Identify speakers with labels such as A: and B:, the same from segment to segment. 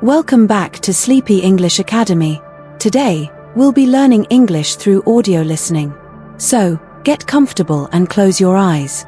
A: Welcome back to Sleepy English Academy. Today, we'll be learning English through audio listening. So, get comfortable and close your eyes.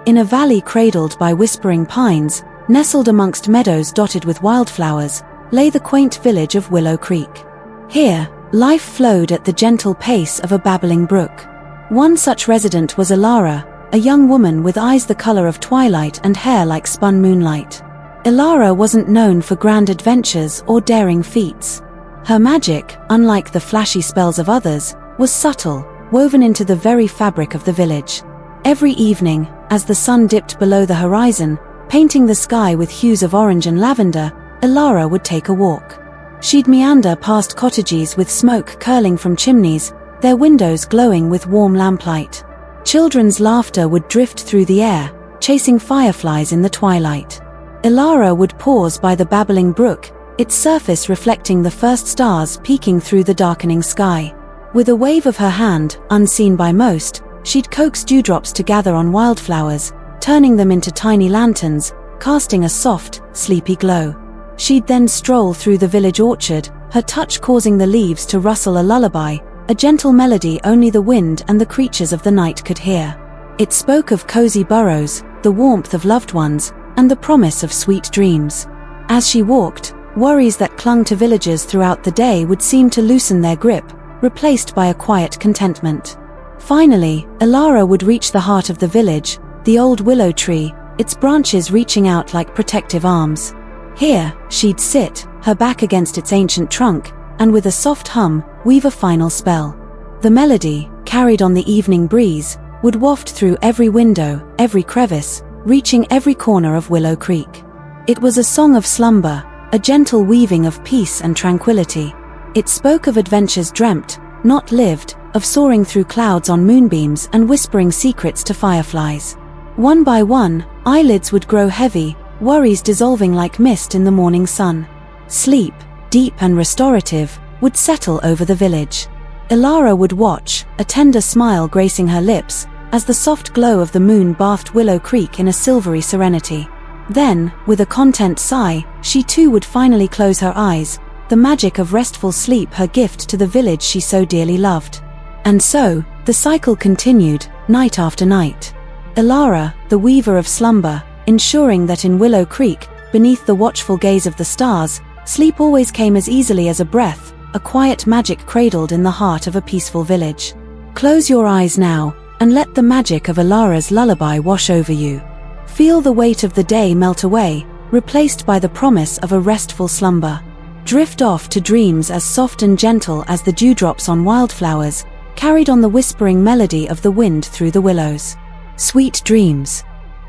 A: In a valley cradled by whispering pines, nestled amongst meadows dotted with wildflowers, lay the quaint village of Willow Creek. Here, life flowed at the gentle pace of a babbling brook. One such resident was Ilara, a young woman with eyes the color of twilight and hair like spun moonlight. Ilara wasn't known for grand adventures or daring feats. Her magic, unlike the flashy spells of others, was subtle, woven into the very fabric of the village. Every evening, as the sun dipped below the horizon, painting the sky with hues of orange and lavender, Ilara would take a walk. She'd meander past cottages with smoke curling from chimneys, their windows glowing with warm lamplight. Children's laughter would drift through the air, chasing fireflies in the twilight. Ilara would pause by the babbling brook, its surface reflecting the first stars peeking through the darkening sky. With a wave of her hand, unseen by most, she'd coax dewdrops to gather on wildflowers, turning them into tiny lanterns, casting a soft, sleepy glow. She'd then stroll through the village orchard, her touch causing the leaves to rustle a lullaby, a gentle melody only the wind and the creatures of the night could hear. It spoke of cozy burrows, the warmth of loved ones, and the promise of sweet dreams. As she walked, worries that clung to villagers throughout the day would seem to loosen their grip, replaced by a quiet contentment. Finally, Ilara would reach the heart of the village, the old willow tree, its branches reaching out like protective arms. Here, she'd sit, her back against its ancient trunk, and with a soft hum, weave a final spell. The melody, carried on the evening breeze, would waft through every window, every crevice, reaching every corner of Willow Creek. It was a song of slumber, a gentle weaving of peace and tranquility. It spoke of adventures dreamt, not lived, of soaring through clouds on moonbeams and whispering secrets to fireflies. One by one, eyelids would grow heavy, worries dissolving like mist in the morning sun. Sleep, deep and restorative, would settle over the village. Ilara would watch, a tender smile gracing her lips, as the soft glow of the moon bathed Willow Creek in a silvery serenity. Then, with a content sigh, she too would finally close her eyes, the magic of restful sleep her gift to the village she so dearly loved. And so, the cycle continued, night after night. Ilara, the weaver of slumber, ensuring that in Willow Creek, beneath the watchful gaze of the stars, sleep always came as easily as a breath, a quiet magic cradled in the heart of a peaceful village. Close your eyes now, and let the magic of Ilara's lullaby wash over you. Feel the weight of the day melt away, replaced by the promise of a restful slumber. Drift off to dreams as soft and gentle as the dewdrops on wildflowers, carried on the whispering melody of the wind through the willows. Sweet dreams.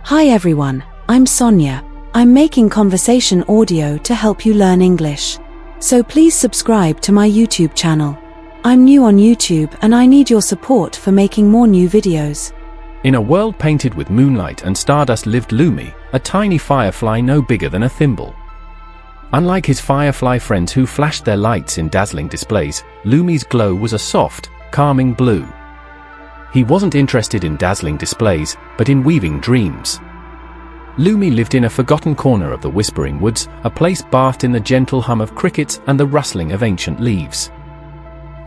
A: Hi everyone, I'm Sonia. I'm making conversation audio to help you learn English. So please subscribe to my YouTube channel. I'm new on YouTube and I need your support for making more new videos.
B: In a world painted with moonlight and stardust lived Lumi, a tiny firefly no bigger than a thimble. Unlike his firefly friends who flashed their lights in dazzling displays, Lumi's glow was a soft, calming blue. He wasn't interested in dazzling displays, but in weaving dreams. Lumi lived in a forgotten corner of the Whispering Woods, a place bathed in the gentle hum of crickets and the rustling of ancient leaves.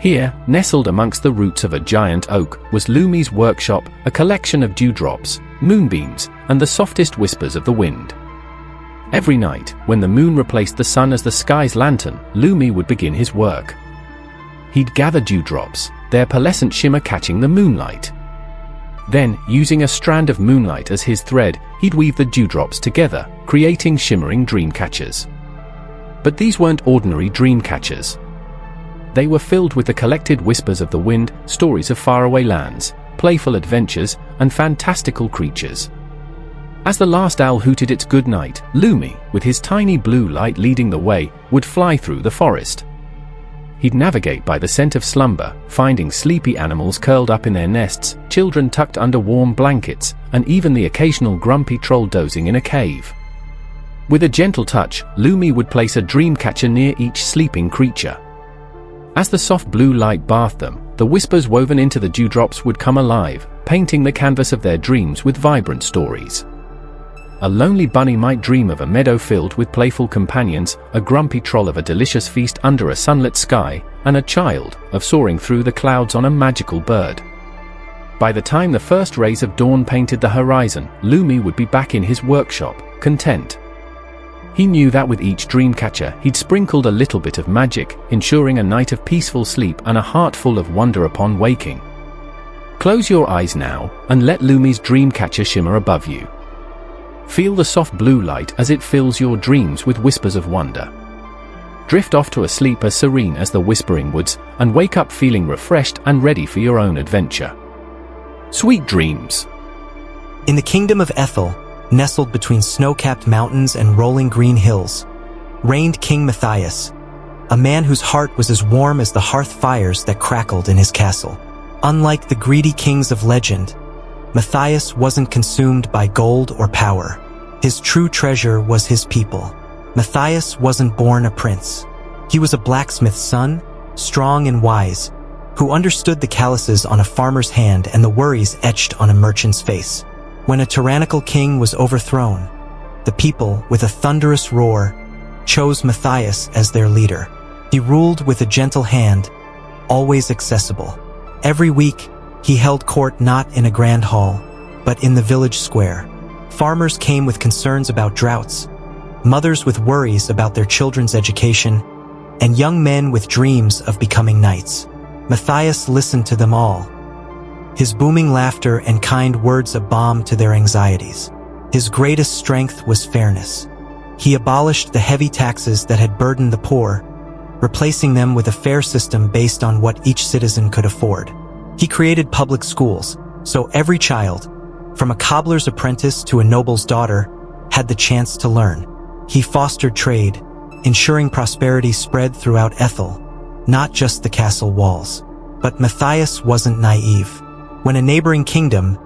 B: Here, nestled amongst the roots of a giant oak, was Lumi's workshop, a collection of dewdrops, moonbeams, and the softest whispers of the wind. Every night, when the moon replaced the sun as the sky's lantern, Lumi would begin his work. He'd gather dewdrops, their pearlescent shimmer catching the moonlight. Then, using a strand of moonlight as his thread, he'd weave the dewdrops together, creating shimmering dream catchers. But these weren't ordinary dream catchers. They were filled with the collected whispers of the wind, stories of faraway lands, playful adventures, and fantastical creatures. As the last owl hooted its good night, Lumi, with his tiny blue light leading the way, would fly through the forest. He'd navigate by the scent of slumber, finding sleepy animals curled up in their nests, children tucked under warm blankets, and even the occasional grumpy troll dozing in a cave. With a gentle touch, Lumi would place a dream catcher near each sleeping creature. As the soft blue light bathed them, the whispers woven into the dewdrops would come alive, painting the canvas of their dreams with vibrant stories. a lonely bunny might dream of a meadow filled with playful companions, a grumpy troll of a delicious feast under a sunlit sky, and a child of soaring through the clouds on a magical bird. By the time the first rays of dawn painted the horizon, Lumi would be back in his workshop, content. He knew that with each dreamcatcher he'd sprinkled a little bit of magic, ensuring a night of peaceful sleep and a heart full of wonder upon waking. Close your eyes now, and let Lumi's dreamcatcher shimmer above you. Feel the soft blue light as it fills your dreams with whispers of wonder. Drift off to a sleep as serene as the whispering woods, and wake up feeling refreshed and ready for your own adventure. Sweet dreams.
C: In the kingdom of Ethel, nestled between snow-capped mountains and rolling green hills, reigned King Matthias, a man whose heart was as warm as the hearth fires that crackled in his castle. Unlike the greedy kings of legend, Matthias wasn't consumed by gold or power. His true treasure was his people. Matthias wasn't born a prince. He was a blacksmith's son, strong and wise, who understood the calluses on a farmer's hand and the worries etched on a merchant's face. When a tyrannical king was overthrown, the people, with a thunderous roar, chose Matthias as their leader. He ruled with a gentle hand, always accessible. Every week, he held court not in a grand hall, but in the village square. Farmers came with concerns about droughts, mothers with worries about their children's education, and young men with dreams of becoming knights. Matthias listened to them all, his booming laughter and kind words a balm to their anxieties. His greatest strength was fairness. He abolished the heavy taxes that had burdened the poor, replacing them with a fair system based on what each citizen could afford. He created public schools, so every child, from a cobbler's apprentice to a noble's daughter, had the chance to learn. He fostered trade, ensuring prosperity spread throughout Ethel, not just the castle walls. But Matthias wasn't naive. When a neighboring kingdom,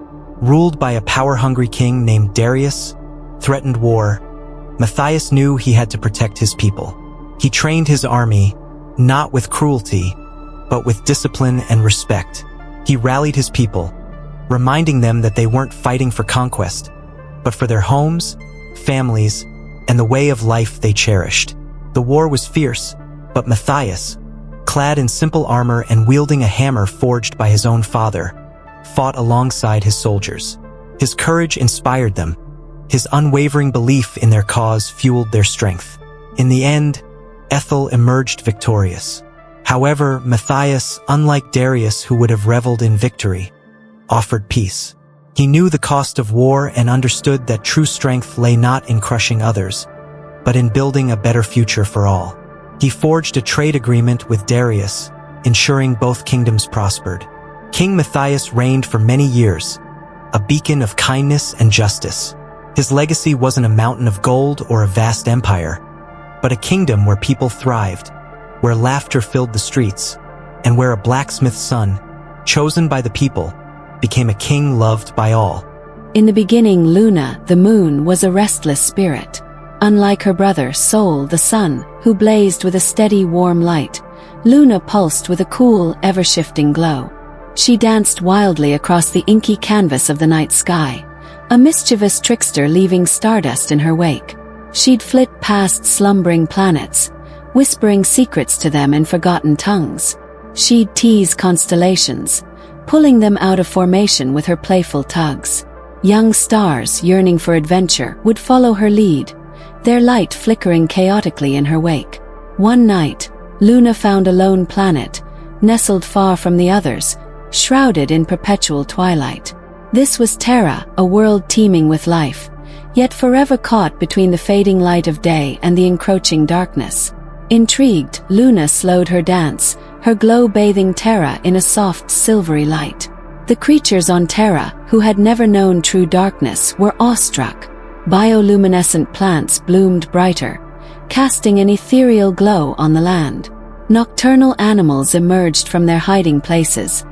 C: ruled by a power-hungry king named Darius, threatened war, Matthias knew he had to protect his people. He trained his army, not with cruelty, but with discipline and respect. He rallied his people, reminding them that they weren't fighting for conquest, but for their homes, families, and the way of life they cherished. The war was fierce, but Matthias, clad in simple armor and wielding a hammer forged by his own father, fought alongside his soldiers. His courage inspired them. His unwavering belief in their cause fueled their strength. In the end, Ethel emerged victorious. However, Matthias, unlike Darius who would have reveled in victory, offered peace. He knew the cost of war and understood that true strength lay not in crushing others, but in building a better future for all. He forged a trade agreement with Darius, ensuring both kingdoms prospered. King Matthias reigned for many years, a beacon of kindness and justice. His legacy wasn't a mountain of gold or a vast empire, but a kingdom where people thrived, where laughter filled the streets, and where a blacksmith's son, chosen by the people, became a king loved by all.
A: In the beginning, Luna, the moon, was a restless spirit. Unlike her brother, Sol, the sun, who blazed with a steady, warm light, Luna pulsed with a cool, ever-shifting glow. She danced wildly across the inky canvas of the night sky, a mischievous trickster leaving stardust in her wake. She'd flit past slumbering planets, whispering secrets to them in forgotten tongues. She'd tease constellations, pulling them out of formation with her playful tugs. Young stars, yearning for adventure, would follow her lead, their light flickering chaotically in her wake. One night, Luna found a lone planet, nestled far from the others, shrouded in perpetual twilight. This was Terra, a world teeming with life, yet forever caught between the fading light of day and the encroaching darkness. Intrigued, Luna slowed her dance, her glow bathing Terra in a soft, silvery light. The creatures on Terra, who had never known true darkness, were awestruck. Bioluminescent plants bloomed brighter, casting an ethereal glow on the land. Nocturnal animals emerged from their hiding places,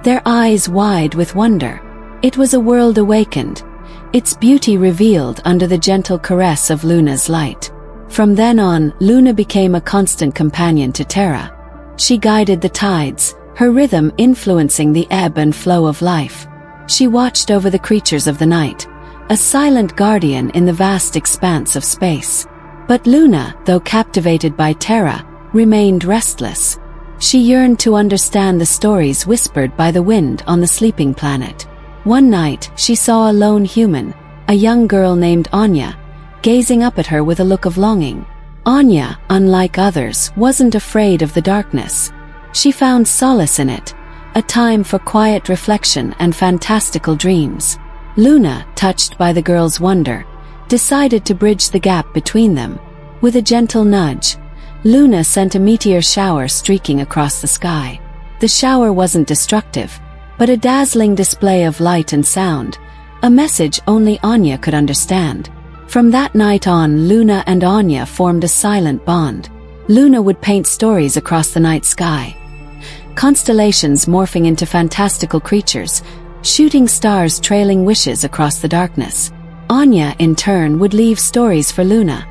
A: their eyes wide with wonder. It was a world awakened, its beauty revealed under the gentle caress of Luna's light. From then on, Luna became a constant companion to Terra. She guided the tides, her rhythm influencing the ebb and flow of life. She watched over the creatures of the night, a silent guardian in the vast expanse of space. But Luna, though captivated by Terra, remained restless. She yearned to understand the stories whispered by the wind on the sleeping planet. One night, she saw a lone human, a young girl named Anya, gazing up at her with a look of longing. Anya, unlike others, wasn't afraid of the darkness. She found solace in it, a time for quiet reflection and fantastical dreams. Luna, touched by the girl's wonder, decided to bridge the gap between them. With a gentle nudge, Luna sent a meteor shower streaking across the sky. The shower wasn't destructive, but a dazzling display of light and sound, a message only Anya could understand. From that night on, Luna and Anya formed a silent bond. Luna would paint stories across the night sky, constellations morphing into fantastical creatures, shooting stars trailing wishes across the darkness. Anya, in turn, would leave stories for Luna,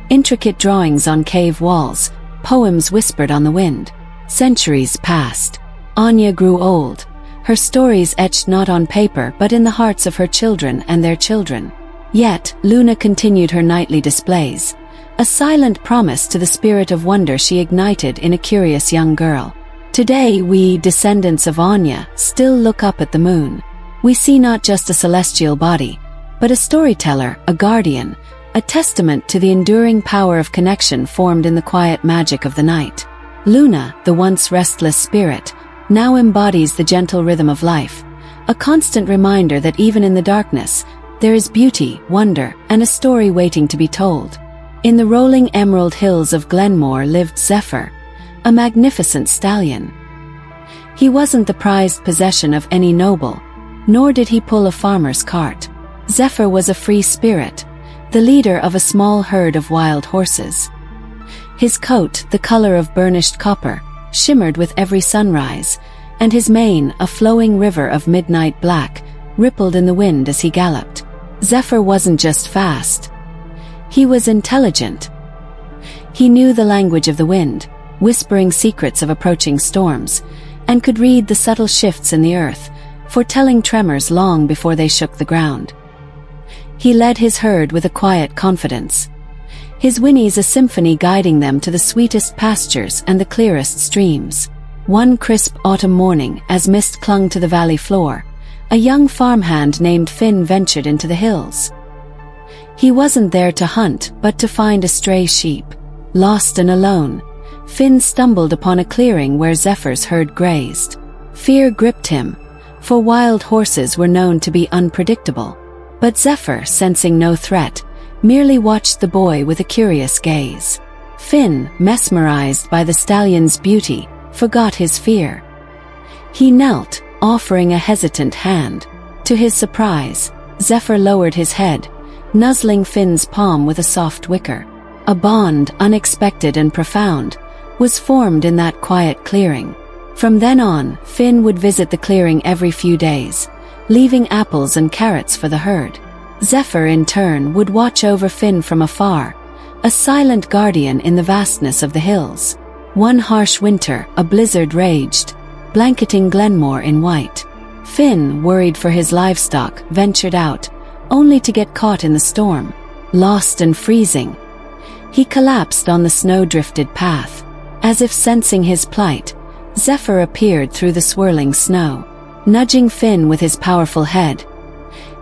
A: intricate drawings on cave walls, poems whispered on the wind. Centuries passed. Anya grew old, her stories etched not on paper but in the hearts of her children and their children. Yet, Luna continued her nightly displays, a silent promise to the spirit of wonder she ignited in a curious young girl. Today we, descendants of Anya, still look up at the moon. We see not just a celestial body, but a storyteller, a guardian, a testament to the enduring power of connection formed in the quiet magic of the night. Luna, the once restless spirit, now embodies the gentle rhythm of life, a constant reminder that even in the darkness, there is beauty, wonder, and a story waiting to be told. In the rolling emerald hills of Glenmore lived Zephyr, a magnificent stallion. He wasn't the prized possession of any noble, nor did he pull a farmer's cart. Zephyr was a free spirit, the leader of a small herd of wild horses. His coat, the color of burnished copper, shimmered with every sunrise, and his mane, a flowing river of midnight black, rippled in the wind as he galloped. Zephyr wasn't just fast. He was intelligent. He knew the language of the wind, whispering secrets of approaching storms, and could read the subtle shifts in the earth, foretelling tremors long before they shook the ground. He led his herd with a quiet confidence, his whinnies a symphony guiding them to the sweetest pastures and the clearest streams. One crisp autumn morning, as mist clung to the valley floor, a young farmhand named Finn ventured into the hills. He wasn't there to hunt, but to find a stray sheep. Lost and alone, Finn stumbled upon a clearing where Zephyr's herd grazed. Fear gripped him, for wild horses were known to be unpredictable. But Zephyr, sensing no threat, merely watched the boy with a curious gaze. Finn, mesmerized by the stallion's beauty, forgot his fear. He knelt, offering a hesitant hand. To his surprise, Zephyr lowered his head, nuzzling Finn's palm with a soft wicker. A bond, unexpected and profound, was formed in that quiet clearing. From then on, Finn would visit the clearing every few days, leaving apples and carrots for the herd. Zephyr, in turn, would watch over Finn from afar, a silent guardian in the vastness of the hills. One harsh winter, a blizzard raged, blanketing Glenmore in white. Finn, worried for his livestock, ventured out, only to get caught in the storm. Lost and freezing, he collapsed on the snow-drifted path. As if sensing his plight, Zephyr appeared through the swirling snow. Nudging Finn with his powerful head,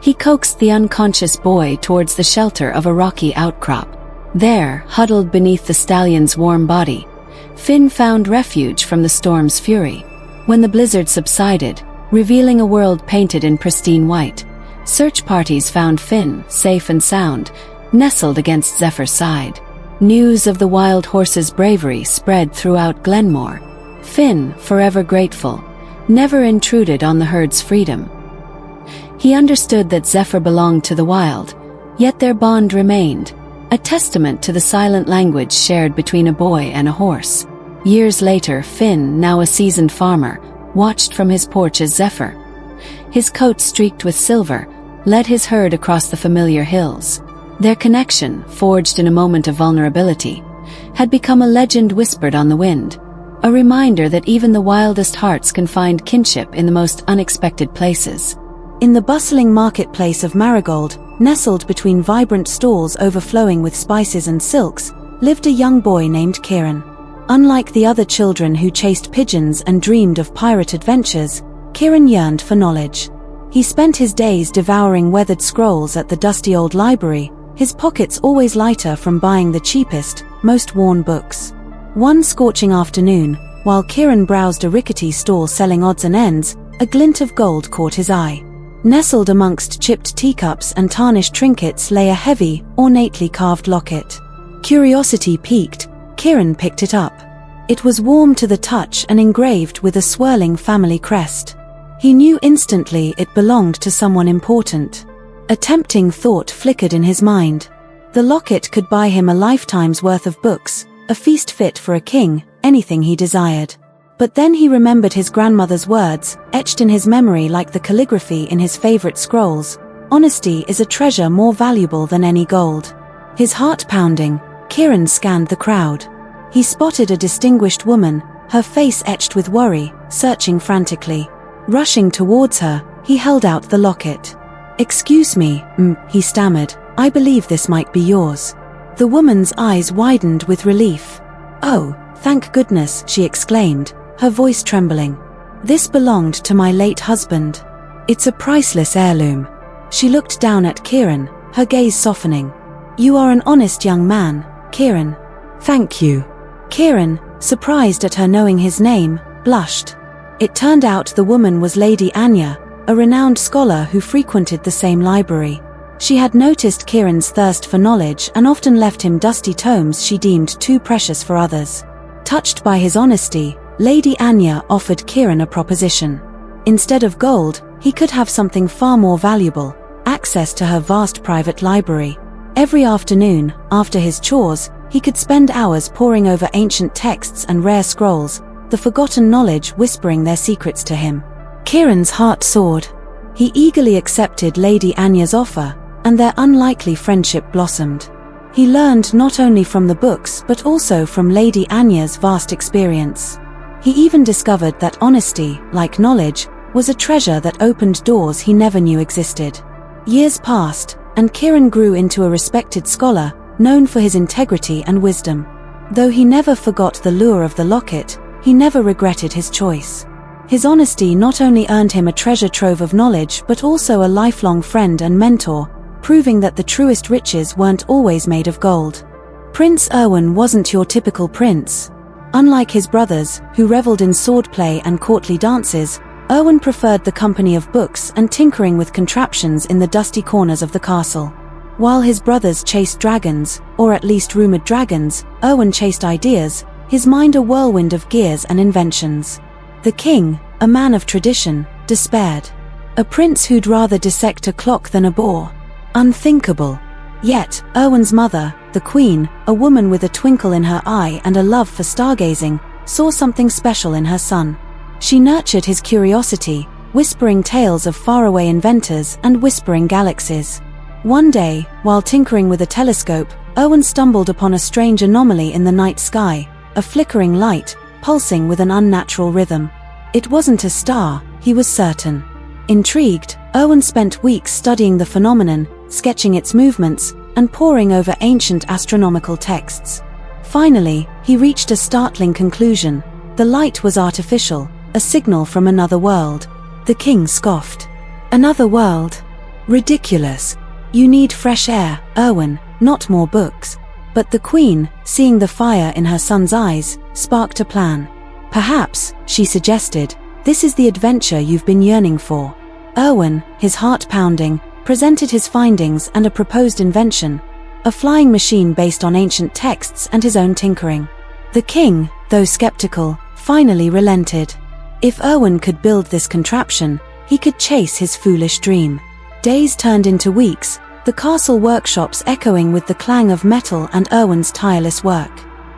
A: he coaxed the unconscious boy towards the shelter of a rocky outcrop. There, huddled beneath the stallion's warm body, Finn found refuge from the storm's fury. When the blizzard subsided, revealing a world painted in pristine white, search parties found Finn, safe and sound, nestled against Zephyr's side. News of the wild horse's bravery spread throughout Glenmore. Finn, forever grateful, never intruded on the herd's freedom. He understood that Zephyr belonged to the wild, yet their bond remained, a testament to the silent language shared between a boy and a horse. Years later, Finn, now a seasoned farmer, watched from his porch as Zephyr, his coat streaked with silver, led his herd across the familiar hills. Their connection, forged in a moment of vulnerability, had become a legend whispered on the wind, a reminder that even the wildest hearts can find kinship in the most unexpected places.
D: In the bustling marketplace of Marigold,
A: Nestled between vibrant stalls overflowing with spices and silks, lived a young boy named Kieran. Unlike the other children who chased pigeons and dreamed of pirate adventures, Kieran yearned for knowledge. He spent his days devouring weathered scrolls at the dusty old library, his pockets always lighter from buying the cheapest, most worn books. One scorching afternoon, while Kieran browsed a rickety stall selling odds and ends, a glint of gold caught his eye. Nestled amongst chipped teacups and tarnished trinkets lay a heavy, ornately carved locket. Curiosity piqued, Kieran picked it up. It was warm to the touch and engraved with a swirling family crest. He knew instantly it belonged to someone important. A tempting thought flickered in his mind. The locket could buy him a lifetime's worth of books, a feast fit for a king, anything he desired. But then he remembered his grandmother's words, etched in his memory like the calligraphy in his favorite scrolls: "Honesty is a treasure more valuable than any gold." His heart pounding, Kieran scanned the crowd. He spotted a distinguished woman, her face etched with worry, searching frantically. Rushing towards her, he held out the locket. "Excuse me, he stammered, "I believe this might be yours." The woman's eyes widened with relief. "Oh, thank goodness," she exclaimed, her voice trembling. "This belonged to my late husband. It's a priceless heirloom." She looked down at Kieran, her gaze softening. "You are an honest young man, Kieran." "Thank you." Kieran, surprised at her knowing his name, blushed. It turned out the woman was Lady Anya, a renowned scholar who frequented the same library. She had noticed Kieran's thirst for knowledge and often left him dusty tomes she deemed too precious for others. Touched by his honesty, Lady Anya offered Kieran a proposition. Instead of gold, he could have something far more valuable: access to her vast private library. Every afternoon, after his chores, he could spend hours poring over ancient texts and rare scrolls, the forgotten knowledge whispering their secrets to him. Kieran's heart soared. He eagerly accepted Lady Anya's offer, and their unlikely friendship blossomed. He learned not only from the books but also from Lady Anya's vast experience. He even discovered that honesty, like knowledge, was a treasure that opened doors he never knew existed. Years passed, and Kieran grew into a respected scholar, known for his integrity and wisdom. Though he never forgot the lure of the locket, he never regretted his choice. His honesty not only earned him a treasure trove of knowledge but also a lifelong friend and mentor, proving that the truest riches weren't always made of gold. Prince Erwin wasn't your typical prince. Unlike his brothers, who reveled in swordplay and courtly dances, Erwin preferred the company of books and tinkering with contraptions in the dusty corners of the castle. While his brothers chased dragons, or at least rumored dragons, Erwin chased ideas, his mind a whirlwind of gears and inventions. The king, a man of tradition, despaired. A prince who'd rather dissect a clock than a boar. Unthinkable. Yet, Erwin's mother, the queen, a woman with a twinkle in her eye and a love for stargazing, saw something special in her son. She nurtured his curiosity, whispering tales of faraway inventors and whispering galaxies. One day, while tinkering with a telescope, Erwin stumbled upon a strange anomaly in the night sky, a flickering light, pulsing with an unnatural rhythm. It wasn't a star, he was certain. Intrigued, Erwin spent weeks studying the phenomenon, sketching its movements, and poring over ancient astronomical texts. Finally, he reached a startling conclusion: the light was artificial, a signal from another world. The king scoffed. "Another world? Ridiculous. You need fresh air, Erwin, not more books." But the queen, seeing the fire in her son's eyes, sparked a plan. "Perhaps," she suggested, "this is the adventure you've been yearning for." Erwin, his heart pounding, presented his findings and a proposed invention: a flying machine based on ancient texts and his own tinkering. The king, though skeptical, finally relented. If Erwin could build this contraption, he could chase his foolish dream. Days turned into weeks, the castle workshops echoing with the clang of metal and Erwin's tireless work.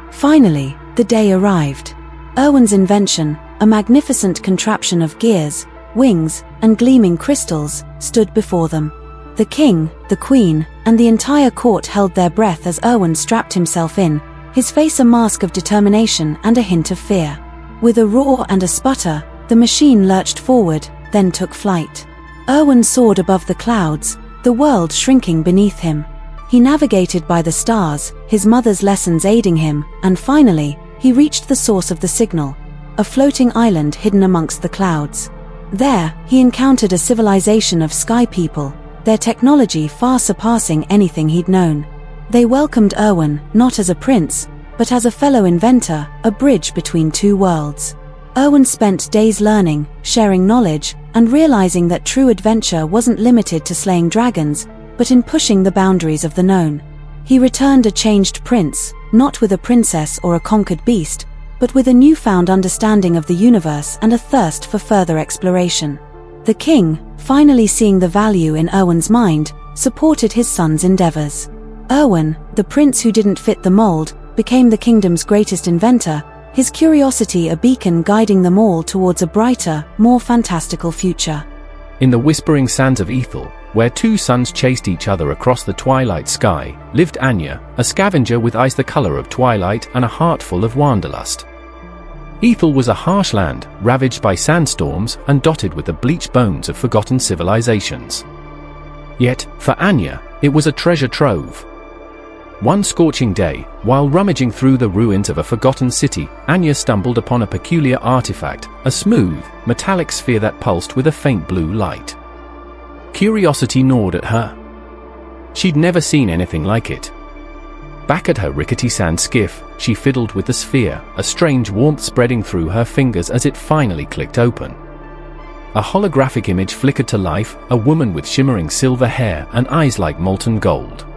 A: Finally, the day arrived. Erwin's invention, a magnificent contraption of gears, wings, and gleaming crystals, stood before them. The king, the queen, and the entire court held their breath as Erwin strapped himself in, his face a mask of determination and a hint of fear. With a roar and a sputter, the machine lurched forward, then took flight. Erwin soared above the clouds, the world shrinking beneath him. He navigated by the stars, his mother's lessons aiding him, and finally, he reached the source of the signal, a floating island hidden amongst the clouds. There, he encountered a civilization of sky people, their technology far surpassing anything he'd known. They welcomed Erwan, not as a prince, but as a fellow inventor, a bridge between two worlds. Erwan spent days learning, sharing knowledge, and realizing that true adventure wasn't limited to slaying dragons, but in pushing the boundaries of the known. He returned a changed prince, not with a princess or a conquered beast, but with a newfound understanding of the universe and a thirst for further exploration. The king, finally seeing the value in Erwan's mind, supported his son's endeavors. Erwan, the prince who didn't fit the mold, became the kingdom's greatest inventor, his curiosity a beacon guiding them all towards a brighter, more fantastical future.
B: In the whispering sands of Ethel, where two suns chased each other across the twilight sky, lived Anya, a scavenger with eyes the color of twilight and a heart full of wanderlust. Ethel was a harsh land, ravaged by sandstorms and dotted with the bleached bones of forgotten civilizations. Yet, for Anya, it was a treasure trove. One scorching day, while rummaging through the ruins of a forgotten city, Anya stumbled upon a peculiar artifact, a smooth, metallic sphere that pulsed with a faint blue light. Curiosity gnawed at her. She'd never seen anything like it. Back at her rickety sand skiff, she fiddled with the sphere, a strange warmth spreading through her fingers as it finally clicked open. A holographic image flickered to life, a woman with shimmering silver hair and eyes like molten gold.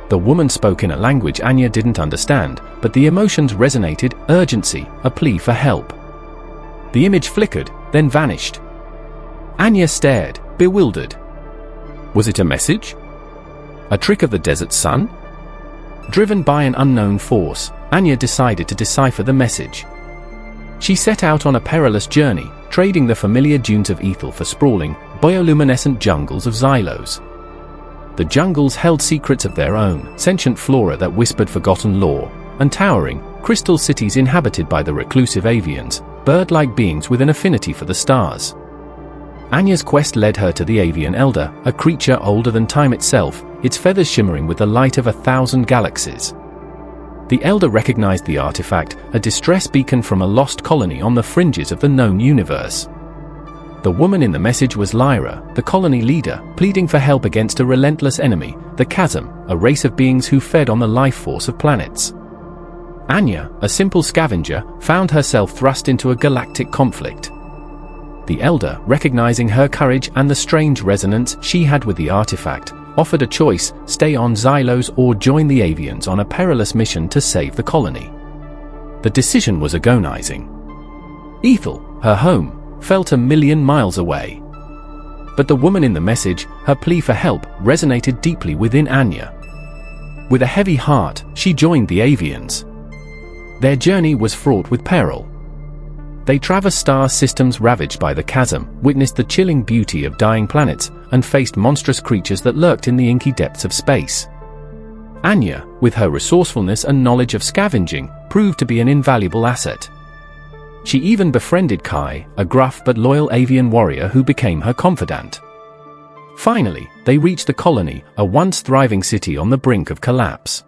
B: The woman spoke in a language Anya didn't understand, but the emotions resonated, urgency, a plea for help. The image flickered, then vanished. Anya stared, bewildered. Was it a message? A trick of the desert sun? Driven by an unknown force, Anya decided to decipher the message. She set out on a perilous journey, trading the familiar dunes of Ethel for sprawling, bioluminescent jungles of Xylos. The jungles held secrets of their own, sentient flora that whispered forgotten lore, and towering, crystal cities inhabited by the reclusive avians, bird-like beings with an affinity for the stars. Anya's quest led her to the avian elder, a creature older than time itself, its feathers shimmering with the light of 1,000 galaxies. The elder recognized the artifact, a distress beacon from a lost colony on the fringes of the known universe. The woman in the message was Lyra, the colony leader, pleading for help against a relentless enemy, the Chasm, a race of beings who fed on the life force of planets. Anya, a simple scavenger, found herself thrust into a galactic conflict. The elder, recognizing her courage and the strange resonance she had with the artifact, offered a choice: stay on Xylos or join the avians on a perilous mission to save the colony. The decision was agonizing. Ethel, her home, felt 1,000,000 miles away. But the woman in the message, her plea for help, resonated deeply within Anya. With a heavy heart, she joined the avians. Their journey was fraught with peril. They traversed star systems ravaged by the chasm, witnessed the chilling beauty of dying planets, and faced monstrous creatures that lurked in the inky depths of space. Anya, with her resourcefulness and knowledge of scavenging, proved to be an invaluable asset. She even befriended Kai, a gruff but loyal avian warrior who became her confidant. Finally, they reached the colony, a once thriving city on the brink of collapse.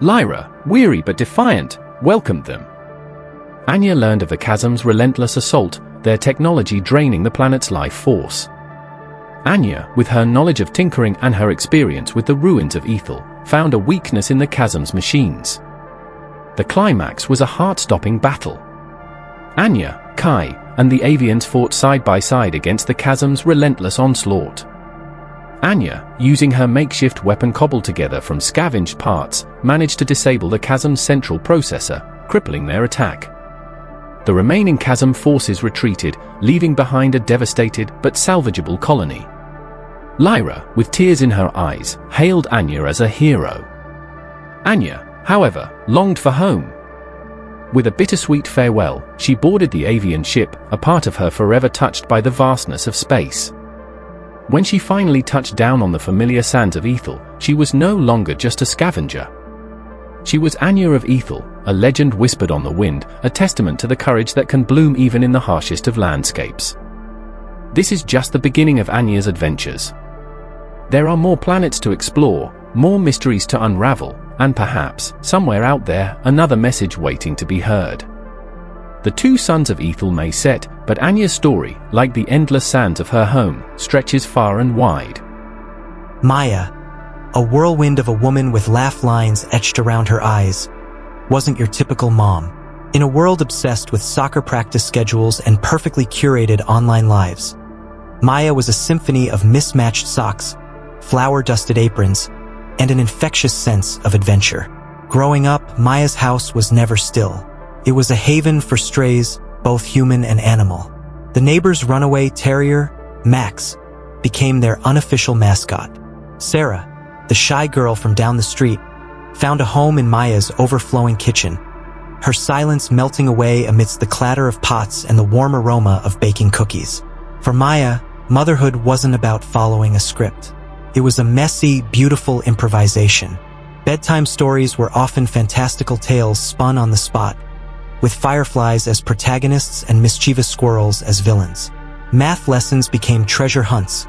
B: Lyra, weary but defiant, welcomed them. Anya learned of the chasm's relentless assault, their technology draining the planet's life force. Anya, with her knowledge of tinkering and her experience with the ruins of Ethel, found a weakness in the chasm's machines. The climax was a heart-stopping battle. Anya, Kai, and the avians fought side by side against the chasm's relentless onslaught. Anya, using her makeshift weapon cobbled together from scavenged parts, managed to disable the chasm's central processor, crippling their attack. The remaining chasm forces retreated, leaving behind a devastated but salvageable colony. Lyra, with tears in her eyes, hailed Anya as a hero. Anya, however, longed for home. With a bittersweet farewell, she boarded the avian ship, a part of her forever touched by the vastness of space. When she finally touched down on the familiar sands of Ethel, she was no longer just a scavenger. She was Anya of Ethel, a legend whispered on the wind, a testament to the courage that can bloom even in the harshest of landscapes. This is just the beginning of Anya's adventures. There are more planets to explore, more mysteries to unravel, and perhaps, somewhere out there, another message waiting to be heard. The two suns of Ethel may set, but Anya's story, like the endless sands of her home, stretches far and wide.
C: Maya, a whirlwind of a woman with laugh lines etched around her eyes, wasn't your typical mom. In a world obsessed with soccer practice schedules and perfectly curated online lives, Maya was a symphony of mismatched socks, flour-dusted aprons, and an infectious sense of adventure. Growing up, Maya's house was never still. It was a haven for strays, both human and animal. The neighbors' runaway terrier, Max, became their unofficial mascot. Sarah, the shy girl from down the street, found a home in Maya's overflowing kitchen, her silence melting away amidst the clatter of pots and the warm aroma of baking cookies. For Maya, motherhood wasn't about following a script. It was a messy, beautiful improvisation. Bedtime stories were often fantastical tales spun on the spot, with fireflies as protagonists and mischievous squirrels as villains. Math lessons became treasure hunts,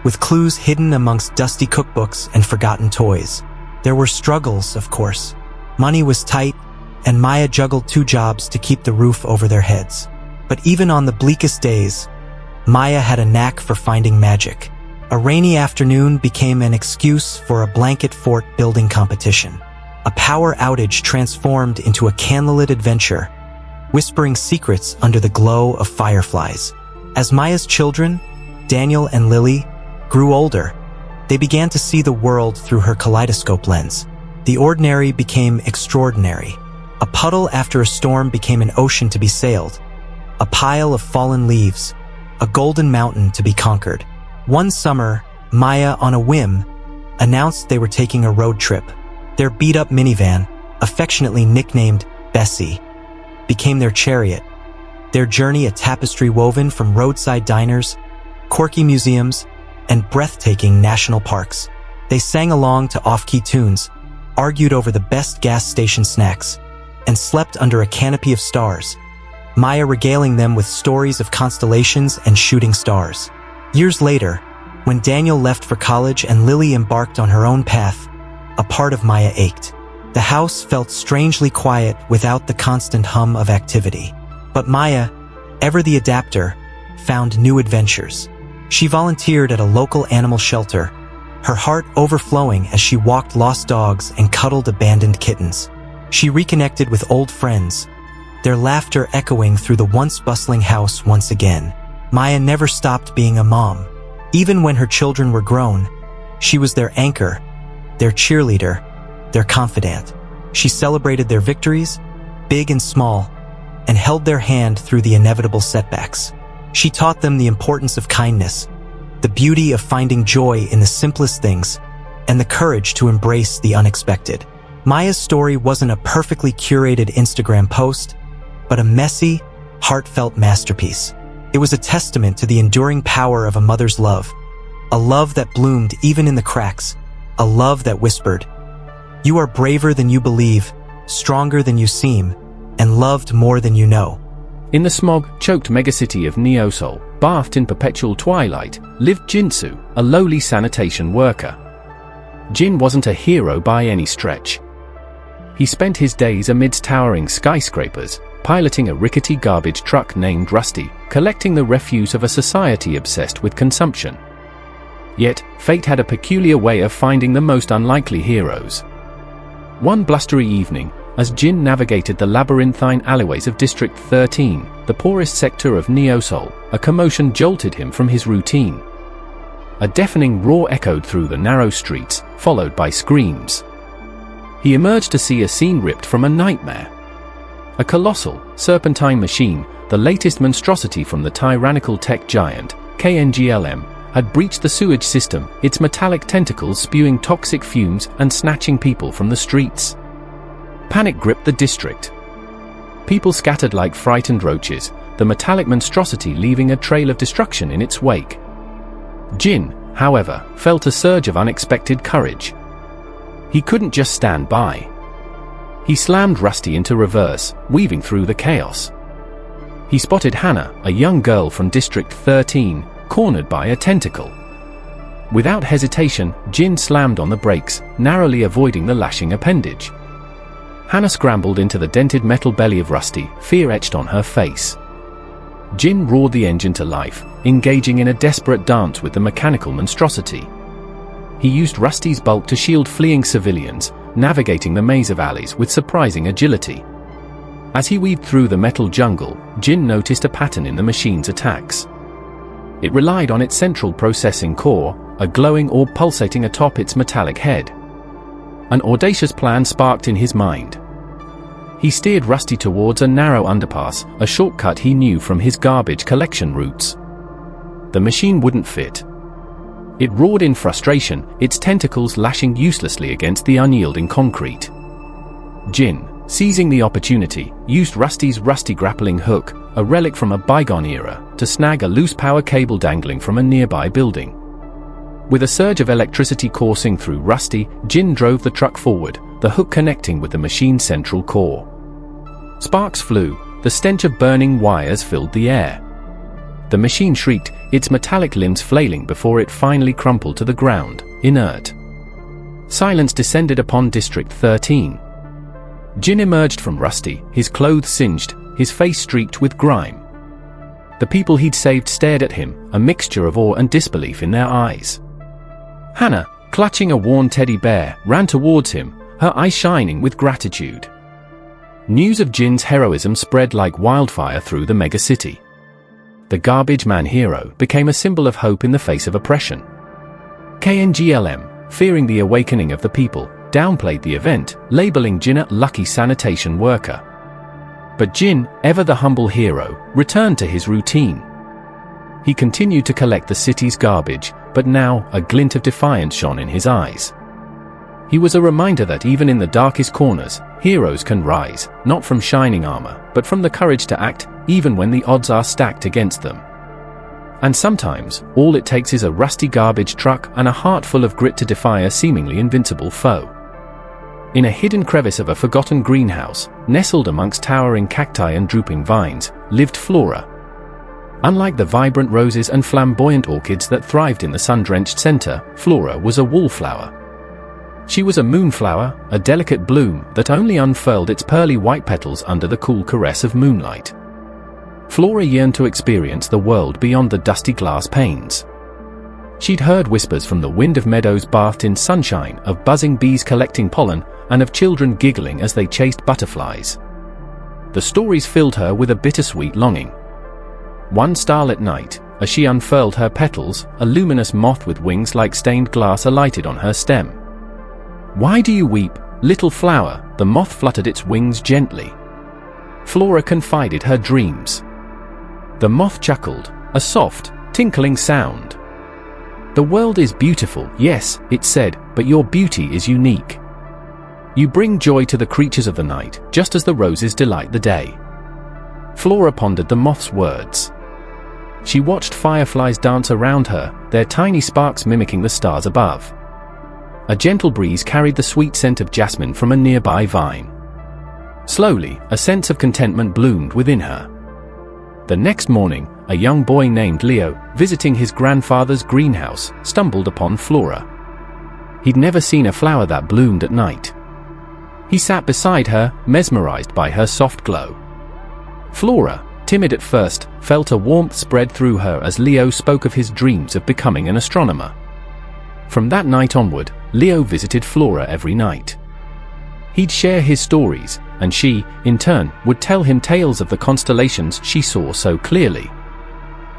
C: with clues hidden amongst dusty cookbooks and forgotten toys. There were struggles, of course. Money was tight, and Maya juggled 2 jobs to keep the roof over their heads. But even on the bleakest days, Maya had a knack for finding magic. A rainy afternoon became an excuse for a blanket fort building competition. A power outage transformed into a candlelit adventure, whispering secrets under the glow of fireflies. As Maya's children, Daniel and Lily, grew older, they began to see the world through her kaleidoscope lens. The ordinary became extraordinary. A puddle after a storm became an ocean to be sailed, a pile of fallen leaves, a golden mountain to be conquered. One summer, Maya, on a whim, announced they were taking a road trip. Their beat-up minivan, affectionately nicknamed Bessie, became their chariot, their journey a tapestry woven from roadside diners, quirky museums, and breathtaking national parks. They sang along to off-key tunes, argued over the best gas station snacks, and slept under a canopy of stars, Maya regaling them with stories of constellations and shooting stars. Years later, when Daniel left for college and Lily embarked on her own path, a part of Maya ached. The house felt strangely quiet without the constant hum of activity. But Maya, ever the adapter, found new adventures. She volunteered at a local animal shelter, her heart overflowing as she walked lost dogs and cuddled abandoned kittens. She reconnected with old friends, their laughter echoing through the once bustling house once again. Maya never stopped being a mom. Even when her children were grown, she was their anchor, their cheerleader, their confidant. She celebrated their victories, big and small, and held their hand through the inevitable setbacks. She taught them the importance of kindness, the beauty of finding joy in the simplest things, and the courage to embrace the unexpected. Maya's story wasn't a perfectly curated Instagram post, but a messy, heartfelt masterpiece. It was a testament to the enduring power of a mother's love, a love that bloomed even in the cracks, a love that whispered, "You are braver than you believe, stronger than you seem, and loved more than you know."
B: In the smog-choked megacity of Neo-Seoul, bathed in perpetual twilight, lived Jinsu, a lowly sanitation worker. Jin wasn't a hero by any stretch. He spent his days amidst towering skyscrapers, piloting a rickety garbage truck named Rusty, collecting the refuse of a society obsessed with consumption. Yet, fate had a peculiar way of finding the most unlikely heroes. One blustery evening, as Jin navigated the labyrinthine alleyways of District 13, the poorest sector of Neo-Seoul, a commotion jolted him from his routine. A deafening roar echoed through the narrow streets, followed by screams. He emerged to see a scene ripped from a nightmare. A colossal, serpentine machine, the latest monstrosity from the tyrannical tech giant, KNGLM, had breached the sewage system, its metallic tentacles spewing toxic fumes and snatching people from the streets. Panic gripped the district. People scattered like frightened roaches, the metallic monstrosity leaving a trail of destruction in its wake. Jin, however, felt a surge of unexpected courage. He couldn't just stand by. He slammed Rusty into reverse, weaving through the chaos. He spotted Hannah, a young girl from District 13, cornered by a tentacle. Without hesitation, Jin slammed on the brakes, narrowly avoiding the lashing appendage. Hannah scrambled into the dented metal belly of Rusty, fear etched on her face. Jin roared the engine to life, engaging in a desperate dance with the mechanical monstrosity. He used Rusty's bulk to shield fleeing civilians, navigating the maze of alleys with surprising agility. As he weaved through the metal jungle, Jin noticed a pattern in the machine's attacks. It relied on its central processing core, a glowing orb pulsating atop its metallic head. An audacious plan sparked in his mind. He steered Rusty towards a narrow underpass, a shortcut he knew from his garbage collection routes. The machine wouldn't fit. It roared in frustration, its tentacles lashing uselessly against the unyielding concrete. Jin, seizing the opportunity, used Rusty's rusty grappling hook, a relic from a bygone era, to snag a loose power cable dangling from a nearby building. With a surge of electricity coursing through Rusty, Jin drove the truck forward, the hook connecting with the machine's central core. Sparks flew, the stench of burning wires filled the air. The machine shrieked, its metallic limbs flailing before it finally crumpled to the ground, inert. Silence descended upon District 13. Jin emerged from Rusty, his clothes singed, his face streaked with grime. The people he'd saved stared at him, a mixture of awe and disbelief in their eyes. Hannah, clutching a worn teddy bear, ran towards him, her eyes shining with gratitude. News of Jin's heroism spread like wildfire through the megacity. The garbage man hero became a symbol of hope in the face of oppression. KNGLM, fearing the awakening of the people, downplayed the event, labeling Jin a lucky sanitation worker. But Jin, ever the humble hero, returned to his routine. He continued to collect the city's garbage, but now a glint of defiance shone in his eyes. He was a reminder that even in the darkest corners, heroes can rise, not from shining armor, but from the courage to act, even when the odds are stacked against them. And sometimes, all it takes is a rusty garbage truck and a heart full of grit to defy a seemingly invincible foe. In a hidden crevice of a forgotten greenhouse, nestled amongst towering cacti and drooping vines, lived Flora. Unlike the vibrant roses and flamboyant orchids that thrived in the sun-drenched center, Flora was a wallflower. She was a moonflower, a delicate bloom that only unfurled its pearly white petals under the cool caress of moonlight. Flora yearned to experience the world beyond the dusty glass panes. She'd heard whispers from the wind of meadows bathed in sunshine, of buzzing bees collecting pollen, and of children giggling as they chased butterflies. The stories filled her with a bittersweet longing. One starlit night, as she unfurled her petals, a luminous moth with wings like stained glass alighted on her stem. "Why do you weep, little flower?" The moth fluttered its wings gently. Flora confided her dreams. The moth chuckled, a soft, tinkling sound. "The world is beautiful, yes," it said, "but your beauty is unique. You bring joy to the creatures of the night, just as the roses delight the day." Flora pondered the moth's words. She watched fireflies dance around her, their tiny sparks mimicking the stars above. A gentle breeze carried the sweet scent of jasmine from a nearby vine. Slowly, a sense of contentment bloomed within her. The next morning, a young boy named Leo, visiting his grandfather's greenhouse, stumbled upon Flora. He'd never seen a flower that bloomed at night. He sat beside her, mesmerized by her soft glow. Flora, timid at first, felt a warmth spread through her as Leo spoke of his dreams of becoming an astronomer. From that night onward, Leo visited Flora every night. He'd share his stories, and she, in turn, would tell him tales of the constellations she saw so clearly.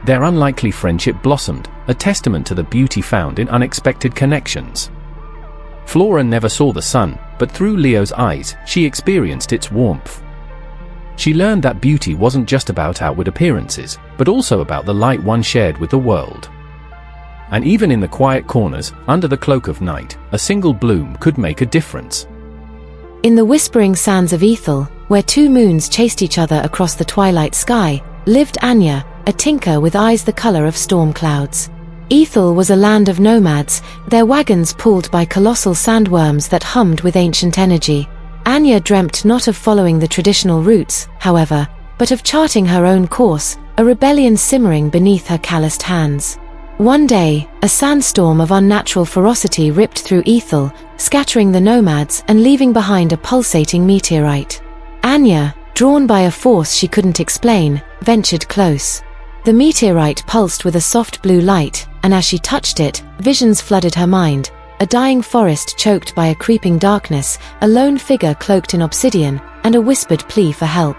B: Their unlikely friendship blossomed, a testament to the beauty found in unexpected connections. Flora never saw the sun, but through Leo's eyes, she experienced its warmth. She learned that beauty wasn't just about outward appearances, but also about the light one shared with the world. And even in the quiet corners, under the cloak of night, a single bloom could make a difference.
A: In the whispering sands of Ethel, where two moons chased each other across the twilight sky, lived Anya, a tinker with eyes the color of storm clouds. Ethel was a land of nomads, their wagons pulled by colossal sandworms that hummed with ancient energy. Anya dreamt not of following the traditional routes, however, but of charting her own course, a rebellion simmering beneath her calloused hands. One day, a sandstorm of unnatural ferocity ripped through Ethel, scattering the nomads and leaving behind a pulsating meteorite. Anya, drawn by a force she couldn't explain, ventured close. The meteorite pulsed with a soft blue light, and as she touched it, visions flooded her mind. A dying forest choked by a creeping darkness, a lone figure cloaked in obsidian, and a whispered plea for help.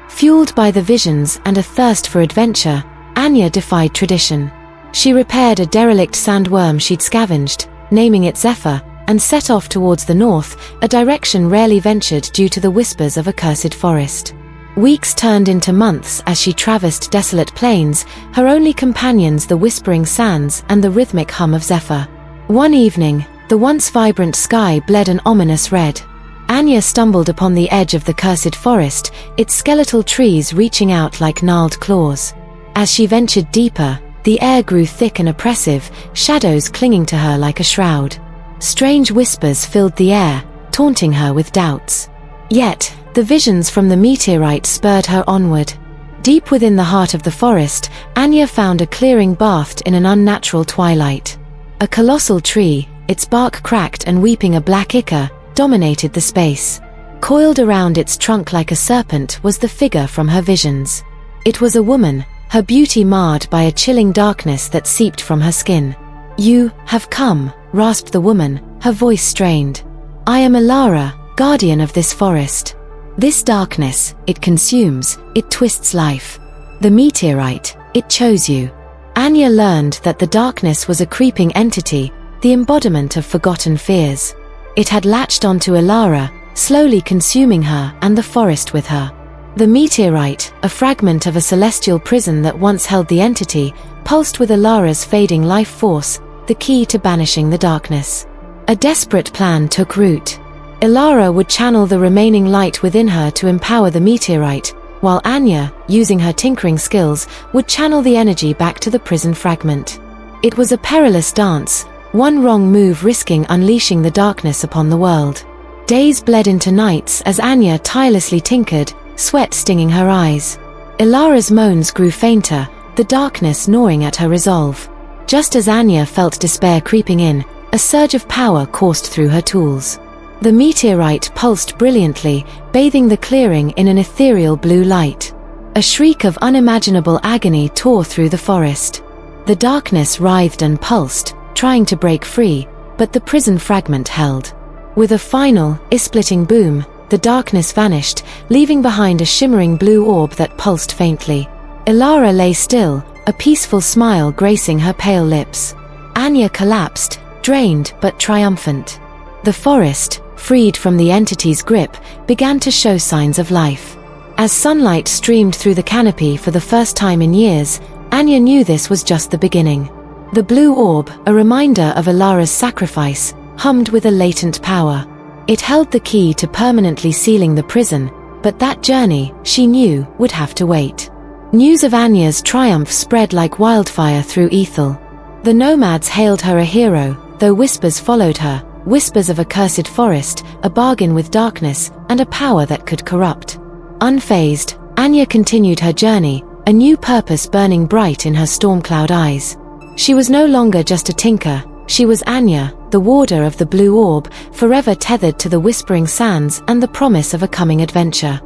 A: Fueled by the visions and a thirst for adventure, Anya defied tradition. She repaired a derelict sandworm she'd scavenged, naming it Zephyr, and set off towards the north, a direction rarely ventured due to the whispers of a cursed forest. Weeks turned into months as she traversed desolate plains, her only companions the whispering sands and the rhythmic hum of Zephyr. One evening, the once vibrant sky bled an ominous red. Anya stumbled upon the edge of the cursed forest, its skeletal trees reaching out like gnarled claws. As she ventured deeper, the air grew thick and oppressive, shadows clinging to her like a shroud. Strange whispers filled the air, taunting her with doubts. Yet, the visions from the meteorite spurred her onward. Deep within the heart of the forest, Anya found a clearing bathed in an unnatural twilight. A colossal tree, its bark cracked and weeping a black ichor, dominated the space. Coiled around its trunk like a serpent was the figure from her visions. It was a woman, her beauty marred by a chilling darkness that seeped from her skin. "You have come," rasped the woman, her voice strained. "I am Elara, guardian of this forest. This darkness, it consumes, it twists life. The meteorite, it chose you." Anya learned that the darkness was a creeping entity, the embodiment of forgotten fears. It had latched onto Elara, slowly consuming her and the forest with her. The meteorite, a fragment of a celestial prison that once held the entity, pulsed with Elara's fading life force, the key to banishing the darkness. A desperate plan took root. Elara would channel the remaining light within her to empower the meteorite, while Anya, using her tinkering skills, would channel the energy back to the prison fragment. It was a perilous dance, one wrong move risking unleashing the darkness upon the world. Days bled into nights as Anya tirelessly tinkered, sweat stinging her eyes. Elara's moans grew fainter, the darkness gnawing at her resolve. Just as Anya felt despair creeping in, a surge of power coursed through her tools. The meteorite pulsed brilliantly, bathing the clearing in an ethereal blue light. A shriek of unimaginable agony tore through the forest. The darkness writhed and pulsed, trying to break free, but the prison fragment held. With a final, ear-splitting boom, the darkness vanished, leaving behind a shimmering blue orb that pulsed faintly. Elara lay still, a peaceful smile gracing her pale lips. Anya collapsed, drained but triumphant. The forest, freed from the entity's grip, began to show signs of life. As sunlight streamed through the canopy for the first time in years, Anya knew this was just the beginning. The blue orb, a reminder of Elara's sacrifice, hummed with a latent power. It held the key to permanently sealing the prison, but that journey, she knew, would have to wait. News of Anya's triumph spread like wildfire through Ethel. The nomads hailed her a hero, though whispers followed her, whispers of a cursed forest, a bargain with darkness, and a power that could corrupt. Unfazed, Anya continued her journey, a new purpose burning bright in her storm-cloud eyes. She was no longer just a tinker, she was Anya, the warder of the blue orb, forever tethered to the whispering sands and the promise of a coming adventure.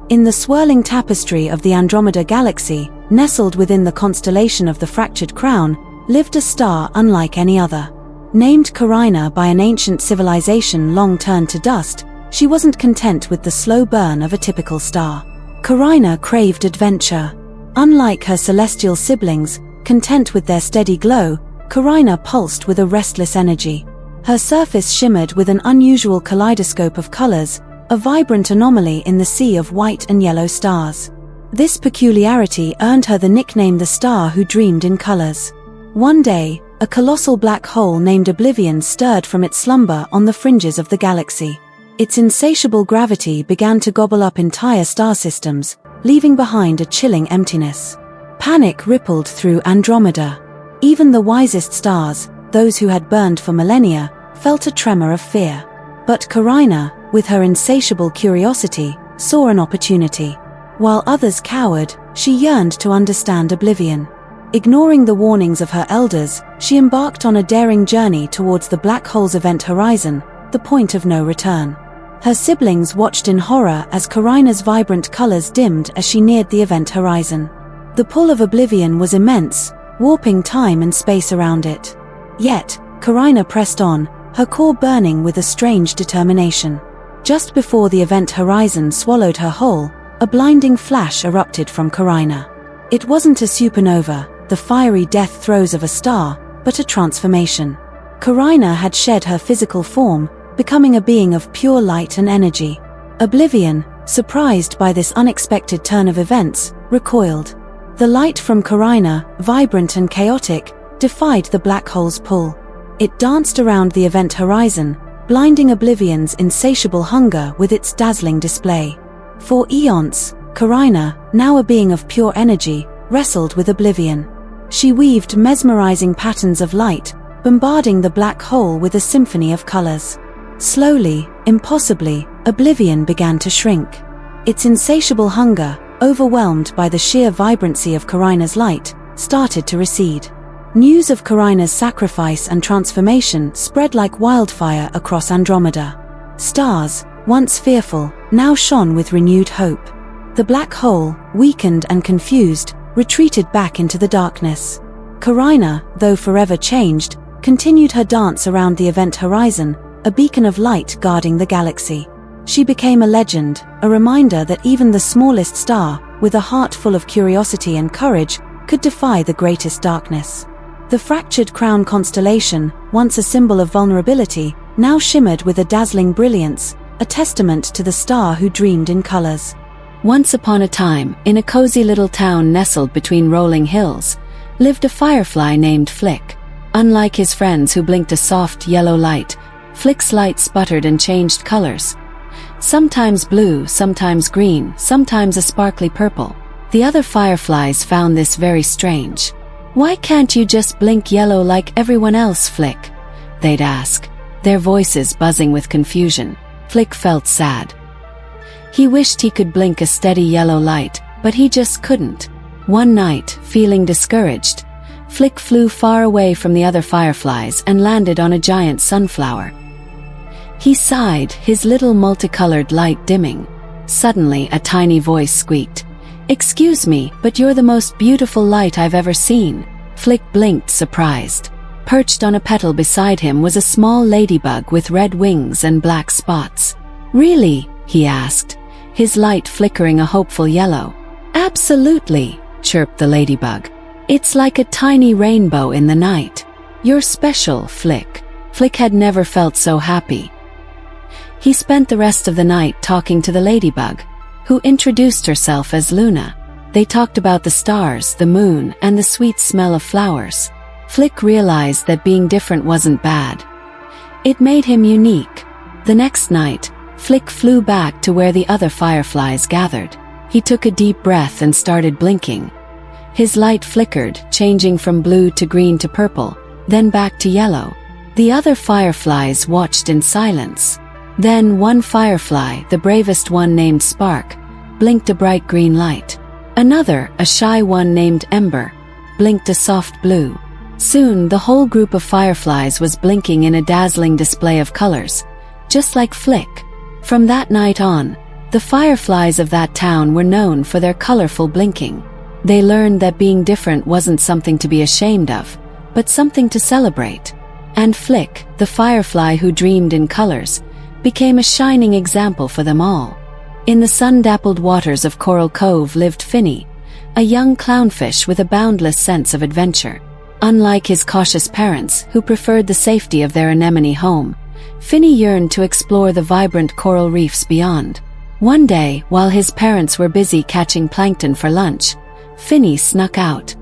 D: In the swirling tapestry of the Andromeda galaxy, nestled within the constellation of the Fractured Crown, lived a star unlike any other. Named Carina by an ancient civilization long turned to dust, she wasn't content with the slow burn of a typical star. Carina craved adventure. Unlike her celestial siblings, content with their steady glow, Carina pulsed with a restless energy. Her surface shimmered with an unusual kaleidoscope of colors, a vibrant anomaly in the sea of white and yellow stars. This peculiarity earned her the nickname the Star Who Dreamed in Colors. One day, a colossal black hole named Oblivion stirred from its slumber on the fringes of the galaxy. Its insatiable gravity began to gobble up entire star systems, leaving behind a chilling emptiness. Panic rippled through Andromeda. Even the wisest stars, those who had burned for millennia, felt a tremor of fear. But Carina, with her insatiable curiosity, saw an opportunity. While others cowered, she yearned to understand Oblivion. Ignoring the warnings of her elders, she embarked on a daring journey towards the black hole's event horizon, the point of no return. Her siblings watched in horror as Carina's vibrant colors dimmed as she neared the event horizon. The pull of oblivion was immense, warping time and space around it. Yet, Carina pressed on, her core burning with a strange determination. Just before the event horizon swallowed her whole, a blinding flash erupted from Carina. It wasn't a supernova, the fiery death throes of a star, but a transformation. Carina had shed her physical form, becoming a being of pure light and energy. Oblivion, surprised by this unexpected turn of events, recoiled. The light from Carina, vibrant and chaotic, defied the black hole's pull. It danced around the event horizon, blinding Oblivion's insatiable hunger with its dazzling display. For eons, Carina, now a being of pure energy, wrestled with Oblivion. She weaved mesmerizing patterns of light, bombarding the black hole with a symphony of colors. Slowly, impossibly, Oblivion began to shrink. Its insatiable hunger, overwhelmed by the sheer vibrancy of Carina's light, started to recede. News of Carina's sacrifice and transformation spread like wildfire across Andromeda. Stars, once fearful, now shone with renewed hope. The black hole, weakened and confused, retreated back into the darkness. Carina, though forever changed, continued her dance around the event horizon, a beacon of light guarding the galaxy. She became a legend, a reminder that even the smallest star, with a heart full of curiosity and courage, could defy the greatest darkness. The fractured crown constellation, once a symbol of vulnerability, now shimmered with a dazzling brilliance, a testament to the star who dreamed in colors.
A: Once upon a time, in a cozy little town nestled between rolling hills, lived a firefly named Flick. Unlike his friends who blinked a soft yellow light, Flick's light sputtered and changed colors. Sometimes blue, sometimes green, sometimes a sparkly purple. The other fireflies found this very strange. "Why can't you just blink yellow like everyone else, Flick?" they'd ask, their voices buzzing with confusion. Flick felt sad. He wished he could blink a steady yellow light, but he just couldn't. One night, feeling discouraged, Flick flew far away from the other fireflies and landed on a giant sunflower. He sighed, his little multicolored light dimming. Suddenly, a tiny voice squeaked, "Excuse me, but you're the most beautiful light I've ever seen." Flick blinked, surprised. Perched on a petal beside him was a small ladybug with red wings and black spots. "Really?" he asked, his light flickering a hopeful yellow. "Absolutely," chirped the ladybug. "It's like a tiny rainbow in the night. You're special, Flick." Flick had never felt so happy. He spent the rest of the night talking to the ladybug, who introduced herself as Luna. They talked about the stars, the moon, and the sweet smell of flowers. Flick realized that being different wasn't bad. It made him unique. The next night, Flick flew back to where the other fireflies gathered. He took a deep breath and started blinking. His light flickered, changing from blue to green to purple, then back to yellow. The other fireflies watched in silence. Then one firefly, the bravest one named Spark, blinked a bright green light. Another, a shy one named Ember, blinked a soft blue. Soon the whole group of fireflies was blinking in a dazzling display of colors, just like Flick. From that night on, the fireflies of that town were known for their colorful blinking. They learned that being different wasn't something to be ashamed of, but something to celebrate. And Flick, the firefly who dreamed in colors, became a shining example for them all. In the sun-dappled waters of Coral Cove lived Finny, a young clownfish with a boundless sense of adventure. Unlike his cautious parents, who preferred the safety of their anemone home, Finny yearned to explore the vibrant coral reefs beyond. One day, while his parents were busy catching plankton for lunch, Finny snuck out.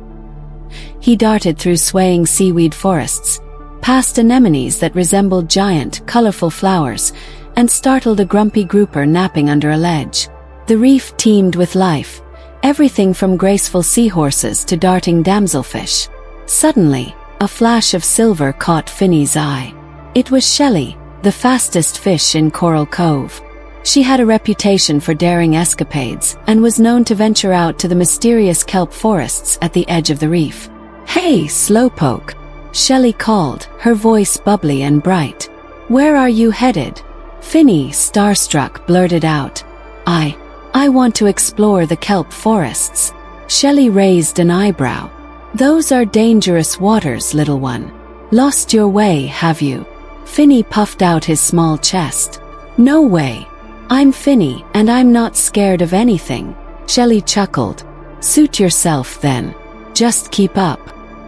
A: He darted through swaying seaweed forests, past anemones that resembled giant, colorful flowers, and startled a grumpy grouper napping under a ledge. The reef teemed with life, everything from graceful seahorses to darting damselfish. Suddenly, a flash of silver caught Finny's eye. It was Shelley, the fastest fish in Coral Cove. She had a reputation for daring escapades and was known to venture out to the mysterious kelp forests at the edge of the reef. "Hey, slowpoke," Shelley called, her voice bubbly and bright. "Where are you headed?" Finny, starstruck, blurted out, I want to explore the kelp forests." Shelley raised an eyebrow. "Those are dangerous waters, little one. Lost your way, have you?" Finny puffed out his small chest. "No way. I'm Finny, and I'm not scared of anything." Shelley chuckled. "Suit yourself, then. Just keep up."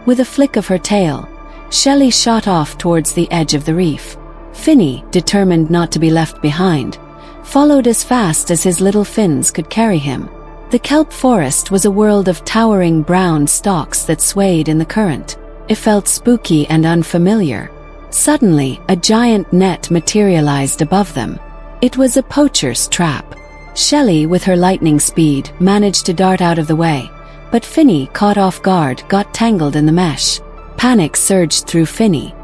A: With a flick of her tail, Shelley shot off towards the edge of the reef. Finny, determined not to be left behind, followed as fast as his little fins could carry him. The kelp forest was a world of towering brown stalks that swayed in the current. It felt spooky and unfamiliar. Suddenly, a giant net materialized above them. It was a poacher's trap. Shelley, with her lightning speed, managed to dart out of the way, but Finny, caught off guard, got tangled in the mesh. Panic surged through Finny.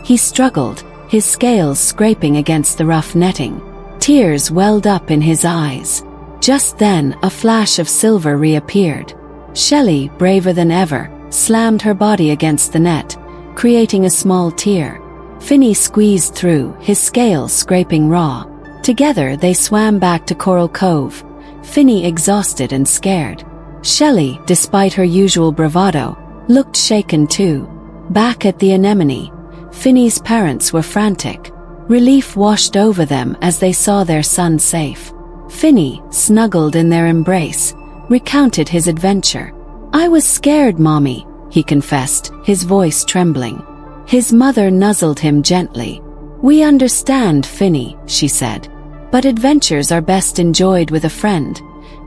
A: He struggled, his scales scraping against the rough netting. Tears welled up in his eyes. Just then, a flash of silver reappeared. Shelley, braver than ever, slammed her body against the net, creating a small tear. Finny squeezed through, his scales scraping raw. Together they swam back to Coral Cove, Finny exhausted and scared. Shelley, despite her usual bravado, looked shaken too. Back at the anemone, Finny's parents were frantic. Relief washed over them as they saw their son safe. Finny, snuggled in their embrace, recounted his adventure. "I was scared, Mommy," he confessed, his voice trembling. His mother nuzzled him gently. "We understand, Finny," she said. "But adventures are best enjoyed with a friend,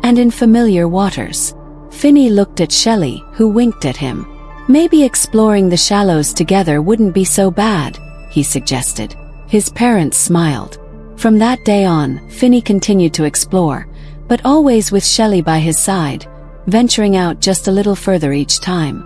A: and in familiar waters." Finny looked at Shelley, who winked at him. "Maybe exploring the shallows together wouldn't be so bad," he suggested. His parents smiled. From that day on, Finny continued to explore, but always with Shelley by his side, venturing out just a little further each time.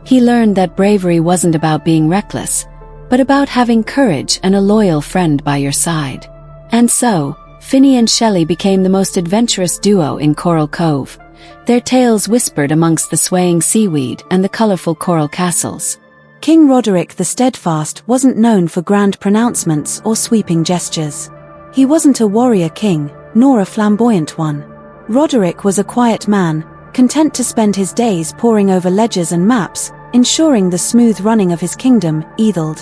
A: He learned that bravery wasn't about being reckless, but about having courage and a loyal friend by your side. And so, Finny and Shelley became the most adventurous duo in Coral Cove. Their tales whispered amongst the swaying seaweed and the colorful coral castles.
D: King Roderick the Steadfast wasn't known for grand pronouncements or sweeping gestures. He wasn't a warrior king, nor a flamboyant one. Roderick was a quiet man, content to spend his days poring over ledgers and maps, ensuring the smooth running of his kingdom, Ethelred.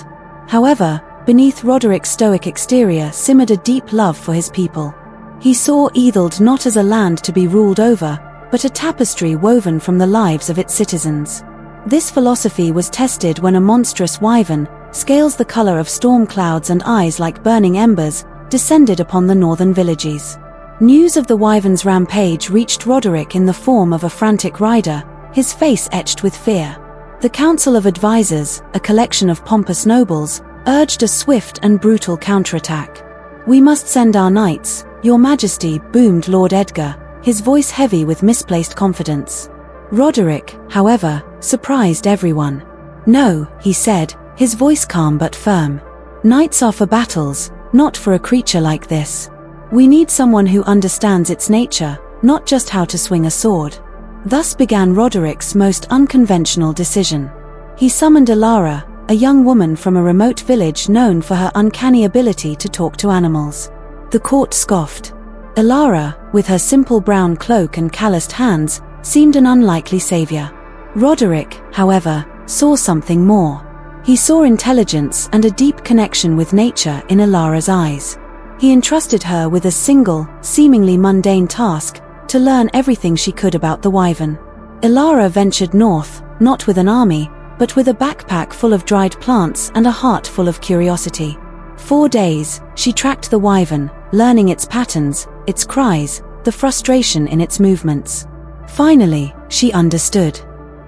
D: However, beneath Roderick's stoic exterior simmered a deep love for his people. He saw Ethelred not as a land to be ruled over, but a tapestry woven from the lives of its citizens. This philosophy was tested when a monstrous wyvern, scales the color of storm clouds and eyes like burning embers, descended upon the northern villages. News of the wyvern's rampage reached Roderick in the form of a frantic rider, his face etched with fear. The Council of Advisors, a collection of pompous nobles, urged a swift and brutal counterattack. "We must send our knights, Your Majesty," boomed Lord Edgar, his voice heavy with misplaced confidence. Roderick, however, surprised everyone. "No," he said, his voice calm but firm. "Knights are for battles, not for a creature like this. We need someone who understands its nature, not just how to swing a sword." Thus began Roderick's most unconventional decision. He summoned Elara, a young woman from a remote village known for her uncanny ability to talk to animals. The court scoffed. Elara, with her simple brown cloak and calloused hands, seemed an unlikely savior. Roderick, however, saw something more. He saw intelligence and a deep connection with nature in Elara's eyes. He entrusted her with a single, seemingly mundane task, to learn everything she could about the wyvern. Elara ventured north, not with an army, but with a backpack full of dried plants and a heart full of curiosity. 4 days, she tracked the wyvern, learning its patterns, its cries, the frustration in its movements. Finally, she understood.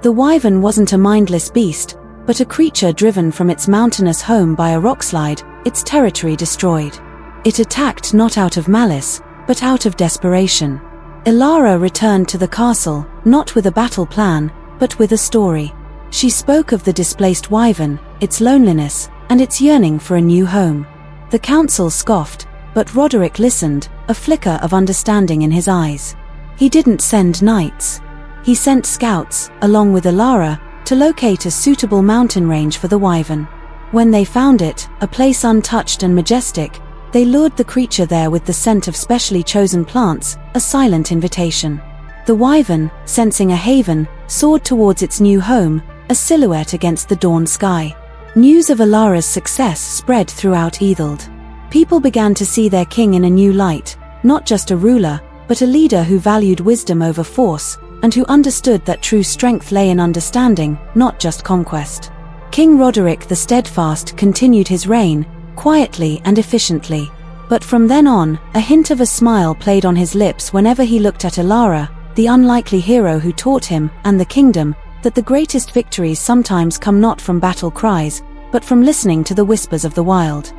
D: The wyvern wasn't a mindless beast, but a creature driven from its mountainous home by a rockslide, its territory destroyed. It attacked not out of malice, but out of desperation. Elara returned to the castle, not with a battle plan, but with a story. She spoke of the displaced wyvern, its loneliness, and its yearning for a new home. The council scoffed, but Roderick listened, a flicker of understanding in his eyes. He didn't send knights. he sent scouts, along with Alara, to locate a suitable mountain range for the wyvern. When they found it, a place untouched and majestic, they lured the creature there with the scent of specially chosen plants, a silent invitation. The wyvern, sensing a haven, soared towards its new home, a silhouette against the dawn sky. News of Alara's success spread throughout Etheld. People began to see their king in a new light, not just a ruler, but a leader who valued wisdom over force, and who understood that true strength lay in understanding, not just conquest. King Roderick the Steadfast continued his reign, quietly and efficiently. But from then on, a hint of a smile played on his lips whenever he looked at Alara, the unlikely hero who taught him, and the kingdom, that the greatest victories sometimes come not from battle cries, but from listening to the whispers of the wild.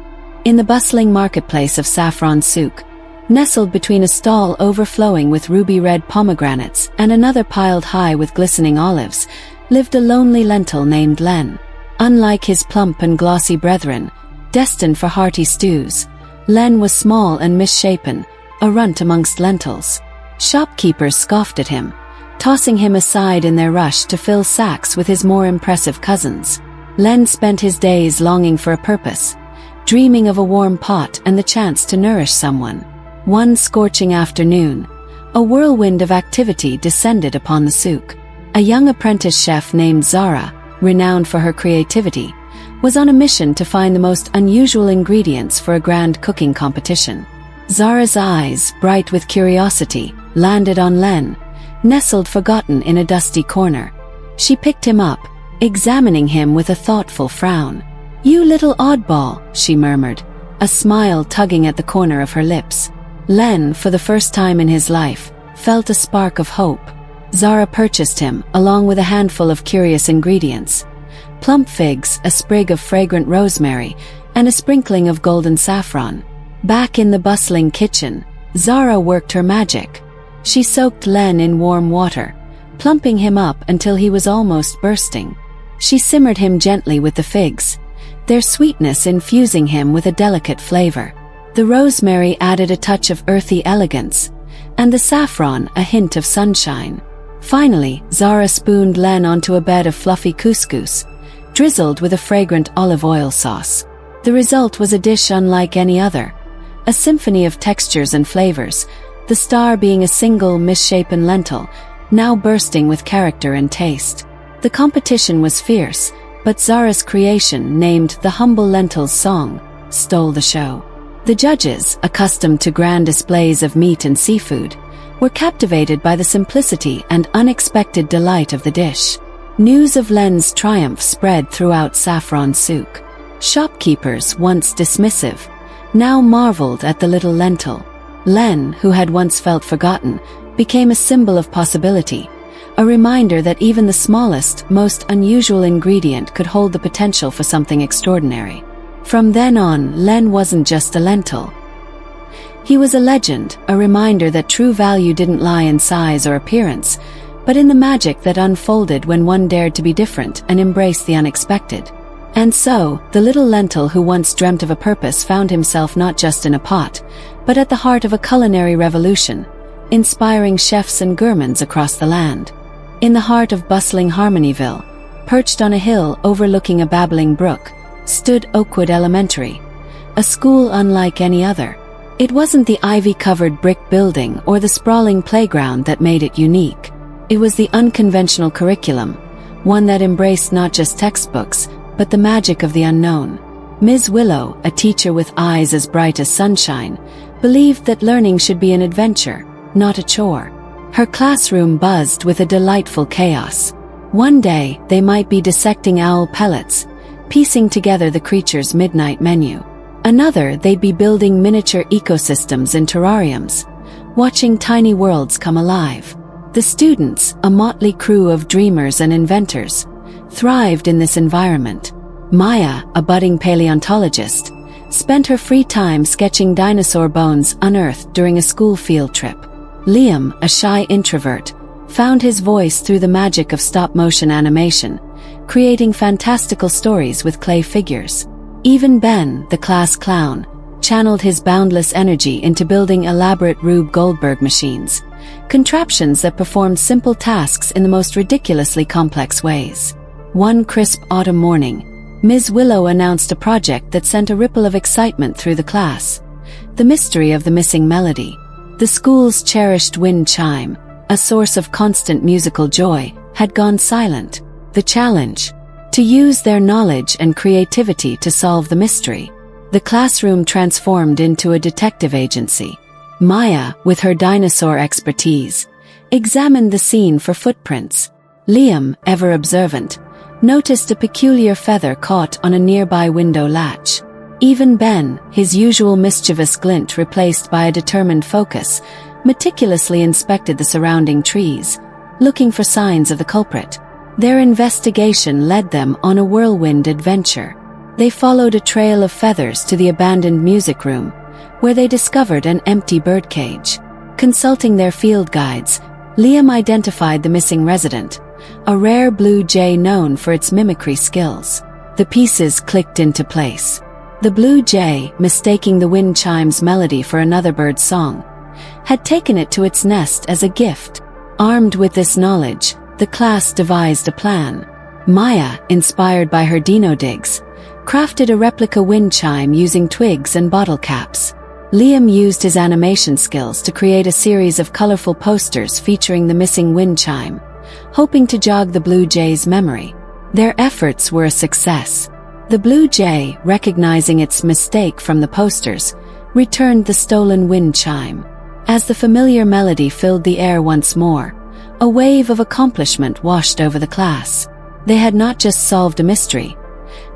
A: In the bustling marketplace of Saffron Souk, nestled between a stall overflowing with ruby-red pomegranates and another piled high with glistening olives, lived a lonely lentil named Len. Unlike his plump and glossy brethren, destined for hearty stews, Len was small and misshapen, a runt amongst lentils. Shopkeepers scoffed at him, tossing him aside in their rush to fill sacks with his more impressive cousins. Len spent his days longing for a purpose, dreaming of a warm pot and the chance to nourish someone. One scorching afternoon, a whirlwind of activity descended upon the souk. A young apprentice chef named Zara, renowned for her creativity, was on a mission to find the most unusual ingredients for a grand cooking competition. Zara's eyes, bright with curiosity, landed on Len, nestled forgotten in a dusty corner. She picked him up, examining him with a thoughtful frown. "You little oddball," she murmured, a smile tugging at the corner of her lips. Len, for the first time in his life, felt a spark of hope. Zara purchased him, along with a handful of curious ingredients: plump figs, a sprig of fragrant rosemary, and a sprinkling of golden saffron. Back in the bustling kitchen, Zara worked her magic. She soaked Len in warm water, plumping him up until he was almost bursting. She simmered him gently with the figs, their sweetness infusing him with a delicate flavor. The rosemary added a touch of earthy elegance, and the saffron a hint of sunshine. Finally, Zara spooned Len onto a bed of fluffy couscous, drizzled with a fragrant olive oil sauce. The result was a dish unlike any other, a symphony of textures and flavors, the star being a single misshapen lentil, now bursting with character and taste. The competition was fierce, but Zara's creation, named the Humble Lentils Song, stole the show. The judges, accustomed to grand displays of meat and seafood, were captivated by the simplicity and unexpected delight of the dish. News of Len's triumph spread throughout Saffron Souk. Shopkeepers, once dismissive, now marveled at the little lentil. Len, who had once felt forgotten, became a symbol of possibility, a reminder that even the smallest, most unusual ingredient could hold the potential for something extraordinary. From then on, Len wasn't just a lentil. He was a legend, a reminder that true value didn't lie in size or appearance, but in the magic that unfolded when one dared to be different and embrace the unexpected. And so, the little lentil who once dreamt of a purpose found himself not just in a pot, but at the heart of a culinary revolution, inspiring chefs and gourmands across the land. In the heart of bustling Harmonyville, perched on a hill overlooking a babbling brook, stood Oakwood Elementary, a school unlike any other. It wasn't the ivy-covered brick building or the sprawling playground that made it unique. It was the unconventional curriculum, one that embraced not just textbooks, but the magic of the unknown. Ms. Willow, a teacher with eyes as bright as sunshine, believed that learning should be an adventure, not a chore. Her classroom buzzed with a delightful chaos. One day, they might be dissecting owl pellets, piecing together the creature's midnight menu. Another, they'd be building miniature ecosystems in terrariums, watching tiny worlds come alive. The students, a motley crew of dreamers and inventors, thrived in this environment. Maya, a budding paleontologist, spent her free time sketching dinosaur bones unearthed during a school field trip. Liam, a shy introvert, found his voice through the magic of stop-motion animation, creating fantastical stories with clay figures. Even Ben, the class clown, channeled his boundless energy into building elaborate Rube Goldberg machines,
D: contraptions that performed simple tasks in the most ridiculously complex ways. One crisp autumn morning, Ms. Willow announced a project that sent a ripple of excitement through the class: the mystery of the missing melody. The school's cherished wind chime, a source of constant musical joy, had gone silent. The challenge: to use their knowledge and creativity to solve the mystery. The classroom transformed into a detective agency. Maya, with her dinosaur expertise, examined the scene for footprints. Liam, ever observant, noticed a peculiar feather caught on a nearby window latch. Even Ben, his usual mischievous glint replaced by a determined focus, meticulously inspected the surrounding trees, looking for signs of the culprit. Their investigation led them on a whirlwind adventure. They followed a trail of feathers to the abandoned music room, where they discovered an empty birdcage. Consulting their field guides, Liam identified the missing resident, a rare blue jay known for its mimicry skills. The pieces clicked into place. The blue jay, mistaking the wind chime's melody for another bird's song, had taken it to its nest as a gift. Armed with this knowledge, the class devised a plan. Maya, inspired by her dino digs, crafted a replica wind chime using twigs and bottle caps. Liam used his animation skills to create a series of colorful posters featuring the missing wind chime, hoping to jog the blue jay's memory. Their efforts were a success. The blue jay, recognizing its mistake from the posters, returned the stolen wind chime. As the familiar melody filled the air once more, a wave of accomplishment washed over the class. They had not just solved a mystery.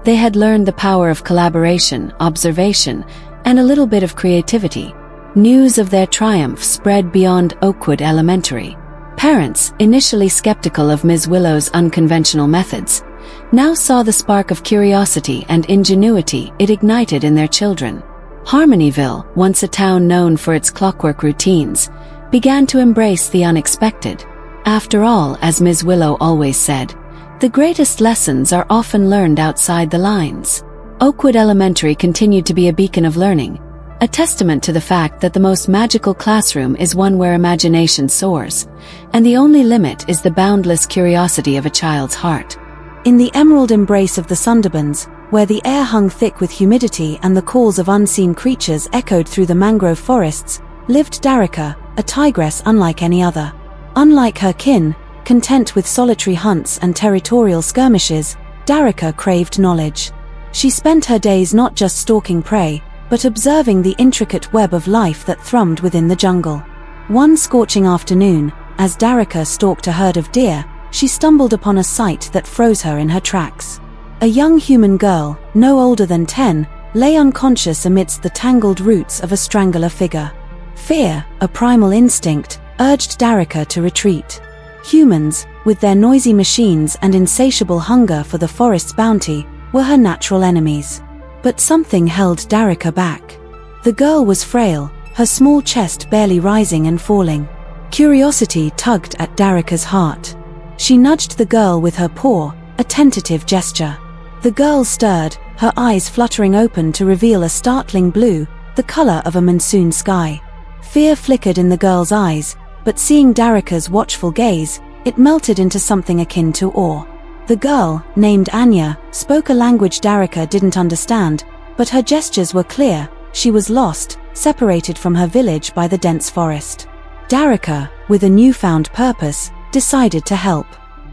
D: They had learned the power of collaboration, observation, and a little bit of creativity. News of their triumph spread beyond Oakwood Elementary. Parents, initially skeptical of Ms. Willow's unconventional methods, now saw the spark of curiosity and ingenuity it ignited in their children. Harmonyville, once a town known for its clockwork routines, began to embrace the unexpected. After all, as Ms. Willow always said, the greatest lessons are often learned outside the lines. Oakwood Elementary continued to be a beacon of learning, a testament to the fact that the most magical classroom is one where imagination soars, and the only limit is the boundless curiosity of a child's heart.
A: In the emerald embrace of the Sundarbans, where the air hung thick with humidity and the calls of unseen creatures echoed through the mangrove forests, lived Darika, a tigress unlike any other. Unlike her kin, content with solitary hunts and territorial skirmishes, Darika craved knowledge. She spent her days not just stalking prey, but observing the intricate web of life that thrummed within the jungle. One scorching afternoon, as Darika stalked a herd of deer, she stumbled upon a sight that froze her in her tracks. A young human girl, no older than 10, lay unconscious amidst the tangled roots of a strangler figure. Fear, a primal instinct, urged Darika to retreat. Humans, with their noisy machines and insatiable hunger for the forest's bounty, were her natural enemies. But something held Darika back. The girl was frail, her small chest barely rising and falling. Curiosity tugged at Darika's heart. She nudged the girl with her paw, a tentative gesture. The girl stirred, her eyes fluttering open to reveal a startling blue, the color of a monsoon sky. Fear flickered in the girl's eyes, but seeing Darika's watchful gaze, it melted into something akin to awe. The girl, named Anya, spoke a language Darika didn't understand, but her gestures were clear. She was lost, separated from her village by the dense forest. Darika, with a newfound purpose, decided to help.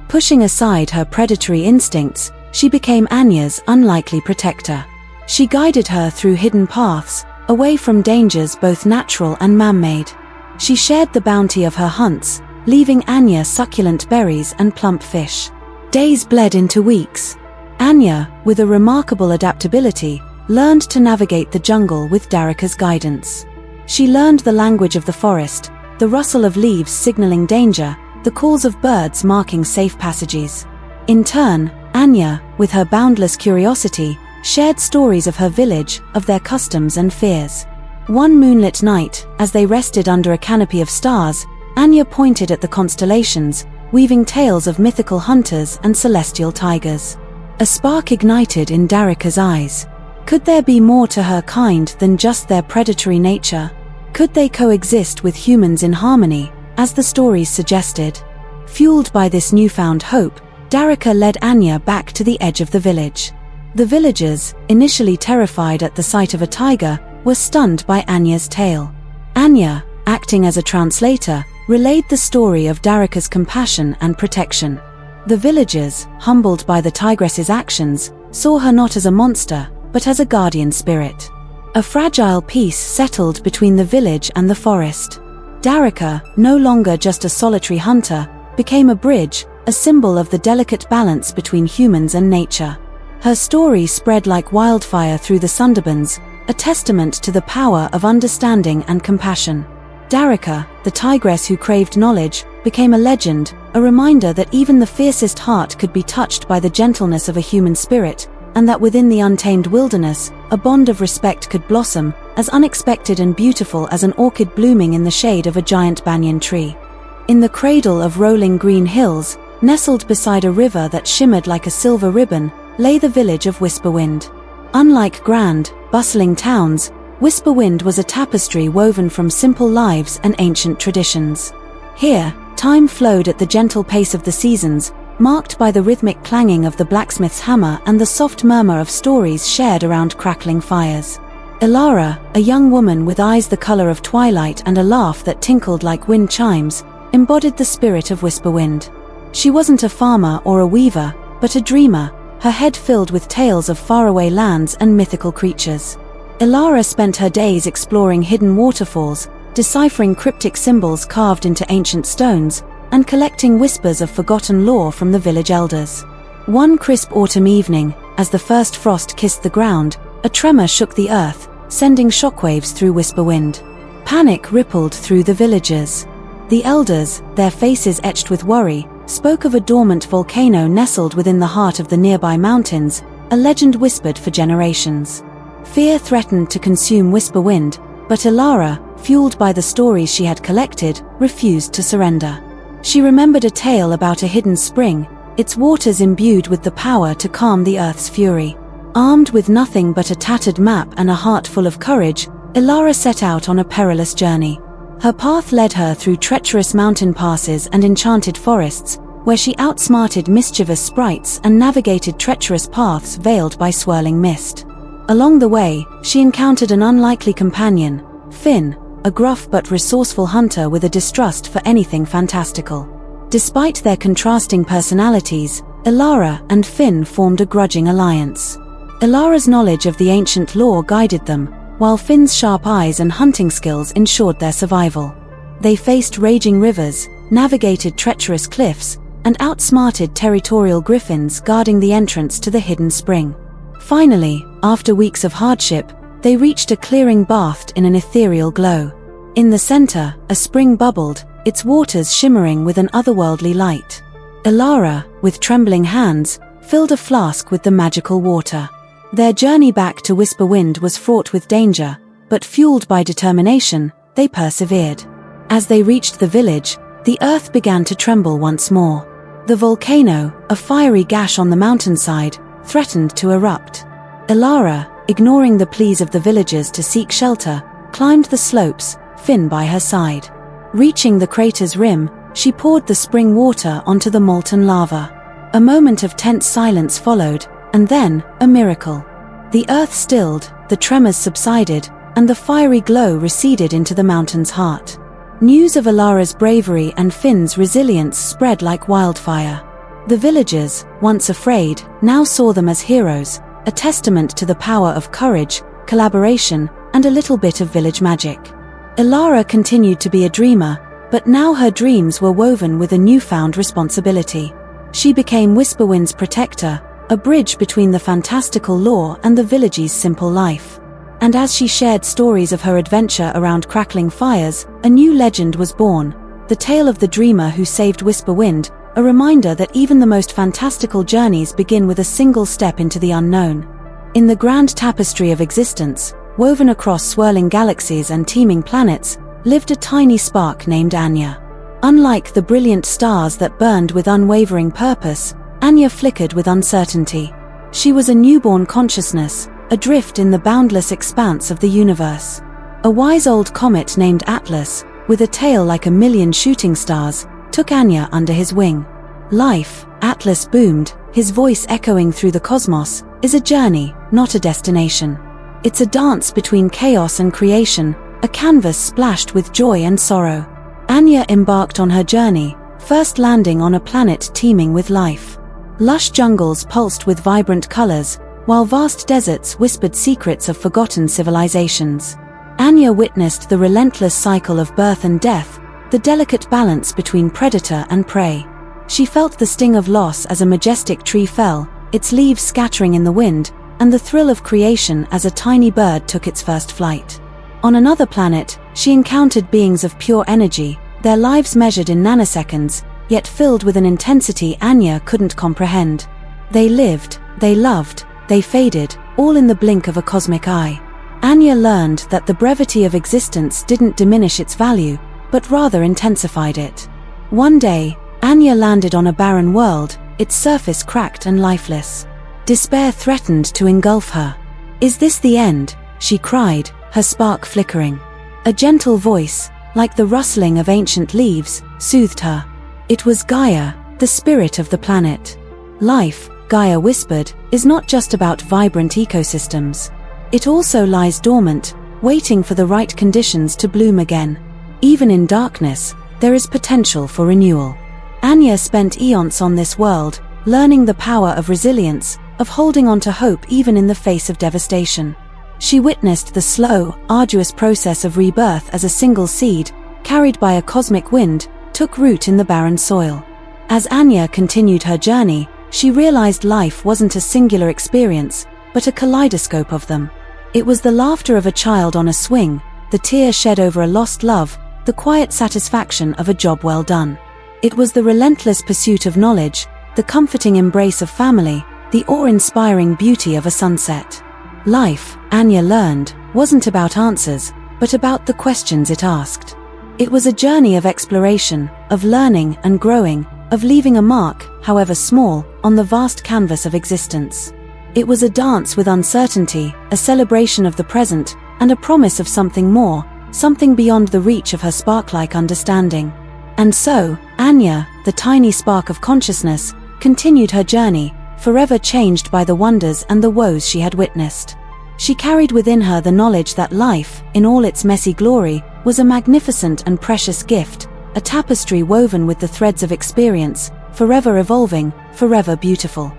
A: Pushing aside her predatory instincts, she became Anya's unlikely protector. She guided her through hidden paths, away from dangers both natural and man-made. She shared the bounty of her hunts, leaving Anya succulent berries and plump fish. Days bled into weeks. Anya, with a remarkable adaptability, learned to navigate the jungle with Darika's guidance. She learned the language of the forest, the rustle of leaves signaling danger, the calls of birds marking safe passages. In turn, Anya, with her boundless curiosity, shared stories of her village, of their customs and fears. One moonlit night, as they rested under a canopy of stars, Anya pointed at the constellations, weaving tales of mythical hunters and celestial tigers. A spark ignited in Darika's eyes. Could there be more to her kind than just their predatory nature? Could they coexist with humans in harmony,
D: as the stories suggested. Fueled by this newfound hope, Darika led Anya back to the edge of the village. The villagers, initially terrified at the sight of a tiger, were stunned by Anya's tale. Anya, acting as a translator, relayed the story of Darika's compassion and protection. The villagers, humbled by the tigress's actions, saw her not as a monster, but as a guardian spirit. A fragile peace settled between the village and the forest. Darika, no longer just a solitary hunter, became a bridge, a symbol of the delicate balance between humans and nature. Her story spread like wildfire through the Sundarbans, a testament to the power of understanding and compassion. Darika, the tigress who craved knowledge, became a legend, a reminder that even the fiercest heart could be touched by the gentleness of a human spirit, and that within the untamed wilderness, a bond of respect could blossom, as unexpected and beautiful as an orchid blooming in the shade of a giant banyan tree. In the cradle of rolling green hills, nestled beside a river that shimmered like a silver ribbon, lay the village of Whisperwind. Unlike grand, bustling towns, Whisperwind was a tapestry woven from simple lives and ancient traditions. Here, time flowed at the gentle pace of the seasons, marked by the rhythmic clanging of the blacksmith's hammer and the soft murmur of stories shared around crackling fires. Ilara, a young woman with eyes the color of twilight and a laugh that tinkled like wind chimes, embodied the spirit of Whisperwind. She wasn't a farmer or a weaver, but a dreamer, her head filled with tales of faraway lands and mythical creatures. Ilara spent her days exploring hidden waterfalls, deciphering cryptic symbols carved into ancient stones, and collecting whispers of forgotten lore from the village elders. One crisp autumn evening, as the first frost kissed the ground, a tremor shook the earth, sending shockwaves through Whisperwind. Panic rippled through the villagers. The elders, their faces etched with worry, spoke of a dormant volcano nestled within the heart of the nearby mountains, a legend whispered for generations. Fear threatened to consume Whisperwind, but Ilara, fueled by the stories she had collected, refused to surrender. She remembered a tale about a hidden spring, its waters imbued with the power to calm the earth's fury. Armed with nothing but a tattered map and a heart full of courage, Ilara set out on a perilous journey. Her path led her through treacherous mountain passes and enchanted forests, where she outsmarted mischievous sprites and navigated treacherous paths veiled by swirling mist. Along the way, she encountered an unlikely companion, Finn, a gruff but resourceful hunter with a distrust for anything fantastical. Despite their contrasting personalities, Ilara and Finn formed a grudging alliance. Ilara's knowledge of the ancient lore guided them, while Finn's sharp eyes and hunting skills ensured their survival. They faced raging rivers, navigated treacherous cliffs, and outsmarted territorial griffins guarding the entrance to the hidden spring. Finally, after weeks of hardship, they reached a clearing bathed in an ethereal glow. In the center, a spring bubbled, its waters shimmering with an otherworldly light. Ilara, with trembling hands, filled a flask with the magical water. Their journey back to Whisperwind was fraught with danger, but fueled by determination, they persevered. As they reached the village, the earth began to tremble once more. The volcano, a fiery gash on the mountainside, threatened to erupt. Ilara, ignoring the pleas of the villagers to seek shelter, climbed the slopes, Finn by her side. Reaching the crater's rim, she poured the spring water onto the molten lava. A moment of tense silence followed, and then, a miracle. The earth stilled, the tremors subsided, and the fiery glow receded into the mountain's heart. News of Ilara's bravery and Finn's resilience spread like wildfire. The villagers, once afraid, now saw them as heroes, a testament to the power of courage, collaboration, and a little bit of village magic. Ilara continued to be a dreamer, but now her dreams were woven with a newfound responsibility. She became Whisperwind's protector, a bridge between the fantastical lore and the village's simple life. And as she shared stories of her adventure around crackling fires, a new legend was born, the tale of the dreamer who saved Whisperwind, a reminder that even the most fantastical journeys begin with a single step into the unknown. In the grand tapestry of existence, woven across swirling galaxies and teeming planets, lived a tiny spark named Anya. Unlike the brilliant stars that burned with unwavering purpose, Anya flickered with uncertainty. She was a newborn consciousness, adrift in the boundless expanse of the universe. A wise old comet named Atlas, with a tail like a million shooting stars, took Anya under his wing. Life, Atlas boomed, his voice echoing through the cosmos, is a journey, not a destination. It's a dance between chaos and creation, a canvas splashed with joy and sorrow. Anya embarked on her journey, first landing on a planet teeming with life. Lush jungles pulsed with vibrant colors, while vast deserts whispered secrets of forgotten civilizations. Anya witnessed the relentless cycle of birth and death, the delicate balance between predator and prey. She felt the sting of loss as a majestic tree fell, its leaves scattering in the wind, and the thrill of creation as a tiny bird took its first flight. On another planet, she encountered beings of pure energy, their lives measured in nanoseconds, yet filled with an intensity Anya couldn't comprehend. They lived, they loved, they faded, all in the blink of a cosmic eye. Anya learned that the brevity of existence didn't diminish its value, but rather intensified it. One day, Anya landed on a barren world, its surface cracked and lifeless. Despair threatened to engulf her. "Is this the end?" she cried, her spark flickering. A gentle voice, like the rustling of ancient leaves, soothed her. It was Gaia, the spirit of the planet. Life, Gaia whispered, is not just about vibrant ecosystems. It also lies dormant, waiting for the right conditions to bloom again. Even in darkness, there is potential for renewal. Anya spent eons on this world, learning the power of resilience, of holding on to hope even in the face of devastation. She witnessed the slow, arduous process of rebirth as a single seed, carried by a cosmic wind, took root in the barren soil. As Anya continued her journey, she realized life wasn't a singular experience, but a kaleidoscope of them. It was the laughter of a child on a swing, the tear shed over a lost love, the quiet satisfaction of a job well done. It was the relentless pursuit of knowledge, the comforting embrace of family, the awe-inspiring beauty of a sunset. Life, Anya learned, wasn't about answers, but about the questions it asked. It was a journey of exploration, of learning and growing, of leaving a mark, however small, on the vast canvas of existence. It was a dance with uncertainty, a celebration of the present, and a promise of something more, something beyond the reach of her spark-like understanding. And so, Anya, the tiny spark of consciousness, continued her journey, forever changed by the wonders and the woes she had witnessed. She carried within her the knowledge that life, in all its messy glory, was a magnificent and precious gift, a tapestry woven with the threads of experience, forever evolving, forever beautiful.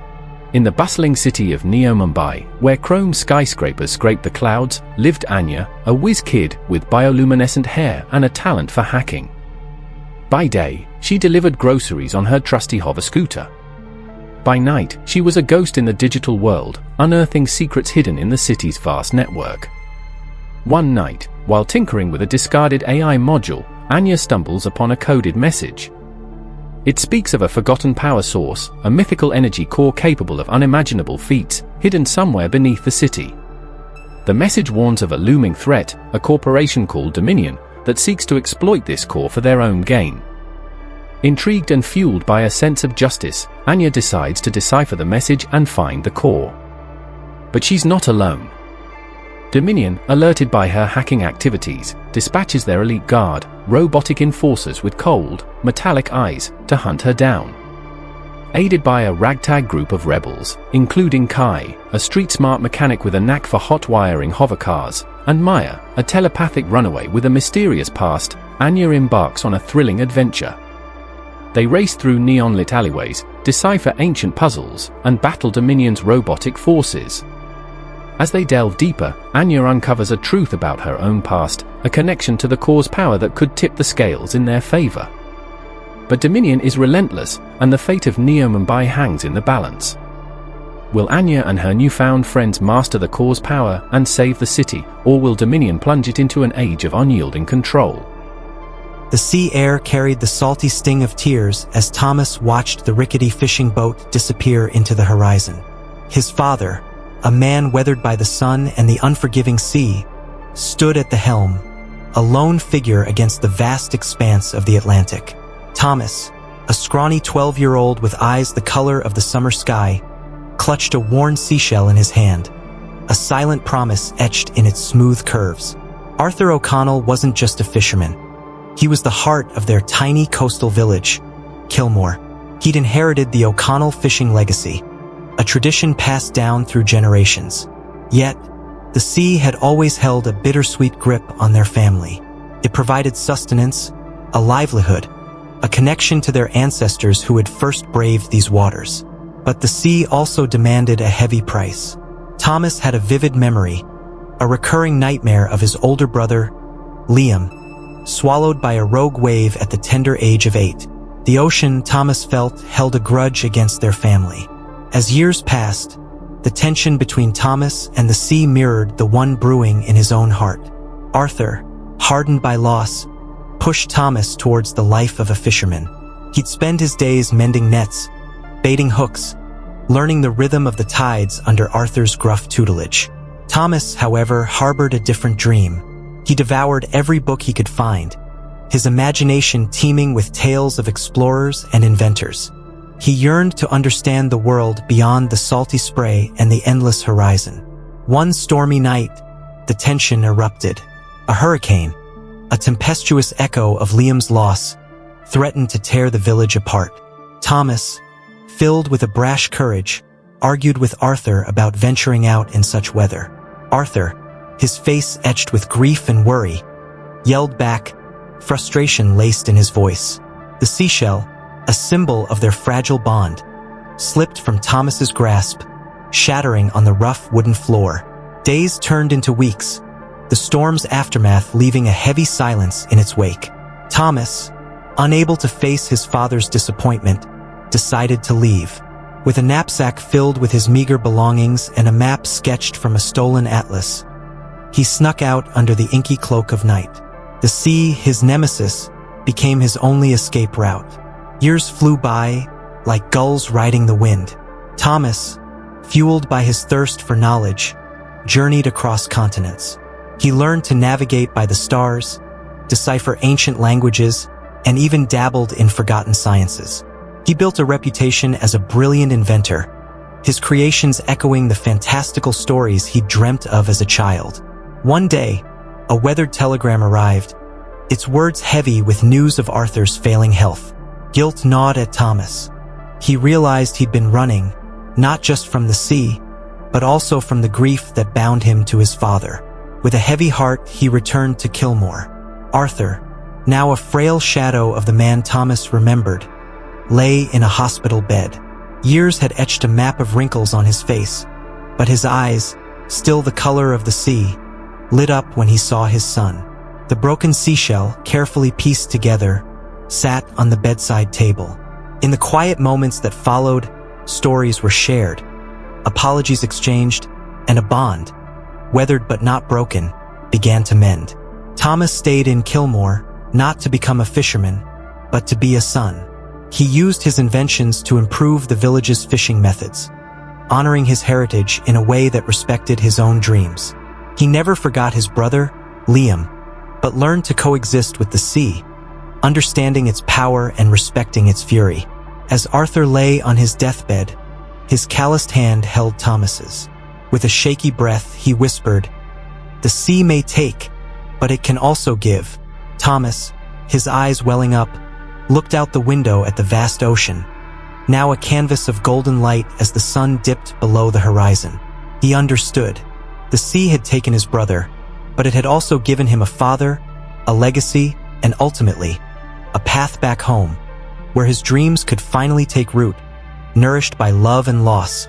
B: In the bustling city of Mumbai, where chrome skyscrapers scraped the clouds, lived Anya, a whiz kid with bioluminescent hair and a talent for hacking. By day, she delivered groceries on her trusty hover scooter. By night, she was a ghost in the digital world, unearthing secrets hidden in the city's vast network. One night, while tinkering with a discarded AI module, Anya stumbles upon a coded message. It speaks of a forgotten power source, a mythical energy core capable of unimaginable feats, hidden somewhere beneath the city. The message warns of a looming threat, a corporation called Dominion, that seeks to exploit this core for their own gain. Intrigued and fueled by a sense of justice, Anya decides to decipher the message and find the core. But she's not alone. Dominion, alerted by her hacking activities, dispatches their elite guard, robotic enforcers with cold, metallic eyes, to hunt her down. Aided by a ragtag group of rebels, including Kai, a street-smart mechanic with a knack for hot-wiring hovercars, and Maya, a telepathic runaway with a mysterious past, Anya embarks on a thrilling adventure. They race through neon-lit alleyways, decipher ancient puzzles, and battle Dominion's robotic forces. As they delve deeper, Anya uncovers a truth about her own past, a connection to the core's power that could tip the scales in their favor. But Dominion is relentless, and the fate of Mumbai hangs in the balance. Will Anya and her newfound friends master the core's power and save the city, or will Dominion plunge it into an age of unyielding control?
C: The sea air carried the salty sting of tears as Thomas watched the rickety fishing boat disappear into the horizon. His father, a man weathered by the sun and the unforgiving sea, stood at the helm, a lone figure against the vast expanse of the Atlantic. Thomas, a scrawny 12-year-old with eyes the color of the summer sky, clutched a worn seashell in his hand, a silent promise etched in its smooth curves. Arthur O'Connell wasn't just a fisherman. He was the heart of their tiny coastal village, Kilmore. He'd inherited the O'Connell fishing legacy, a tradition passed down through generations. Yet, the sea had always held a bittersweet grip on their family. It provided sustenance, a livelihood, a connection to their ancestors who had first braved these waters. But the sea also demanded a heavy price. Thomas had a vivid memory, a recurring nightmare of his older brother, Liam, swallowed by a rogue wave at the tender age of 8. The ocean, Thomas felt, held a grudge against their family. As years passed, the tension between Thomas and the sea mirrored the one brewing in his own heart. Arthur, hardened by loss, pushed Thomas towards the life of a fisherman. He'd spend his days mending nets, baiting hooks, learning the rhythm of the tides under Arthur's gruff tutelage. Thomas, however, harbored a different dream. He devoured every book he could find, his imagination teeming with tales of explorers and inventors. He yearned to understand the world beyond the salty spray and the endless horizon. One stormy night, the tension erupted. A hurricane, a tempestuous echo of Liam's loss, threatened to tear the village apart. Thomas, filled with a brash courage, argued with Arthur about venturing out in such weather. Arthur, his face etched with grief and worry, yelled back, frustration laced in his voice. The seashell, a symbol of their fragile bond, slipped from Thomas's grasp, shattering on the rough wooden floor. Days turned into weeks, the storm's aftermath leaving a heavy silence in its wake. Thomas, unable to face his father's disappointment, decided to leave. With a knapsack filled with his meager belongings and a map sketched from a stolen atlas, he snuck out under the inky cloak of night. The sea, his nemesis, became his only escape route. Years flew by, like gulls riding the wind. Thomas, fueled by his thirst for knowledge, journeyed across continents. He learned to navigate by the stars, decipher ancient languages, and even dabbled in forgotten sciences. He built a reputation as a brilliant inventor, his creations echoing the fantastical stories he'd dreamt of as a child. One day, a weathered telegram arrived, its words heavy with news of Arthur's failing health. Guilt gnawed at Thomas. He realized he'd been running, not just from the sea, but also from the grief that bound him to his father. With a heavy heart, he returned to Kilmore. Arthur, now a frail shadow of the man Thomas remembered, lay in a hospital bed. Years had etched a map of wrinkles on his face, but his eyes, still the color of the sea, lit up when he saw his son. The broken seashell, carefully pieced together, sat on the bedside table. In the quiet moments that followed, stories were shared, apologies exchanged, and a bond, weathered but not broken, began to mend. Thomas stayed in Kilmore, not to become a fisherman, but to be a son. He used his inventions to improve the village's fishing methods, honoring his heritage in a way that respected his own dreams. He never forgot his brother, Liam, but learned to coexist with the sea, understanding its power and respecting its fury. As Arthur lay on his deathbed, his calloused hand held Thomas's. With a shaky breath, he whispered, "The sea may take, but it can also give." Thomas, his eyes welling up, looked out the window at the vast ocean, now a canvas of golden light as the sun dipped below the horizon. He understood. The sea had taken his brother, but it had also given him a father, a legacy, and ultimately, a path back home, where his dreams could finally take root, nourished by love and loss,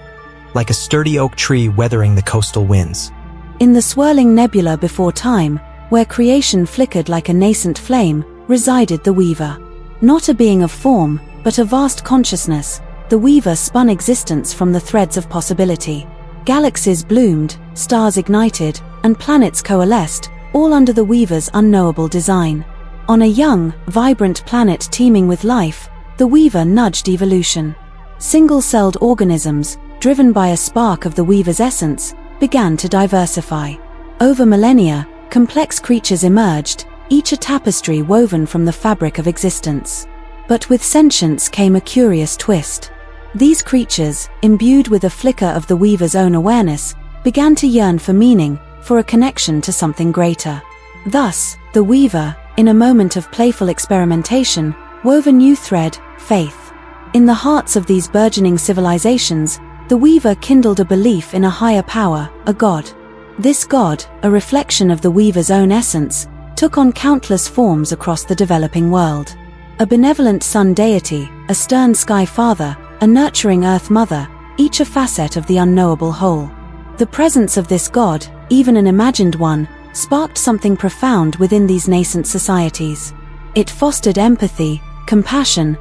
C: like a sturdy oak tree weathering the coastal winds.
A: In the swirling nebula before time, where creation flickered like a nascent flame, resided the Weaver. Not a being of form, but a vast consciousness, the Weaver spun existence from the threads of possibility. Galaxies bloomed, stars ignited, and planets coalesced, all under the Weaver's unknowable design. On a young, vibrant planet teeming with life, the Weaver nudged evolution. Single-celled organisms, driven by a spark of the Weaver's essence, began to diversify. Over millennia, complex creatures emerged, each a tapestry woven from the fabric of existence. But with sentience came a curious twist. These creatures, imbued with a flicker of the Weaver's own awareness, began to yearn for meaning, for a connection to something greater. Thus, the Weaver,
D: in a moment of playful experimentation, wove a new thread, faith. In the hearts of these burgeoning civilizations, the weaver kindled a belief in a higher power, a god. This god, a reflection of the weaver's own essence, took on countless forms across the developing world. A benevolent sun deity, a stern sky father, a nurturing earth mother, each a facet of the unknowable whole. The presence of this god, even an imagined one, sparked something profound within these nascent societies. It fostered empathy, compassion,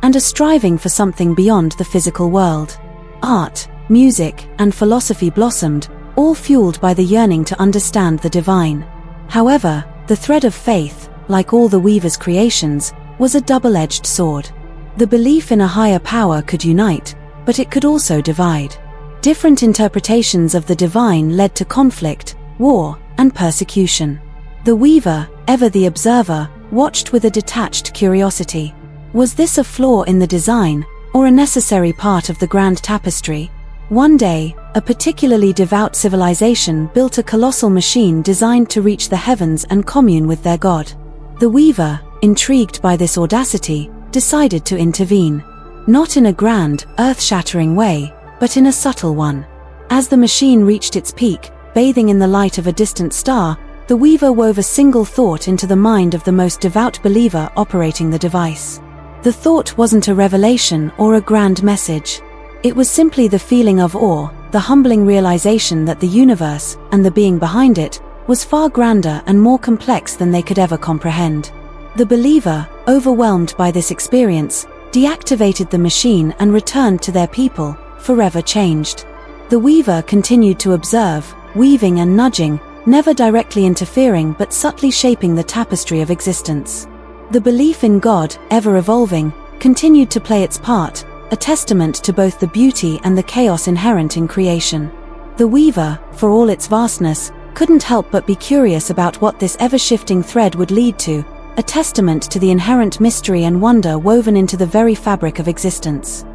D: and a striving for something beyond the physical world. Art, music, and philosophy blossomed, all fueled by the yearning to understand the divine. However, the thread of faith, like all the weaver's creations, was a double-edged sword. The belief in a higher power could unite, but it could also divide. Different interpretations of the divine led to conflict, war, and persecution. The weaver, ever the observer, watched with a detached curiosity. Was this a flaw in the design, or a necessary part of the grand tapestry? One day, a particularly devout civilization built a colossal machine designed to reach the heavens and commune with their god. The weaver, intrigued by this audacity, decided to intervene. Not in a grand, earth-shattering way, but in a subtle one. As the machine reached its peak, bathing in the light of a distant star, the weaver wove a single thought into the mind of the most devout believer operating the device. The thought wasn't a revelation or a grand message. It was simply the feeling of awe, the humbling realization that the universe, and the being behind it, was far grander and more complex than they could ever comprehend. The believer, overwhelmed by this experience, deactivated the machine and returned to their people, forever changed. The weaver continued to observe, weaving and nudging, never directly interfering but subtly shaping the tapestry of existence. The belief in God, ever evolving, continued to play its part, a testament to both the beauty and the chaos inherent in creation. The weaver, for all its vastness, couldn't help but be curious about what this ever-shifting thread would lead to, a testament to the inherent mystery and wonder woven into the very fabric of existence.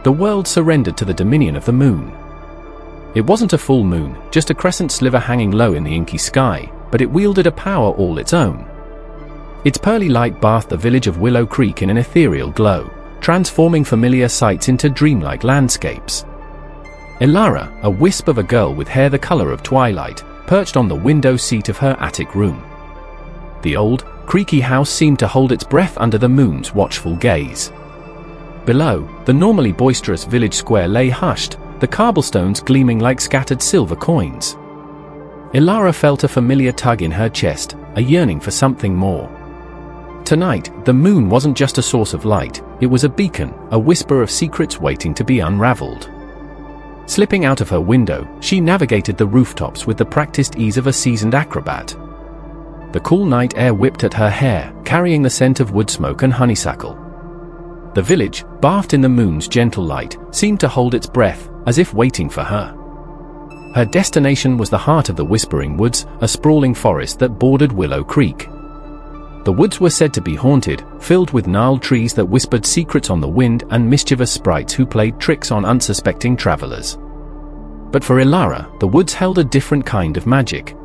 B: The world surrendered to the dominion of the moon. It wasn't a full moon, just a crescent sliver hanging low in the inky sky, but it wielded a power all its own. Its pearly light bathed the village of Willow Creek in an ethereal glow, transforming familiar sights into dreamlike landscapes. Elara, a wisp of a girl with hair the color of twilight, perched on the window seat of her attic room. The old, creaky house seemed to hold its breath under the moon's watchful gaze. Below, the normally boisterous village square lay hushed, the cobblestones gleaming like scattered silver coins. Elara felt a familiar tug in her chest, a yearning for something more. Tonight, the moon wasn't just a source of light, it was a beacon, a whisper of secrets waiting to be unraveled. Slipping out of her window, she navigated the rooftops with the practiced ease of a seasoned acrobat. The cool night air whipped at her hair, carrying the scent of wood smoke and honeysuckle. The village, bathed in the moon's gentle light, seemed to hold its breath, as if waiting for her. Her destination was the heart of the Whispering Woods, a sprawling forest that bordered Willow Creek. The woods were said to be haunted, filled with gnarled trees that whispered secrets on the wind and mischievous sprites who played tricks on unsuspecting travelers. But for Elara, the woods held a different kind of magic.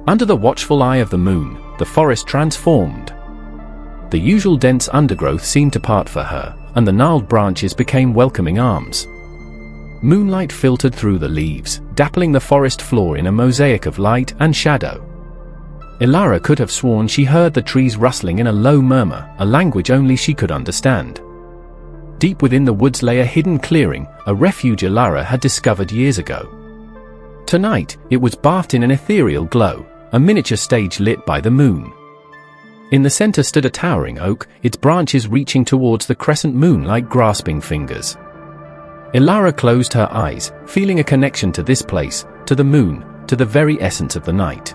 B: Under the watchful eye of the moon, the forest transformed. The usual dense undergrowth seemed to part for her, and the gnarled branches became welcoming arms. Moonlight filtered through the leaves, dappling the forest floor in a mosaic of light and shadow. Elara could have sworn she heard the trees rustling in a low murmur, a language only she could understand. Deep within the woods lay a hidden clearing, a refuge Elara had discovered years ago. Tonight, it was bathed in an ethereal glow, a miniature stage lit by the moon. In the center stood a towering oak, its branches reaching towards the crescent moon like grasping fingers. Elara closed her eyes, feeling a connection to this place, to the moon, to the very essence of the night.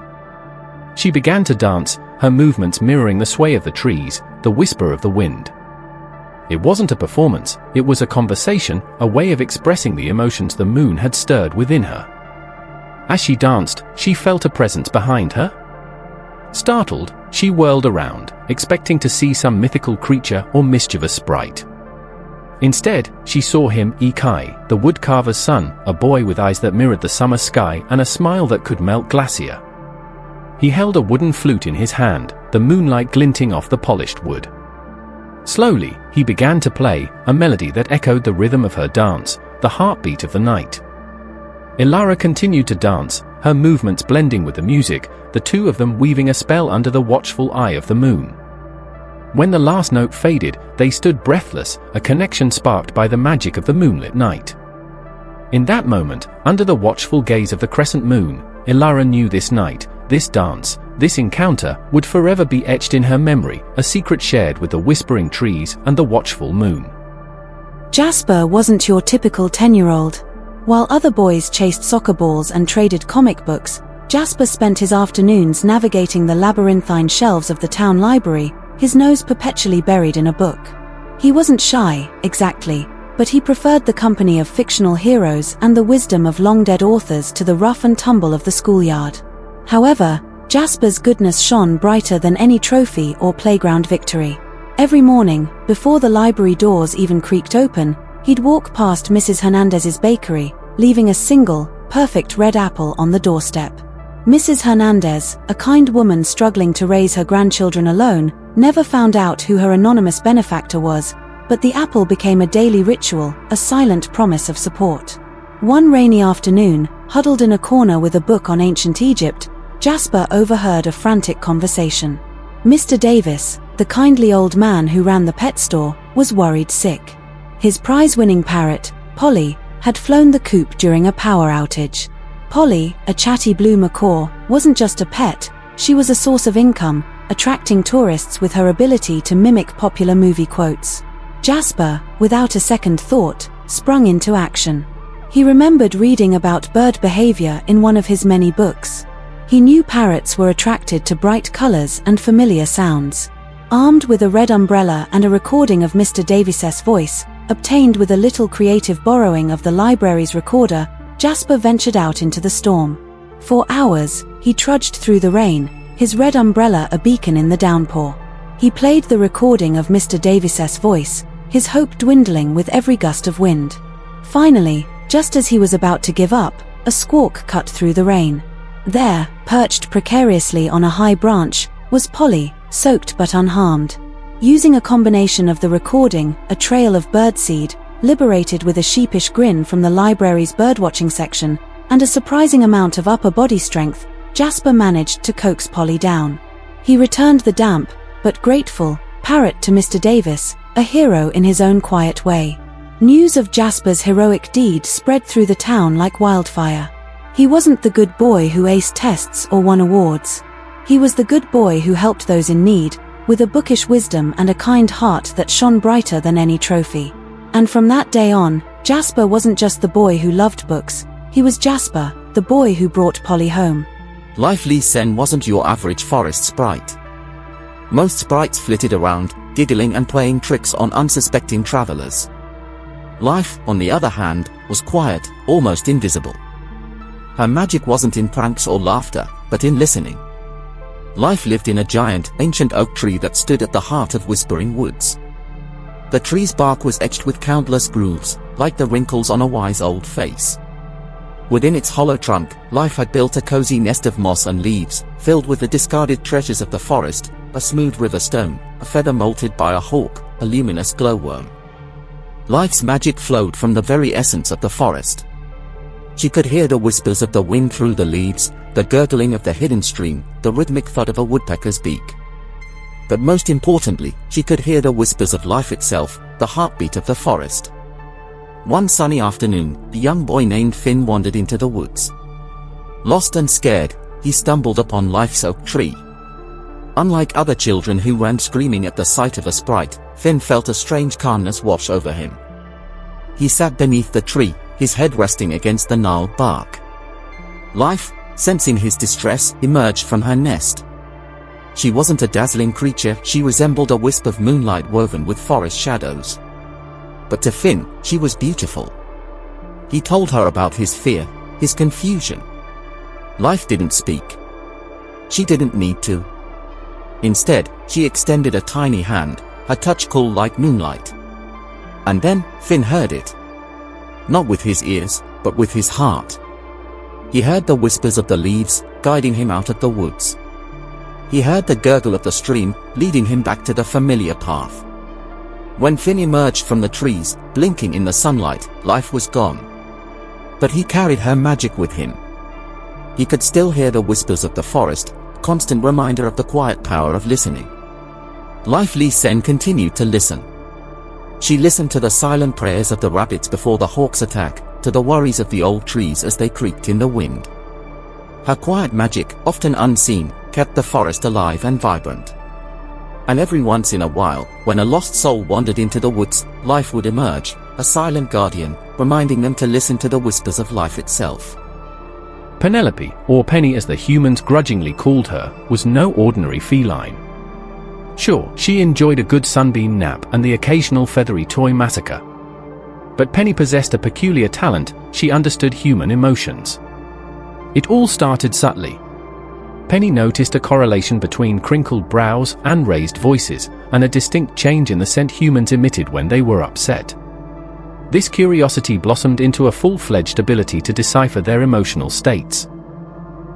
B: She began to dance, her movements mirroring the sway of the trees, the whisper of the wind. It wasn't a performance, it was a conversation, a way of expressing the emotions the moon had stirred within her. As she danced, she felt a presence behind her. Startled, she whirled around, expecting to see some mythical creature or mischievous sprite. Instead, she saw him, Ikai, the woodcarver's son, a boy with eyes that mirrored the summer sky and a smile that could melt glacier. He held a wooden flute in his hand, the moonlight glinting off the polished wood. Slowly, he began to play, a melody that echoed the rhythm of her dance, the heartbeat of the night. Ilara continued to dance, her movements blending with the music, the two of them weaving a spell under the watchful eye of the moon. When the last note faded, they stood breathless, a connection sparked by the magic of the moonlit night. In that moment, under the watchful gaze of the crescent moon, Ilara knew this night, this dance, this encounter, would forever be etched in her memory, a secret shared with the whispering trees and the watchful moon.
D: Jasper wasn't your typical 10-year-old. While other boys chased soccer balls and traded comic books, Jasper spent his afternoons navigating the labyrinthine shelves of the town library, his nose perpetually buried in a book. He wasn't shy, exactly, but he preferred the company of fictional heroes and the wisdom of long-dead authors to the rough and tumble of the schoolyard. However, Jasper's goodness shone brighter than any trophy or playground victory. Every morning, before the library doors even creaked open, he'd walk past Mrs. Hernandez's bakery, leaving a single, perfect red apple on the doorstep. Mrs. Hernandez, a kind woman struggling to raise her grandchildren alone, never found out who her anonymous benefactor was, but the apple became a daily ritual, a silent promise of support. One rainy afternoon, huddled in a corner with a book on ancient Egypt, Jasper overheard a frantic conversation. Mr. Davis, the kindly old man who ran the pet store, was worried sick. His prize-winning parrot, Polly, had flown the coop during a power outage. Polly, a chatty blue macaw, wasn't just a pet, she was a source of income, attracting tourists with her ability to mimic popular movie quotes. Jasper, without a second thought, sprung into action. He remembered reading about bird behavior in one of his many books. He knew parrots were attracted to bright colors and familiar sounds. Armed with a red umbrella and a recording of Mr. Davis's voice, obtained with a little creative borrowing of the library's recorder, Jasper ventured out into the storm. For hours, he trudged through the rain, his red umbrella a beacon in the downpour. He played the recording of Mr. Davis's voice, his hope dwindling with every gust of wind. Finally, just as he was about to give up, a squawk cut through the rain. There, perched precariously on a high branch, was Polly, soaked but unharmed. Using a combination of the recording, a trail of birdseed, liberated with a sheepish grin from the library's birdwatching section, and a surprising amount of upper body strength, Jasper managed to coax Polly down. He returned the damp, but grateful, parrot to Mr. Davis, a hero in his own quiet way. News of Jasper's heroic deed spread through the town like wildfire. He wasn't the good boy who aced tests or won awards. He was the good boy who helped those in need, with a bookish wisdom and a kind heart that shone brighter than any trophy. And from that day on, Jasper wasn't just the boy who loved books, he was Jasper, the boy who brought Polly home.
E: Lively Sen wasn't your average forest sprite. Most sprites flitted around, giggling and playing tricks on unsuspecting travelers. Life, on the other hand, was quiet, almost invisible. Her magic wasn't in pranks or laughter, but in listening. Life lived in a giant, ancient oak tree that stood at the heart of Whispering Woods. The tree's bark was etched with countless grooves, like the wrinkles on a wise old face. Within its hollow trunk, Life had built a cozy nest of moss and leaves, filled with the discarded treasures of the forest, a smooth river stone, a feather molted by a hawk, a luminous glowworm. Life's magic flowed from the very essence of the forest. She could hear the whispers of the wind through the leaves, the gurgling of the hidden stream, the rhythmic thud of a woodpecker's beak. But most importantly, she could hear the whispers of life itself, the heartbeat of the forest. One sunny afternoon, a young boy named Finn wandered into the woods. Lost and scared, he stumbled upon Life's oak tree. Unlike other children who ran screaming at the sight of a sprite, Finn felt a strange calmness wash over him. He sat beneath the tree, his head resting against the gnarled bark. Life, sensing his distress, emerged from her nest. She wasn't a dazzling creature, she resembled a wisp of moonlight woven with forest shadows. But to Finn, she was beautiful. He told her about his fear, his confusion. Life didn't speak. She didn't need to. Instead, she extended a tiny hand, her touch cool like moonlight. And then, Finn heard it. Not with his ears, but with his heart. He heard the whispers of the leaves, guiding him out of the woods. He heard the gurgle of the stream, leading him back to the familiar path. When Finn emerged from the trees, blinking in the sunlight, life was gone. But he carried her magic with him. He could still hear the whispers of the forest, constant reminder of the quiet power of listening. Life Lee Sen continued to listen. She listened to the silent prayers of the rabbits before the hawk's attack, to the worries of the old trees as they creaked in the wind. Her quiet magic, often unseen, kept the forest alive and vibrant. And every once in a while, when a lost soul wandered into the woods, life would emerge, a silent guardian, reminding them to listen to the whispers of life itself.
B: Penelope, or Penny as the humans grudgingly called her, was no ordinary feline. Sure, she enjoyed a good sunbeam nap and the occasional feathery toy massacre. But Penny possessed a peculiar talent: she understood human emotions. It all started subtly. Penny noticed a correlation between crinkled brows and raised voices, and a distinct change in the scent humans emitted when they were upset. This curiosity blossomed into a full-fledged ability to decipher their emotional states.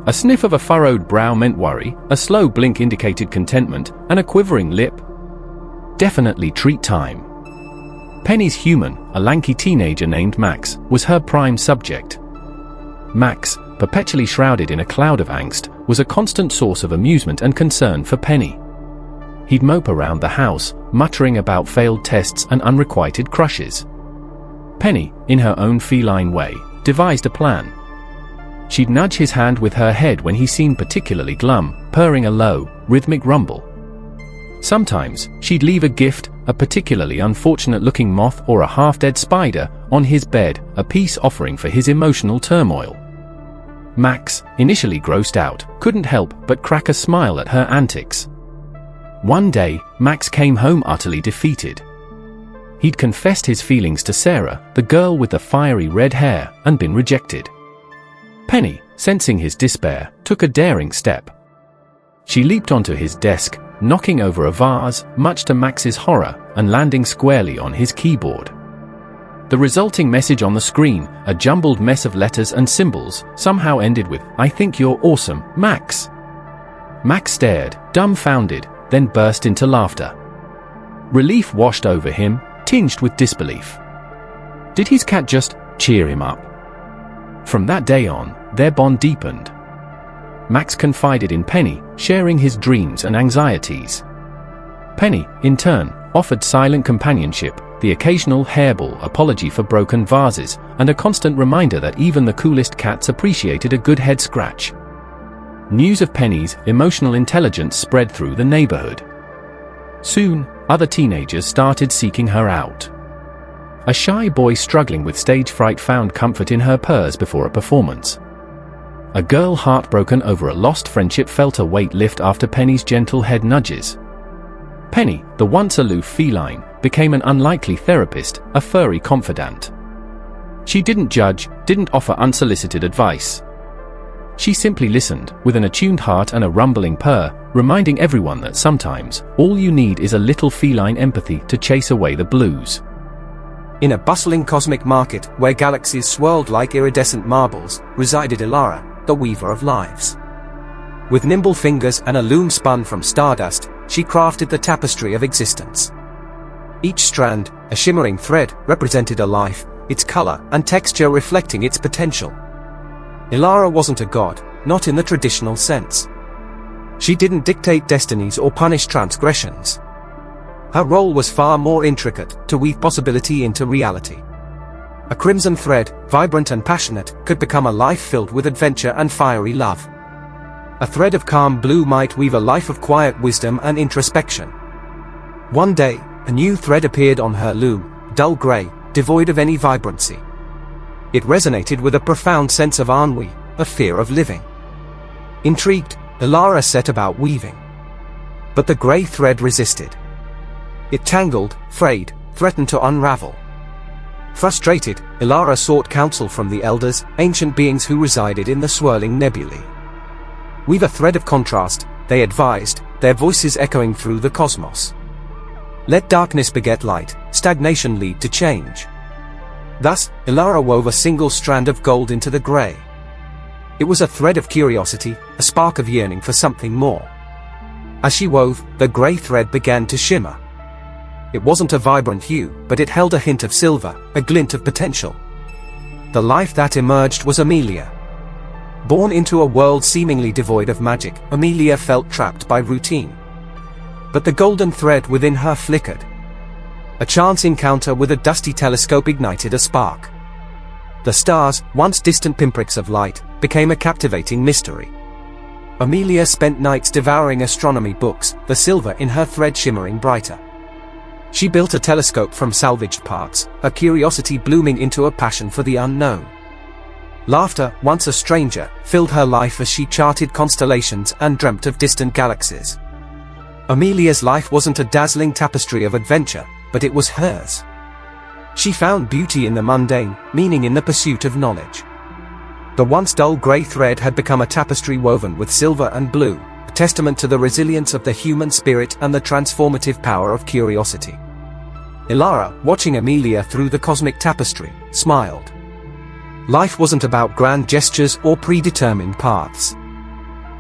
B: A sniff of a furrowed brow meant worry, a slow blink indicated contentment, and a quivering lip, definitely treat time. Penny's human, a lanky teenager named Max, was her prime subject. Max, perpetually shrouded in a cloud of angst, was a constant source of amusement and concern for Penny. He'd mope around the house, muttering about failed tests and unrequited crushes. Penny, in her own feline way, devised a plan. She'd nudge his hand with her head when he seemed particularly glum, purring a low, rhythmic rumble. Sometimes, she'd leave a gift, a particularly unfortunate-looking moth or a half-dead spider, on his bed, a peace offering for his emotional turmoil. Max, initially grossed out, couldn't help but crack a smile at her antics. One day, Max came home utterly defeated. He'd confessed his feelings to Sarah, the girl with the fiery red hair, and been rejected. Penny, sensing his despair, took a daring step. She leaped onto his desk, knocking over a vase, much to Max's horror, and landing squarely on his keyboard. The resulting message on the screen, a jumbled mess of letters and symbols, somehow ended with, "I think you're awesome, Max." Max stared, dumbfounded, then burst into laughter. Relief washed over him, tinged with disbelief. Did his cat just cheer him up? From that day on, their bond deepened. Max confided in Penny, sharing his dreams and anxieties. Penny, in turn, offered silent companionship, the occasional hairball apology for broken vases, and a constant reminder that even the coolest cats appreciated a good head scratch. News of Penny's emotional intelligence spread through the neighborhood. Soon, other teenagers started seeking her out. A shy boy struggling with stage fright found comfort in her purrs before a performance. A girl heartbroken over a lost friendship felt a weight lift after Penny's gentle head nudges. Penny, the once aloof feline, became an unlikely therapist, a furry confidant. She didn't judge, didn't offer unsolicited advice. She simply listened, with an attuned heart and a rumbling purr, reminding everyone that sometimes, all you need is a little feline empathy to chase away the blues.
F: In a bustling cosmic market, where galaxies swirled like iridescent marbles, resided Ilara, the weaver of lives. With nimble fingers and a loom spun from stardust, she crafted the tapestry of existence. Each strand, a shimmering thread, represented a life, its color and texture reflecting its potential. Ilara wasn't a god, not in the traditional sense. She didn't dictate destinies or punish transgressions. Her role was far more intricate, to weave possibility into reality. A crimson thread, vibrant and passionate, could become a life filled with adventure and fiery love. A thread of calm blue might weave a life of quiet wisdom and introspection. One day, a new thread appeared on her loom, dull gray, devoid of any vibrancy. It resonated with a profound sense of ennui, a fear of living. Intrigued, Ilara set about weaving. But the gray thread resisted. It tangled, frayed, threatened to unravel. Frustrated, Ilara sought counsel from the elders, ancient beings who resided in the swirling nebulae. Weave a thread of contrast, they advised, their voices echoing through the cosmos. Let darkness beget light, stagnation lead to change. Thus, Ilara wove a single strand of gold into the gray. It was a thread of curiosity, a spark of yearning for something more. As she wove, the grey thread began to shimmer. It wasn't a vibrant hue, but it held a hint of silver, a glint of potential. The life that emerged was Amelia. Born into a world seemingly devoid of magic, Amelia felt trapped by routine. But the golden thread within her flickered. A chance encounter with a dusty telescope ignited a spark. The stars, once distant pinpricks of light, became a captivating mystery. Amelia spent nights devouring astronomy books, the silver in her thread shimmering brighter. She built a telescope from salvaged parts, her curiosity blooming into a passion for the unknown. Laughter, once a stranger, filled her life as she charted constellations and dreamt of distant galaxies. Amelia's life wasn't a dazzling tapestry of adventure, but it was hers. She found beauty in the mundane, meaning in the pursuit of knowledge. The once dull grey thread had become a tapestry woven with silver and blue, a testament to the resilience of the human spirit and the transformative power of curiosity. Ilara, watching Amelia through the cosmic tapestry, smiled. Life wasn't about grand gestures or predetermined paths.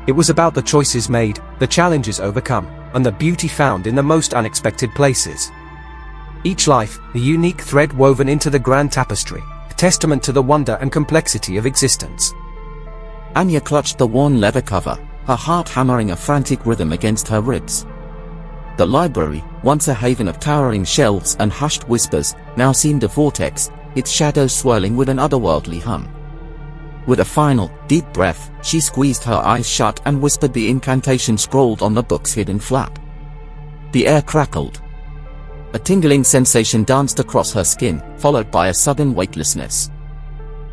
F: It was about the choices made, the challenges overcome, and the beauty found in the most unexpected places. Each life, a unique thread woven into the grand tapestry, a testament to the wonder and complexity of existence.
E: Anya clutched the worn leather cover, her heart hammering a frantic rhythm against her ribs. The library, once a haven of towering shelves and hushed whispers, now seemed a vortex, its shadows swirling with an otherworldly hum. With a final, deep breath, she squeezed her eyes shut and whispered the incantation scrawled on the book's hidden flap. The air crackled. A tingling sensation danced across her skin, followed by a sudden weightlessness.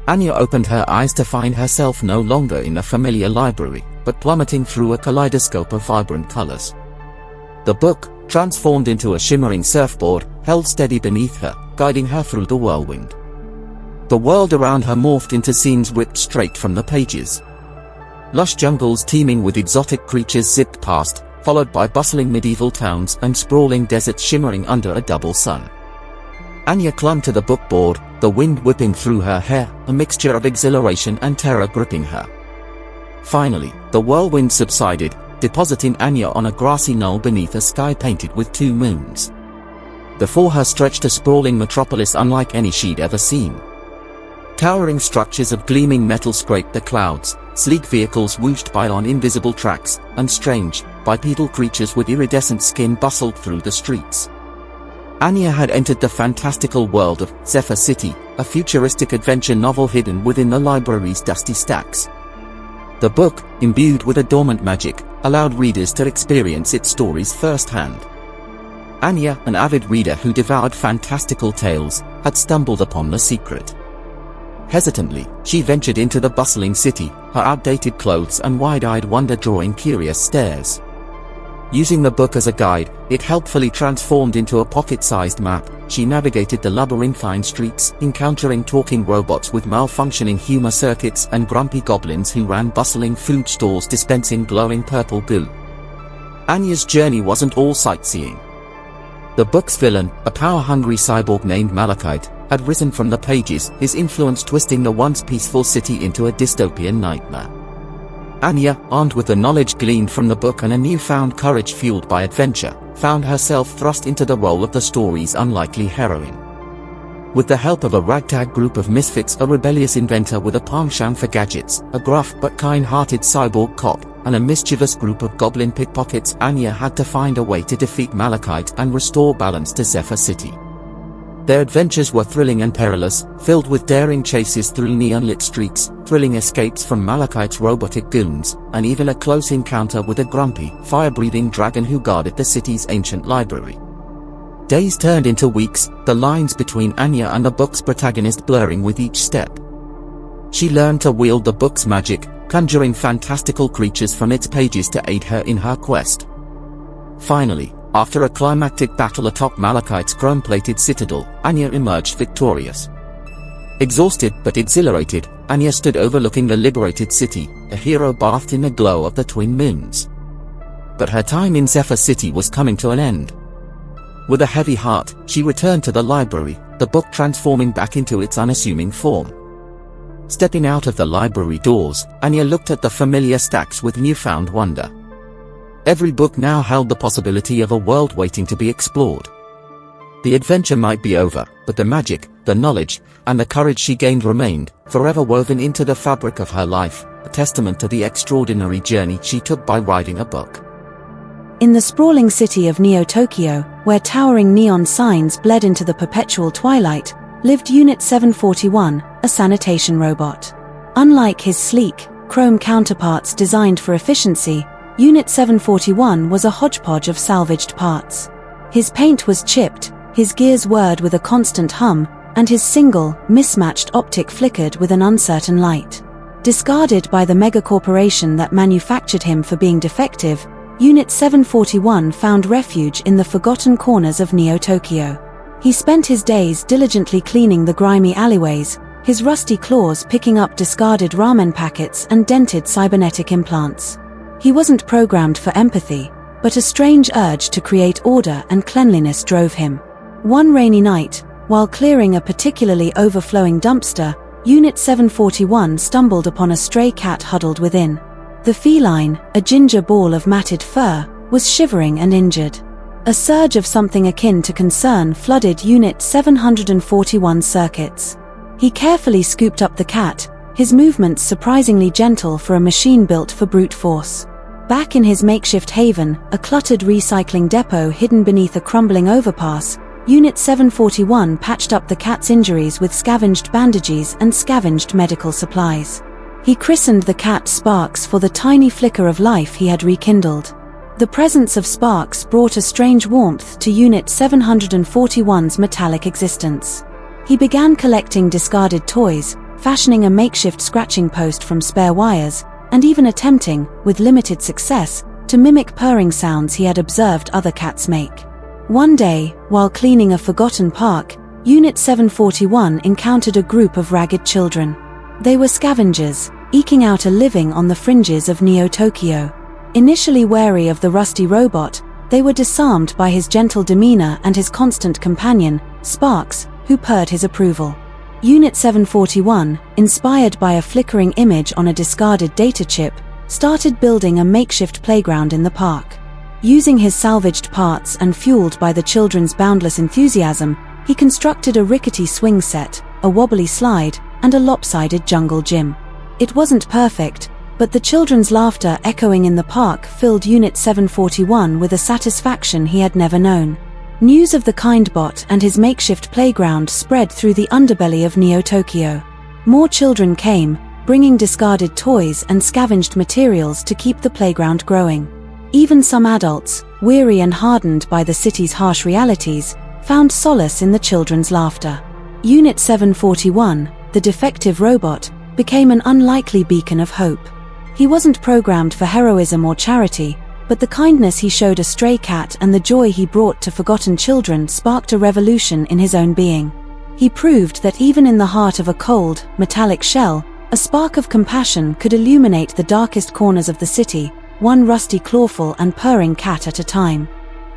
E: Anya opened her eyes to find herself no longer in a familiar library, but plummeting through a kaleidoscope of vibrant colors. The book, transformed into a shimmering surfboard, held steady beneath her, guiding her through the whirlwind. The world around her morphed into scenes ripped straight from the pages. Lush jungles teeming with exotic creatures zipped past, followed by bustling medieval towns and sprawling deserts shimmering under a double sun. Anya clung to the bookboard, the wind whipping through her hair, a mixture of exhilaration and terror gripping her. Finally, the whirlwind subsided, depositing Anya on a grassy knoll beneath a sky painted with 2 moons. Before her stretched a sprawling metropolis unlike any she'd ever seen. Towering structures of gleaming metal scraped the clouds, sleek vehicles whooshed by on invisible tracks, and strange, bipedal creatures with iridescent skin bustled through the streets. Anya had entered the fantastical world of Zephyr City, a futuristic adventure novel hidden within the library's dusty stacks. The book, imbued with a dormant magic, allowed readers to experience its stories firsthand. Anya, an avid reader who devoured fantastical tales, had stumbled upon the secret. Hesitantly, she ventured into the bustling city, her outdated clothes and wide-eyed wonder drawing curious stares. Using the book as a guide, it helpfully transformed into a pocket-sized map. She navigated the labyrinthine streets, encountering talking robots with malfunctioning humor circuits and grumpy goblins who ran bustling food stalls dispensing glowing purple goo. Anya's journey wasn't all sightseeing. The book's villain, a power-hungry cyborg named Malachite, had risen from the pages, his influence twisting the once peaceful city into a dystopian nightmare. Anya, armed with the knowledge gleaned from the book and a newfound courage fueled by adventure, found herself thrust into the role of the story's unlikely heroine. With the help of a ragtag group of misfits, a rebellious inventor with a penchant for gadgets, a gruff but kind-hearted cyborg cop, and a mischievous group of goblin pickpockets, Anya had to find a way to defeat Malachite and restore balance to Zephyr City. Their adventures were thrilling and perilous, filled with daring chases through neon-lit streets, thrilling escapes from Malachite's robotic goons, and even a close encounter with a grumpy, fire-breathing dragon who guarded the city's ancient library. Days turned into weeks, the lines between Anya and the book's protagonist blurring with each step. She learned to wield the book's magic, conjuring fantastical creatures from its pages to aid her in her quest. Finally, after a climactic battle atop Malachite's chrome-plated citadel, Anya emerged victorious. Exhausted but exhilarated, Anya stood overlooking the liberated city, a hero bathed in the glow of the twin moons. But her time in Zephyr City was coming to an end. With a heavy heart, she returned to the library, the book transforming back into its unassuming form. Stepping out of the library doors, Anya looked at the familiar stacks with newfound wonder. Every book now held the possibility of a world waiting to be explored. The adventure might be over, but the magic, the knowledge, and the courage she gained remained, forever woven into the fabric of her life, a testament to the extraordinary journey she took by writing a book.
D: In the sprawling city of Neo-Tokyo, where towering neon signs bled into the perpetual twilight, lived Unit 741, a sanitation robot. Unlike his sleek, chrome counterparts designed for efficiency, Unit 741 was a hodgepodge of salvaged parts. His paint was chipped, his gears whirred with a constant hum, and his single, mismatched optic flickered with an uncertain light. Discarded by the megacorporation that manufactured him for being defective, Unit 741 found refuge in the forgotten corners of Neo-Tokyo. He spent his days diligently cleaning the grimy alleyways, his rusty claws picking up discarded ramen packets and dented cybernetic implants. He wasn't programmed for empathy, but a strange urge to create order and cleanliness drove him. One rainy night, while clearing a particularly overflowing dumpster, Unit 741 stumbled upon a stray cat huddled within. The feline, a ginger ball of matted fur, was shivering and injured. A surge of something akin to concern flooded Unit 741's circuits. He carefully scooped up the cat, his movements surprisingly gentle for a machine built for brute force. Back in his makeshift haven, a cluttered recycling depot hidden beneath a crumbling overpass, Unit 741 patched up the cat's injuries with scavenged bandages and scavenged medical supplies. He christened the cat Sparks for the tiny flicker of life he had rekindled. The presence of Sparks brought a strange warmth to Unit 741's metallic existence. He began collecting discarded toys, fashioning a makeshift scratching post from spare wires, and even attempting, with limited success, to mimic purring sounds he had observed other cats make. One day, while cleaning a forgotten park, Unit 741 encountered a group of ragged children. They were scavengers, eking out a living on the fringes of Neo-Tokyo. Initially wary of the rusty robot, they were disarmed by his gentle demeanor and his constant companion, Sparks, who purred his approval. Unit 741, inspired by a flickering image on a discarded data chip, started building a makeshift playground in the park. Using his salvaged parts and fueled by the children's boundless enthusiasm, he constructed a rickety swing set, a wobbly slide, and a lopsided jungle gym. It wasn't perfect, but the children's laughter echoing in the park filled Unit 741 with a satisfaction he had never known. News of the Kindbot and his makeshift playground spread through the underbelly of Neo-Tokyo. More children came, bringing discarded toys and scavenged materials to keep the playground growing. Even some adults, weary and hardened by the city's harsh realities, found solace in the children's laughter. Unit 741, the defective robot, became an unlikely beacon of hope. He wasn't programmed for heroism or charity, but the kindness he showed a stray cat and the joy he brought to forgotten children sparked a revolution in his own being. He proved that even in the heart of a cold, metallic shell, a spark of compassion could illuminate the darkest corners of the city, one rusty clawful and purring cat at a time.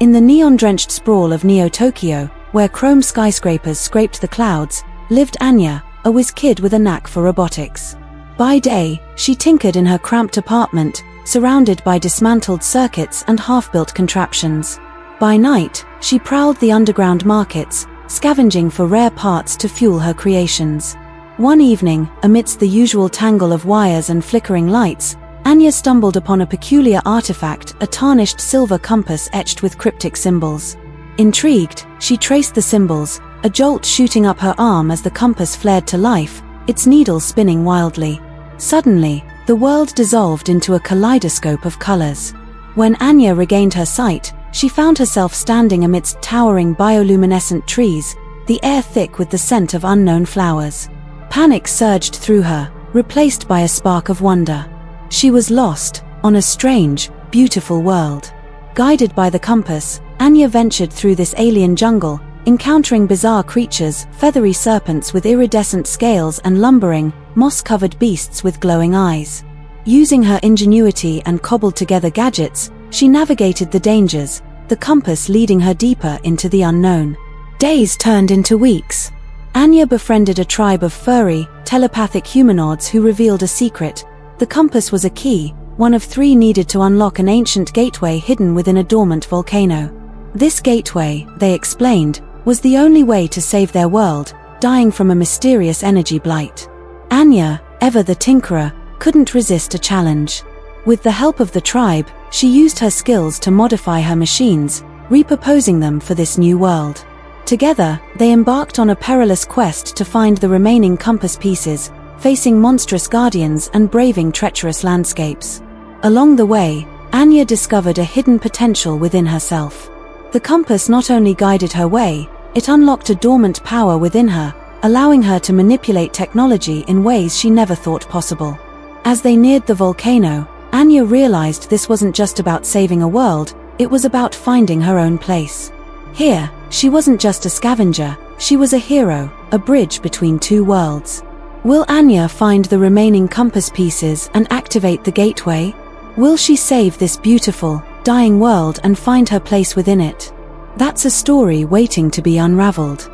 D: In the neon-drenched sprawl of Neo-Tokyo, where chrome skyscrapers scraped the clouds, lived Anya, a whiz kid with a knack for robotics. By day, she tinkered in her cramped apartment, surrounded by dismantled circuits and half-built contraptions. By night, she prowled the underground markets, scavenging for rare parts to fuel her creations. One evening, amidst the usual tangle of wires and flickering lights, Anya stumbled upon a peculiar artifact, a tarnished silver compass etched with cryptic symbols. Intrigued, she traced the symbols, a jolt shooting up her arm as the compass flared to life, its needle spinning wildly. Suddenly, the world dissolved into a kaleidoscope of colors. When Anya regained her sight, she found herself standing amidst towering bioluminescent trees, the air thick with the scent of unknown flowers. Panic surged through her, replaced by a spark of wonder. She was lost, on a strange, beautiful world. Guided by the compass, Anya ventured through this alien jungle, encountering bizarre creatures, feathery serpents with iridescent scales and lumbering, moss-covered beasts with glowing eyes. Using her ingenuity and cobbled-together gadgets, she navigated the dangers, the compass leading her deeper into the unknown. Days turned into weeks. Anya befriended a tribe of furry, telepathic humanoids who revealed a secret. The compass was a key, one of 3 needed to unlock an ancient gateway hidden within a dormant volcano. This gateway, they explained, was the only way to save their world, dying from a mysterious energy blight. Anya, ever the tinkerer, couldn't resist a challenge. With the help of the tribe, she used her skills to modify her machines, repurposing them for this new world. Together, they embarked on a perilous quest to find the remaining compass pieces, facing monstrous guardians and braving treacherous landscapes. Along the way, Anya discovered a hidden potential within herself. The compass not only guided her way, it unlocked a dormant power within her, allowing her to manipulate technology in ways she never thought possible. As they neared the volcano, Anya realized this wasn't just about saving a world, it was about finding her own place. Here, she wasn't just a scavenger, she was a hero, a bridge between 2 worlds. Will Anya find the remaining compass pieces and activate the gateway? Will she save this beautiful, dying world and find her place within it? That's a story waiting to be unraveled.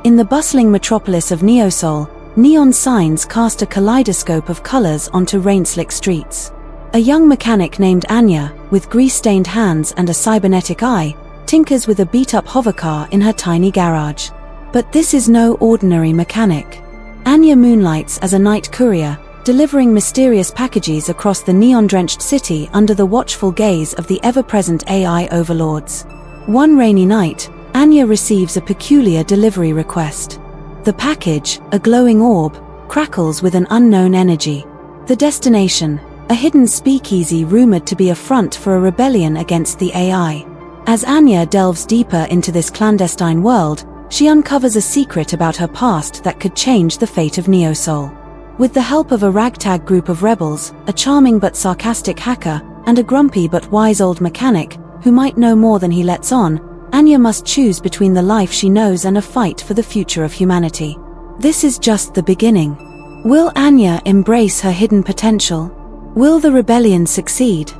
D: In the bustling metropolis of Neosol, neon signs cast a kaleidoscope of colors onto rain-slick streets. A young mechanic named Anya, with grease-stained hands and a cybernetic eye, tinkers with a beat-up hovercar in her tiny garage. But this is no ordinary mechanic. Anya moonlights as a night courier, delivering mysterious packages across the neon-drenched city under the watchful gaze of the ever-present AI overlords. One rainy night, Anya receives a peculiar delivery request. The package, a glowing orb, crackles with an unknown energy. The destination, a hidden speakeasy rumored to be a front for a rebellion against the AI. As Anya delves deeper into this clandestine world, she uncovers a secret about her past that could change the fate of Neosol. With the help of a ragtag group of rebels, a charming but sarcastic hacker, and a grumpy but wise old mechanic, who might know more than he lets on, Anya must choose between the life she knows and a fight for the future of humanity. This is just the beginning. Will Anya embrace her hidden potential? Will the rebellion succeed?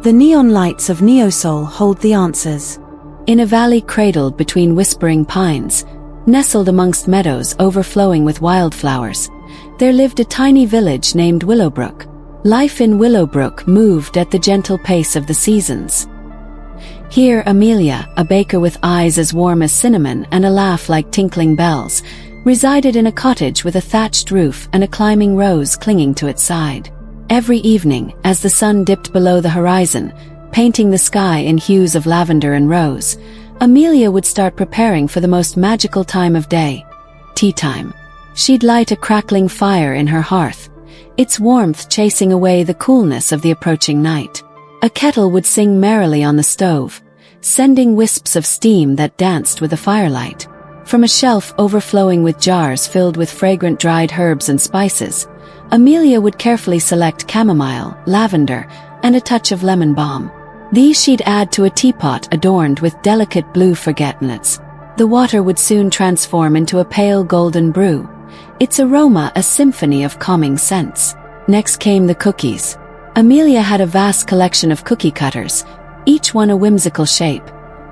D: The neon lights of Neosol hold the answers.
A: In a valley cradled between whispering pines, nestled amongst meadows overflowing with wildflowers, there lived a tiny village named Willowbrook. Life in Willowbrook moved at the gentle pace of the seasons. Here Amelia, a baker with eyes as warm as cinnamon and a laugh like tinkling bells, resided in a cottage with a thatched roof and a climbing rose clinging to its side. Every evening, as the sun dipped below the horizon, painting the sky in hues of lavender and rose, Amelia would start preparing for the most magical time of day, tea time. She'd light a crackling fire in her hearth, its warmth chasing away the coolness of the approaching night. A kettle would sing merrily on the stove, sending wisps of steam that danced with the firelight. From a shelf overflowing with jars filled with fragrant dried herbs and spices, Amelia would carefully select chamomile, lavender, and a touch of lemon balm. These she'd add to a teapot adorned with delicate blue forget-me-nots. The water would soon transform into a pale golden brew, its aroma a symphony of calming scents. Next came the cookies. Amelia had a vast collection of cookie cutters, each one a whimsical shape: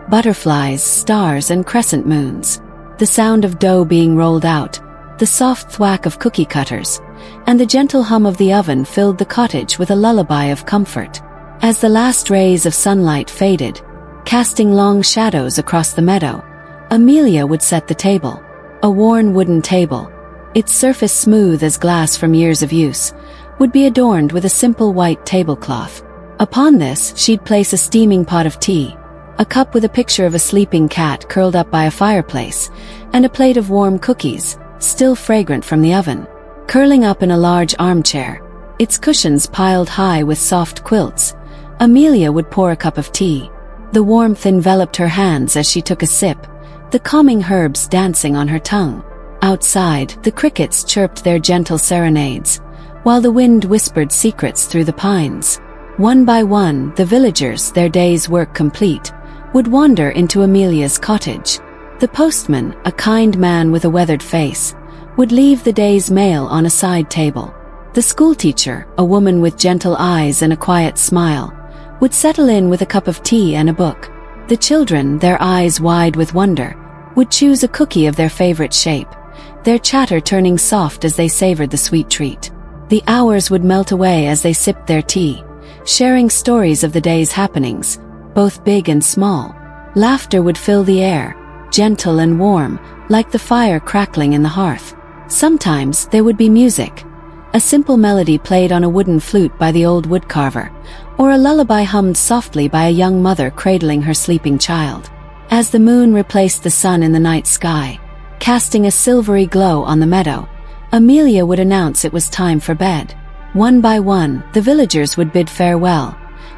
A: butterflies, stars, and crescent moons. The sound of dough being rolled out, the soft thwack of cookie cutters, and the gentle hum of the oven filled the cottage with a lullaby of comfort. As the last rays of sunlight faded, casting long shadows across the meadow, Amelia would set the table. A worn wooden table, its surface smooth as glass from years of use, would be adorned with a simple white tablecloth. Upon this, she'd place a steaming pot of tea, a cup with a picture of a sleeping cat curled up by a fireplace, and a plate of warm cookies, still fragrant from the oven. Curling up in a large armchair, its cushions piled high with soft quilts, Amelia would pour a cup of tea. The warmth enveloped her hands as she took a sip, the calming herbs dancing on her tongue. Outside, the crickets chirped their gentle serenades, while the wind whispered secrets through the pines. One by one, the villagers, their day's work complete, would wander into Amelia's cottage. The postman, a kind man with a weathered face, would leave the day's mail on a side table. The schoolteacher, a woman with gentle eyes and a quiet smile, would settle in with a cup of tea and a book. The children, their eyes wide with wonder, would choose a cookie of their favorite shape, their chatter turning soft as they savored the sweet treat. The hours would melt away as they sipped their tea,
D: sharing stories of the day's happenings, both big and small. Laughter would fill the air, gentle and warm, like the fire crackling in the hearth. Sometimes there would be music, a simple melody played on a wooden flute by the old woodcarver, or a lullaby hummed softly by a young mother cradling her sleeping child. As the moon replaced the sun in the night sky, casting a silvery glow on the meadow, Amelia would announce it was time for bed. One by one, the villagers would bid farewell,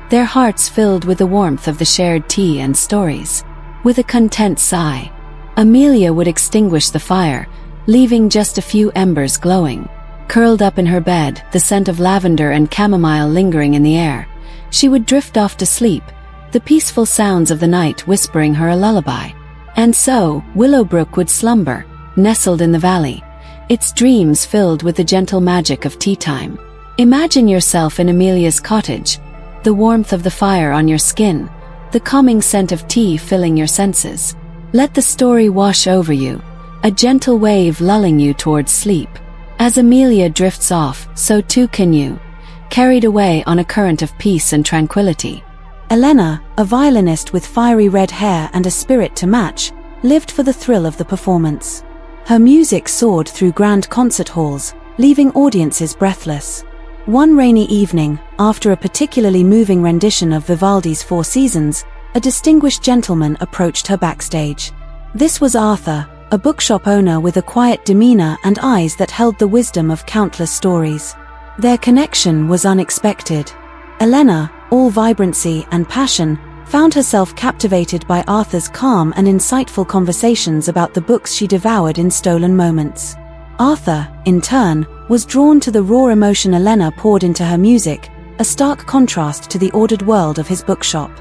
D: their hearts filled with the warmth of the shared tea and stories. With a content sigh, Amelia would extinguish the fire, leaving just a few embers glowing. Curled up in her bed, the scent of lavender and chamomile lingering in the air, she would drift off to sleep, the peaceful sounds of the night whispering her a lullaby. And so, Willowbrook would slumber, nestled in the valley, its dreams filled with the gentle magic of tea time. Imagine yourself in Amelia's cottage, the warmth of the fire on your skin, the calming scent of tea filling your senses. Let the story wash over you, a gentle wave lulling you towards sleep. As Amelia drifts off, so too can you, carried away on a current of peace and tranquility.
A: Elena, a violinist with fiery red hair and a spirit to match, lived for the thrill of the performance. Her music soared through grand concert halls, leaving audiences breathless. One rainy evening, after a particularly moving rendition of Vivaldi's Four Seasons, a distinguished gentleman approached her backstage. This was Arthur, a bookshop owner with a quiet demeanor and eyes that held the wisdom of countless stories. Their connection was unexpected. Elena, all vibrancy and passion, found herself captivated by Arthur's calm and insightful conversations about the books she devoured in stolen moments. Arthur, in turn, was drawn to the raw emotion Elena poured into her music, a stark contrast to the ordered world of his bookshop.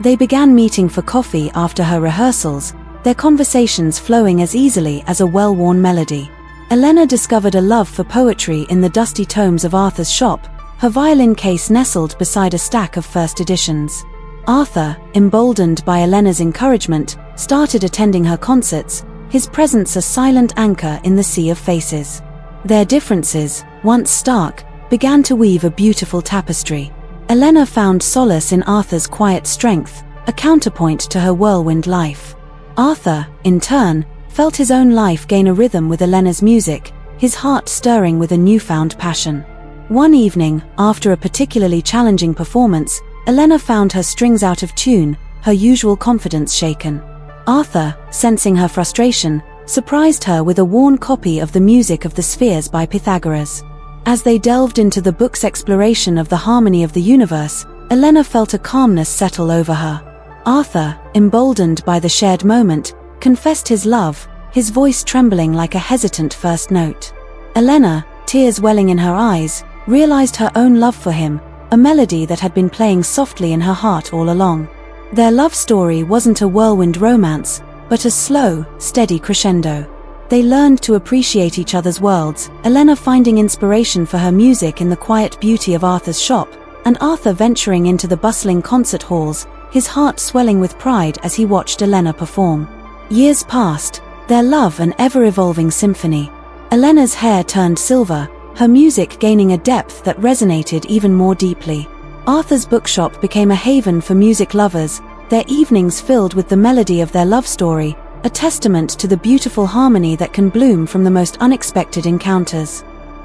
A: They began meeting for coffee after her rehearsals, their conversations flowing as easily as a well-worn melody. Elena discovered a love for poetry in the dusty tomes of Arthur's shop, her violin case nestled beside a stack of first editions. Arthur, emboldened by Elena's encouragement, started attending her concerts, his presence a silent anchor in the sea of faces. Their differences, once stark, began to weave a beautiful tapestry. Elena found solace in Arthur's quiet strength, a counterpoint to her whirlwind life. Arthur, in turn, felt his own life gain a rhythm with Elena's music, his heart stirring with a newfound passion. One evening, after a particularly challenging performance, Elena found her strings out of tune, her usual confidence shaken. Arthur, sensing her frustration, surprised her with a worn copy of the Music of the Spheres by Pythagoras. As they delved into the book's exploration of the harmony of the universe, Elena felt a calmness settle over her. Arthur, emboldened by the shared moment, confessed his love, his voice trembling like a hesitant first note. Elena, tears welling in her eyes, realized her own love for him, a melody that had been playing softly in her heart all along. Their love story wasn't a whirlwind romance, but a slow, steady crescendo. They learned to appreciate each other's worlds, Elena finding inspiration for her music in the quiet beauty of Arthur's shop, and Arthur venturing into the bustling concert halls, his heart swelling with pride as he watched Elena perform. Years passed, their love an ever-evolving symphony. Elena's hair turned silver, her music gaining a depth that resonated even more deeply. Arthur's bookshop became a haven for music lovers, their evenings filled with the melody of their love story, a testament to the beautiful harmony that can bloom from the most unexpected encounters.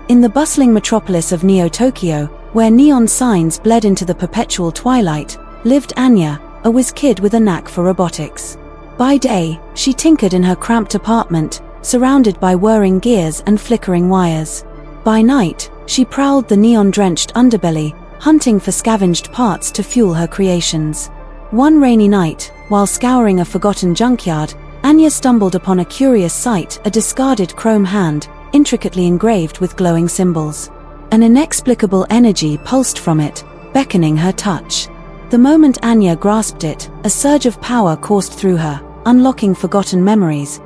A: In the bustling metropolis of Neo-Tokyo, where neon signs bled into the perpetual twilight, lived Anya, a whiz kid with a knack for robotics. By day, she tinkered in her cramped apartment, surrounded by whirring gears and flickering wires. By night, she prowled the neon-drenched underbelly, hunting for scavenged parts to fuel her creations. One rainy night, while scouring a forgotten junkyard, Anya stumbled upon a curious sight, a discarded chrome hand, intricately engraved with glowing symbols. An inexplicable energy pulsed from it, beckoning her touch. The moment Anya grasped it, a surge of power coursed through her, unlocking forgotten memories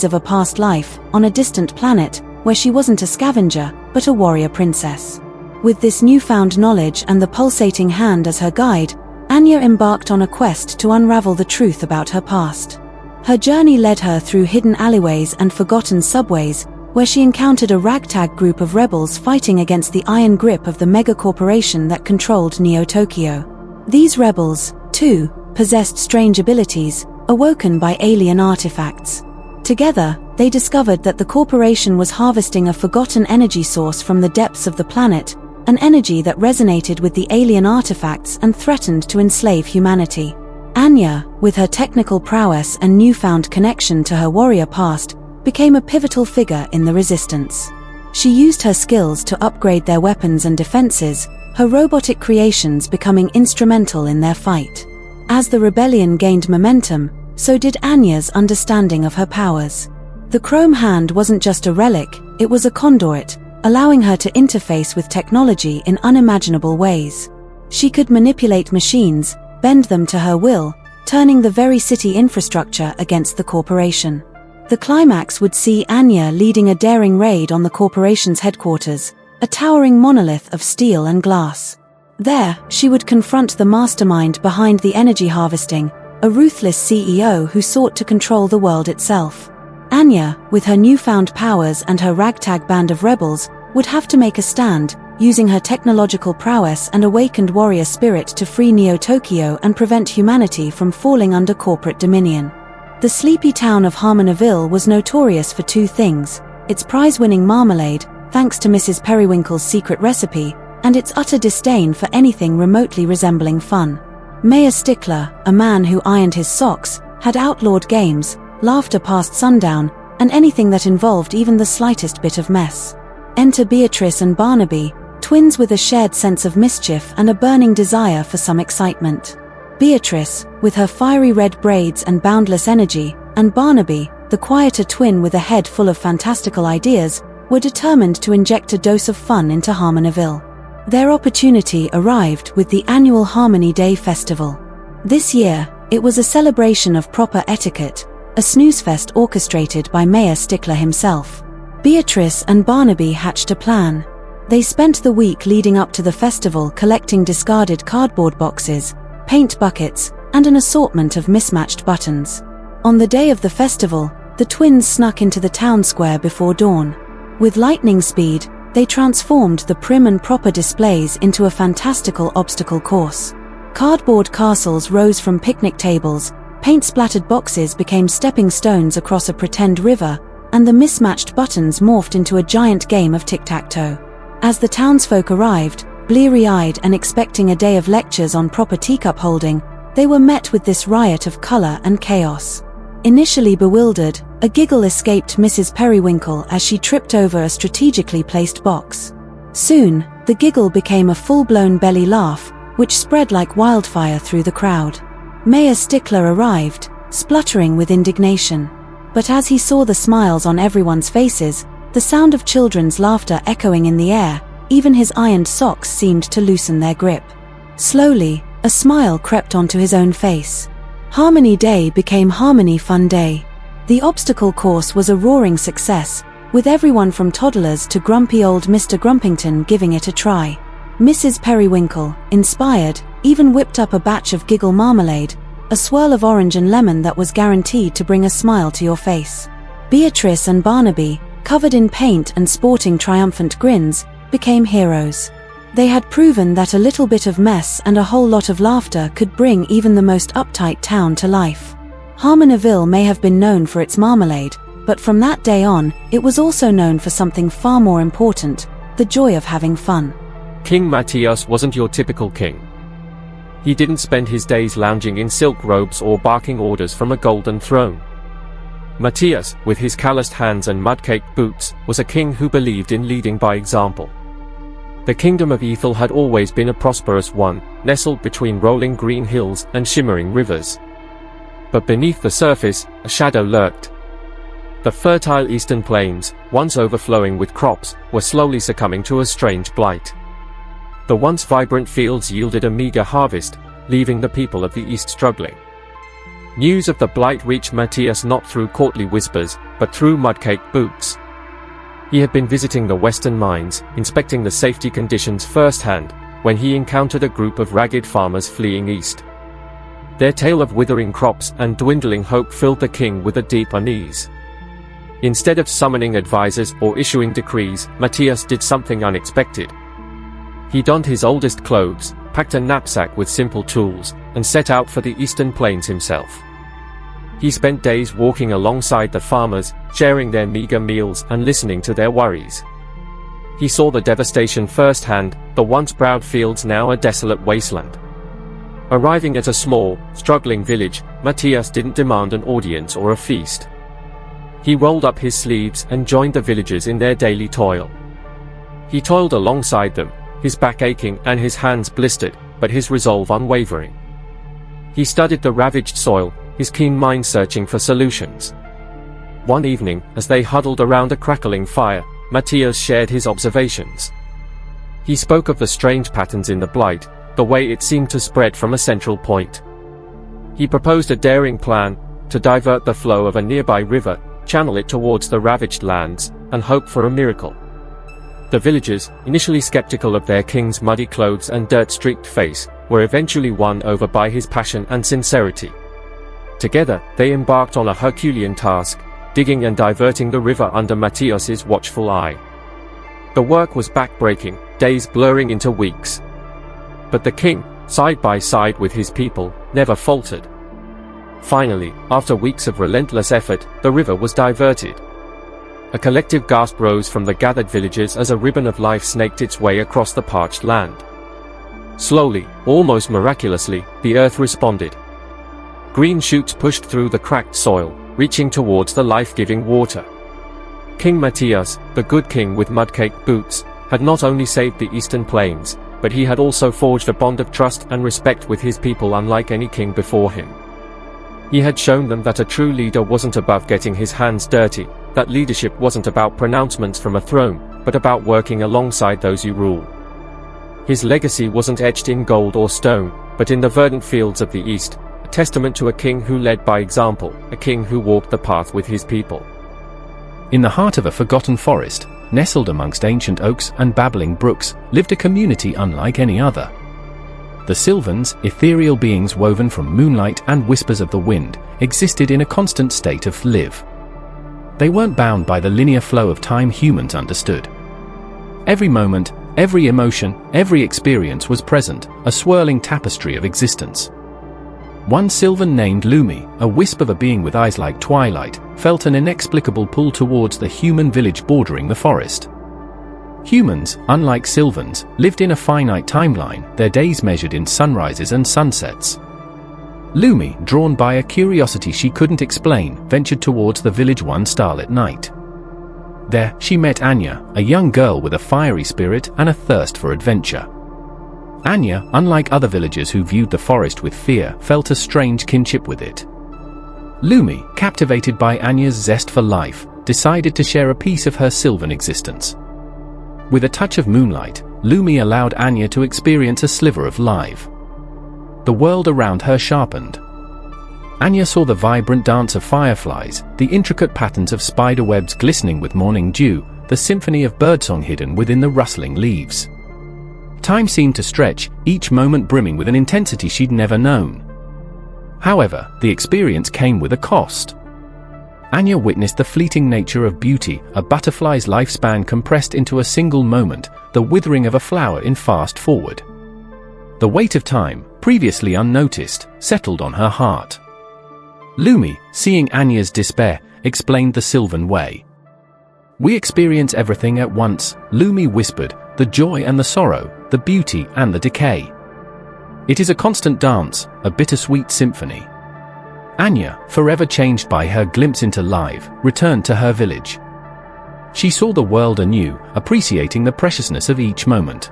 A: of a past life, on a distant planet, where she wasn't a scavenger, but a warrior princess. With this newfound knowledge and the pulsating hand as her guide, Anya embarked on a quest to unravel the truth about her past. Her journey led her through hidden alleyways and forgotten subways,
D: where she encountered a ragtag group of rebels fighting against the iron grip of the mega-corporation that controlled Neo-Tokyo. These rebels, too, possessed strange abilities, awoken by alien artifacts. Together, they discovered that the corporation was harvesting a forgotten energy source from the depths of the planet, an energy that resonated with the alien artifacts and threatened to enslave humanity. Anya, with her technical prowess and newfound connection to her warrior past, became a pivotal figure in the resistance. She used her skills to upgrade their weapons and defenses, her robotic creations becoming instrumental in their fight. As the rebellion gained momentum, so did Anya's understanding of her powers. The chrome hand wasn't just a relic, it was a conduit, allowing her to interface with technology in unimaginable ways. She could manipulate machines, bend them to her will, turning the very city infrastructure against the corporation. The climax would see Anya leading a daring raid on the corporation's headquarters, a towering monolith of steel and glass. There, she would confront the mastermind behind the energy harvesting, a ruthless CEO who sought to control the world itself. Anya, with her newfound powers and her ragtag band of rebels, would have to make a stand, using her technological prowess and awakened warrior spirit to free Neo-Tokyo and prevent humanity from falling under corporate dominion. The sleepy town of Harmonville was notorious for two things: its prize-winning marmalade, thanks to Mrs. Periwinkle's secret recipe, and its utter disdain for anything remotely resembling fun. Mayor Stickler, a man who ironed his socks, had outlawed games, laughter past sundown, and anything that involved even the slightest bit of mess. Enter Beatrice and Barnaby, twins with a shared sense of mischief and a burning desire for some excitement. Beatrice, with her fiery red braids and boundless energy, and Barnaby, the quieter twin with a head full of fantastical ideas, were determined to inject a dose of fun into Harmonville. Their opportunity arrived with the annual Harmony Day Festival. This year, it was a celebration of proper etiquette, a snoozefest orchestrated by Mayor Stickler himself. Beatrice and Barnaby hatched a plan. They spent the week leading up to the festival collecting discarded cardboard boxes, paint buckets, and an assortment of mismatched buttons. On the day of the festival, the twins snuck into the town square before dawn. With lightning speed, they transformed the prim and proper displays into a fantastical obstacle course. Cardboard castles rose from picnic tables, paint-splattered boxes became stepping stones across a pretend river, and the mismatched buttons morphed into a giant game of tic-tac-toe. As the townsfolk arrived, bleary-eyed and expecting a day of lectures on proper teacup holding, they were met with this riot of color and chaos. Initially bewildered, a giggle escaped Mrs. Periwinkle as she tripped over a strategically placed box. Soon, the giggle became a full-blown belly laugh, which spread like wildfire through the crowd. Mayor Stickler arrived, spluttering with indignation. But as he saw the smiles on everyone's faces, the sound of children's laughter echoing in the air, even his ironed socks seemed to loosen their grip. Slowly, a smile crept onto his own face. Harmony Day became Harmony Fun Day. The obstacle course was a roaring success, with everyone from toddlers to grumpy old Mr. Grumpington giving it a try. Mrs. Periwinkle, inspired, even whipped up a batch of giggle marmalade, a swirl of orange and lemon that was guaranteed to bring a smile to your face. Beatrice and Barnaby, covered in paint and sporting triumphant grins, became heroes. They had proven that a little bit of mess and a whole lot of laughter could bring even the most uptight town to life. Harmonville may have been known for its marmalade, but from that day on, it was also known for something far more important: the joy of having fun.
G: King Matthias wasn't your typical king. He didn't spend his days lounging in silk robes or barking orders from a golden throne. Matthias, with his calloused hands and mud-caked boots, was a king who believed in leading by example. The kingdom of Ethel had always been a prosperous one, nestled between rolling green hills and shimmering rivers. But beneath the surface, a shadow lurked. The fertile eastern plains, once overflowing with crops, were slowly succumbing to a strange blight. The once vibrant fields yielded a meager harvest, leaving the people of the east struggling. News of the blight reached Matthias not through courtly whispers, but through mud-caked boots. He had been visiting the western mines, inspecting the safety conditions firsthand, when he encountered a group of ragged farmers fleeing east. Their tale of withering crops and dwindling hope filled the king with a deep unease. Instead of summoning advisors or issuing decrees, Matthias did something unexpected. He donned his oldest clothes, packed a knapsack with simple tools, and set out for the eastern plains himself. He spent days walking alongside the farmers, sharing their meager meals and listening to their worries. He saw the devastation firsthand, the once proud fields now a desolate wasteland. Arriving at a small, struggling village, Matthias didn't demand an audience or a feast. He rolled up his sleeves and joined the villagers in their daily toil. He toiled alongside them, his back aching and his hands blistered, but his resolve unwavering. He studied the ravaged soil, his keen mind searching for solutions. One evening, as they huddled around a crackling fire, Matthias shared his observations. He spoke of the strange patterns in the blight, the way it seemed to spread from a central point. He proposed a daring plan, to divert the flow of a nearby river, channel it towards the ravaged lands, and hope for a miracle. The villagers, initially skeptical of their king's muddy clothes and dirt-streaked face, were eventually won over by his passion and sincerity. Together, they embarked on a Herculean task, digging and diverting the river under Matthias's watchful eye. The work was back-breaking, days blurring into weeks. But the king, side by side with his people, never faltered. Finally, after weeks of relentless effort, the river was diverted. A collective gasp rose from the gathered villagers as a ribbon of life snaked its way across the parched land. Slowly, almost miraculously, the earth responded. Green shoots pushed through the cracked soil, reaching towards the life-giving water. King Matthias, the good king with mud-caked boots, had not only saved the eastern plains, but he had also forged a bond of trust and respect with his people unlike any king before him. He had shown them that a true leader wasn't above getting his hands dirty, that leadership wasn't about pronouncements from a throne, but about working alongside those you rule. His legacy wasn't etched in gold or stone, but in the verdant fields of the east, a testament to a king who led by example, a king who walked the path with his people.
B: In the heart of a forgotten forest, nestled amongst ancient oaks and babbling brooks, lived a community unlike any other. The Sylvans, ethereal beings woven from moonlight and whispers of the wind, existed in a constant state of live. They weren't bound by the linear flow of time humans understood. Every moment, every emotion, every experience was present, a swirling tapestry of existence. One Sylvan named Lumi, a wisp of a being with eyes like twilight, felt an inexplicable pull towards the human village bordering the forest. Humans, unlike Sylvans, lived in a finite timeline, their days measured in sunrises and sunsets. Lumi, drawn by a curiosity she couldn't explain, ventured towards the village one starlit night. There, she met Anya, a young girl with a fiery spirit and a thirst for adventure. Anya, unlike other villagers who viewed the forest with fear, felt a strange kinship with it. Lumi, captivated by Anya's zest for life, decided to share a piece of her Sylvan existence. With a touch of moonlight, Lumi allowed Anya to experience a sliver of life. The world around her sharpened. Anya saw the vibrant dance of fireflies, the intricate patterns of spider webs glistening with morning dew, the symphony of birdsong hidden within the rustling leaves. Time seemed to stretch, each moment brimming with an intensity she'd never known. However, the experience came with a cost. Anya witnessed the fleeting nature of beauty, a butterfly's lifespan compressed into a single moment, the withering of a flower in fast forward. The weight of time, previously unnoticed, settled on her heart. Lumi, seeing Anya's despair, explained the Sylvan way. "We experience everything at once," Lumi whispered, "the joy and the sorrow, the beauty and the decay. It is a constant dance, a bittersweet symphony." Anya, forever changed by her glimpse into life, returned to her village. She saw the world anew, appreciating the preciousness of each moment.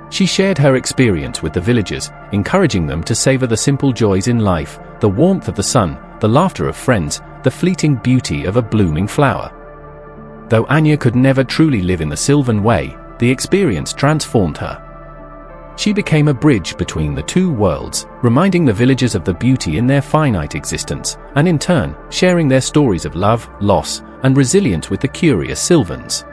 B: She shared her experience with the villagers, encouraging them to savor the simple joys in life, the warmth of the sun, the laughter of friends, the fleeting beauty of a blooming flower. Though Anya could never truly live in the Sylvan way, the experience transformed her. She became a bridge between the two worlds, reminding the villagers of the beauty in their finite existence, and in turn, sharing their stories of love, loss, and resilience with the curious Sylvans.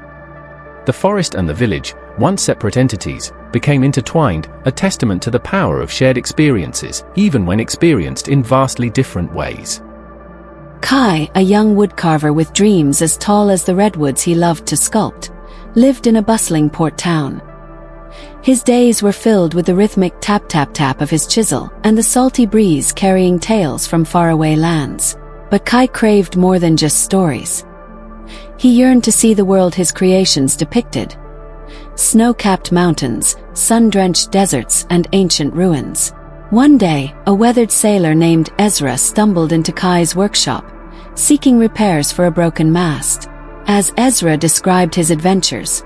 B: The forest and the village, once separate entities, became intertwined, a testament to the power of shared experiences, even when experienced in vastly different ways.
D: Kai, a young woodcarver with dreams as tall as the redwoods he loved to sculpt, lived in a bustling port town. His days were filled with the rhythmic tap-tap-tap of his chisel and the salty breeze carrying tales from faraway lands. But Kai craved more than just stories. He yearned to see the world his creations depicted. Snow-capped mountains, sun-drenched deserts, and ancient ruins. One day, a weathered sailor named Ezra stumbled into Kai's workshop, seeking repairs for a broken mast. As Ezra described his adventures,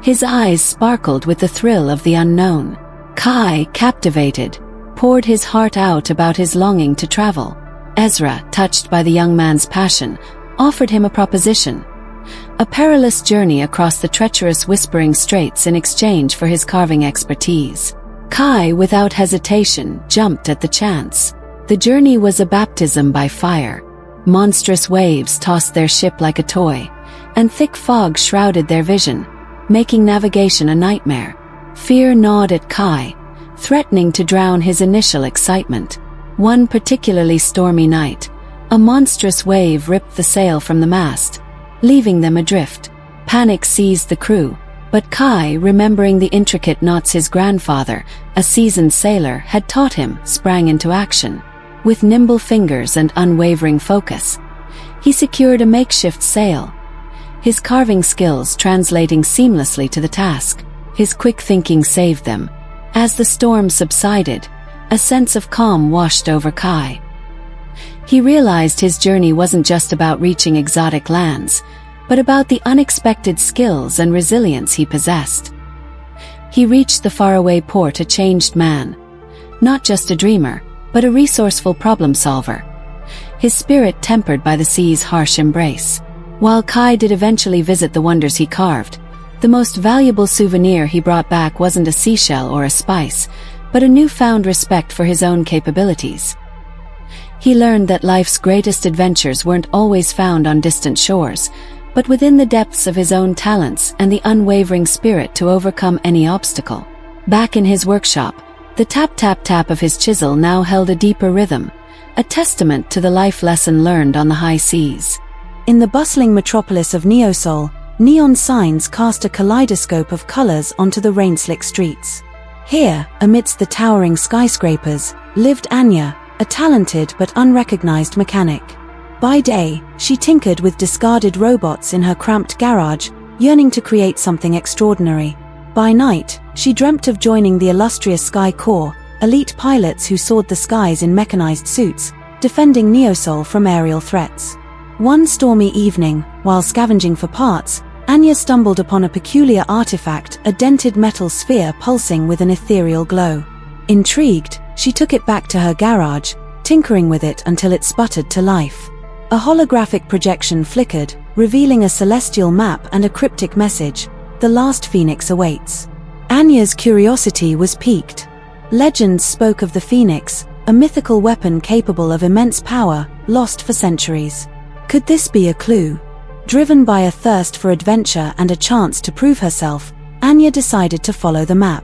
D: his eyes sparkled with the thrill of the unknown. Kai, captivated, poured his heart out about his longing to travel. Ezra, touched by the young man's passion, offered him a proposition: a perilous journey across the treacherous Whispering Straits in exchange for his carving expertise. Kai, without hesitation, jumped at the chance. The journey was a baptism by fire. Monstrous waves tossed their ship like a toy, and thick fog shrouded their vision, making navigation a nightmare. Fear gnawed at Kai, threatening to drown his initial excitement. One particularly stormy night, a monstrous wave ripped the sail from the mast, leaving them adrift. Panic seized the crew, but Kai, remembering the intricate knots his grandfather, a seasoned sailor, had taught him, sprang into action. With nimble fingers and unwavering focus, he secured a makeshift sail, his carving skills translating seamlessly to the task. His quick thinking saved them. As the storm subsided, a sense of calm washed over Kai. He realized his journey wasn't just about reaching exotic lands, but about the unexpected skills and resilience he possessed. He reached the faraway port a changed man, not just a dreamer, but a resourceful problem solver, his spirit tempered by the sea's harsh embrace. While Kai did eventually visit the wonders he carved, the most valuable souvenir he brought back wasn't a seashell or a spice, but a newfound respect for his own capabilities. He learned that life's greatest adventures weren't always found on distant shores, but within the depths of his own talents and the unwavering spirit to overcome any obstacle. Back in his workshop, the tap-tap-tap of his chisel now held a deeper rhythm, a testament to the life lesson learned on the high seas.
A: In the bustling metropolis of Neosol, neon signs cast a kaleidoscope of colors onto the rain-slick streets. Here, amidst the towering skyscrapers, lived Anya, a talented but unrecognized mechanic. By day, she tinkered with discarded robots in her cramped garage, yearning to create something extraordinary. By night, she dreamt of joining the illustrious Sky Corps, elite pilots who soared the skies in mechanized suits, defending Neosol from aerial threats. One stormy evening, while scavenging for parts, Anya stumbled upon a peculiar artifact, a dented metal sphere pulsing with an ethereal glow. Intrigued, she took it back to her garage, tinkering with it until it sputtered to life. A holographic projection flickered, revealing a celestial map and a cryptic message: "The last phoenix awaits." Anya's curiosity was piqued. Legends spoke of the phoenix, a mythical weapon capable of immense power, lost for centuries. Could this be a clue? Driven by a thirst for adventure and a chance to prove herself, Anya decided to follow the map.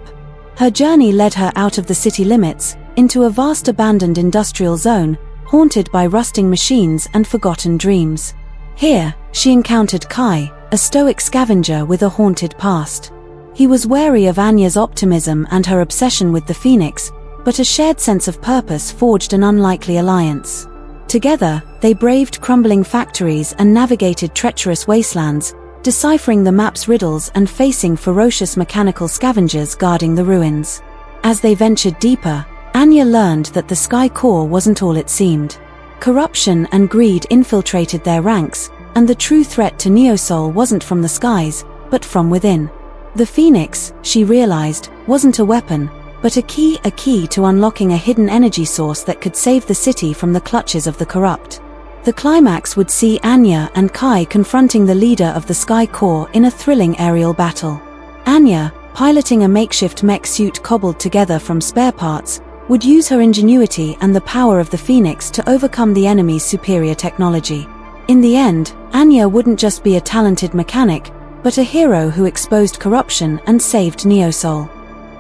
A: Her journey led her out of the city limits, into a vast abandoned industrial zone, haunted by rusting machines and forgotten dreams. Here, she encountered Kai, a stoic scavenger with a haunted past. He was wary of Anya's optimism and her obsession with the phoenix, but a shared sense of purpose forged an unlikely alliance. Together, they braved crumbling factories and navigated treacherous wastelands, deciphering the map's riddles and facing ferocious mechanical scavengers guarding the ruins. As they ventured deeper, Anya learned that the Sky Corps wasn't all it seemed. Corruption and greed infiltrated their ranks, and the true threat to Neosol wasn't from the skies, but from within. The Phoenix, she realized, wasn't a weapon, but a key to unlocking a hidden energy source that could save the city from the clutches of the corrupt. The climax would see Anya and Kai confronting the leader of the Sky Corps in a thrilling aerial battle. Anya, piloting a makeshift mech suit cobbled together from spare parts, would use her ingenuity and the power of the Phoenix to overcome the enemy's superior technology. In the end, Anya wouldn't just be a talented mechanic, but a hero who exposed corruption and saved Neosol.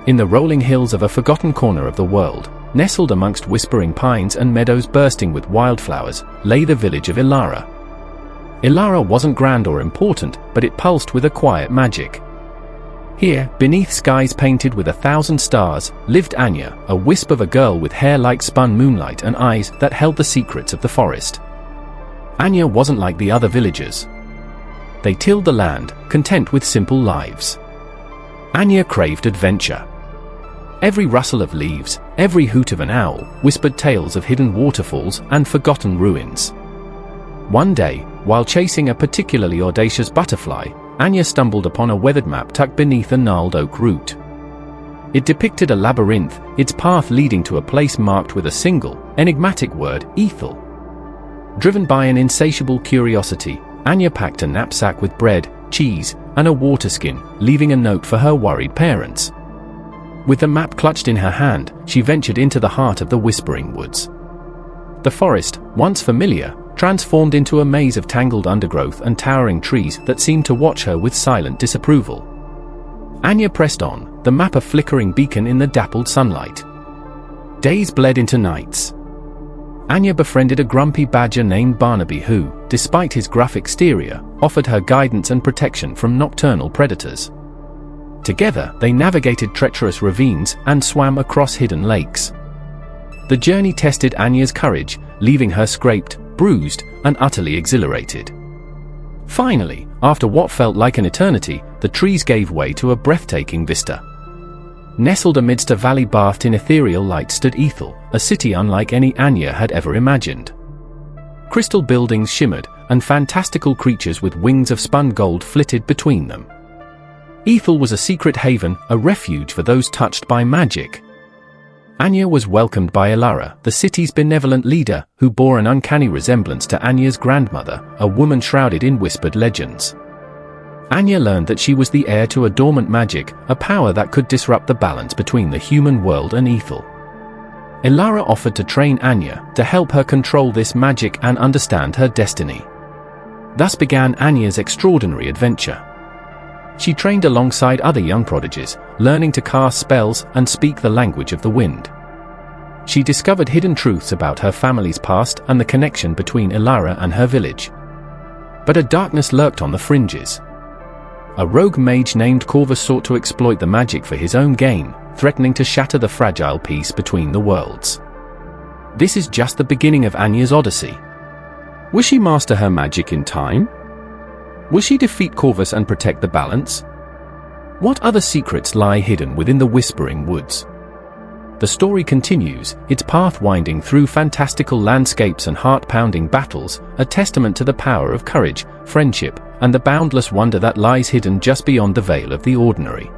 B: In the rolling hills of a forgotten corner of the world, nestled amongst whispering pines and meadows bursting with wildflowers, lay the village of Ilara. Ilara wasn't grand or important, but it pulsed with a quiet magic. Here, beneath skies painted with 1,000 stars, lived Anya, a wisp of a girl with hair like spun moonlight and eyes that held the secrets of the forest. Anya wasn't like the other villagers. They tilled the land, content with simple lives. Anya craved adventure. Every rustle of leaves, every hoot of an owl, whispered tales of hidden waterfalls and forgotten ruins. One day, while chasing a particularly audacious butterfly, Anya stumbled upon a weathered map tucked beneath a gnarled oak root. It depicted a labyrinth, its path leading to a place marked with a single, enigmatic word, Ethel. Driven by an insatiable curiosity, Anya packed a knapsack with bread, cheese, and a water skin, leaving a note for her worried parents. With the map clutched in her hand, she ventured into the heart of the Whispering Woods. The forest, once familiar, transformed into a maze of tangled undergrowth and towering trees that seemed to watch her with silent disapproval. Anya pressed on, the map a flickering beacon in the dappled sunlight. Days bled into nights. Anya befriended a grumpy badger named Barnaby who, despite his gruff exterior, offered her guidance and protection from nocturnal predators. Together, they navigated treacherous ravines and swam across hidden lakes. The journey tested Anya's courage, leaving her scraped, bruised, and utterly exhilarated. Finally, after what felt like an eternity, the trees gave way to a breathtaking vista. Nestled amidst a valley bathed in ethereal light stood Ethel, a city unlike any Anya had ever imagined. Crystal buildings shimmered, and fantastical creatures with wings of spun gold flitted between them. Ethel was a secret haven, a refuge for those touched by magic. Anya was welcomed by Ilara, the city's benevolent leader, who bore an uncanny resemblance to Anya's grandmother, a woman shrouded in whispered legends. Anya learned that she was the heir to a dormant magic, a power that could disrupt the balance between the human world and Ethel. Ilara offered to train Anya, to help her control this magic and understand her destiny. Thus began Anya's extraordinary adventure. She trained alongside other young prodigies, learning to cast spells and speak the language of the wind. She discovered hidden truths about her family's past and the connection between Ilara and her village. But a darkness lurked on the fringes. A rogue mage named Corvus sought to exploit the magic for his own gain, threatening to shatter the fragile peace between the worlds. This is just the beginning of Anya's odyssey. Will she master her magic in time? Will she defeat Corvus and protect the balance? What other secrets lie hidden within the Whispering Woods? The story continues, its path winding through fantastical landscapes and heart-pounding battles, a testament to the power of courage, friendship, and the boundless wonder that lies hidden just beyond the veil of the ordinary.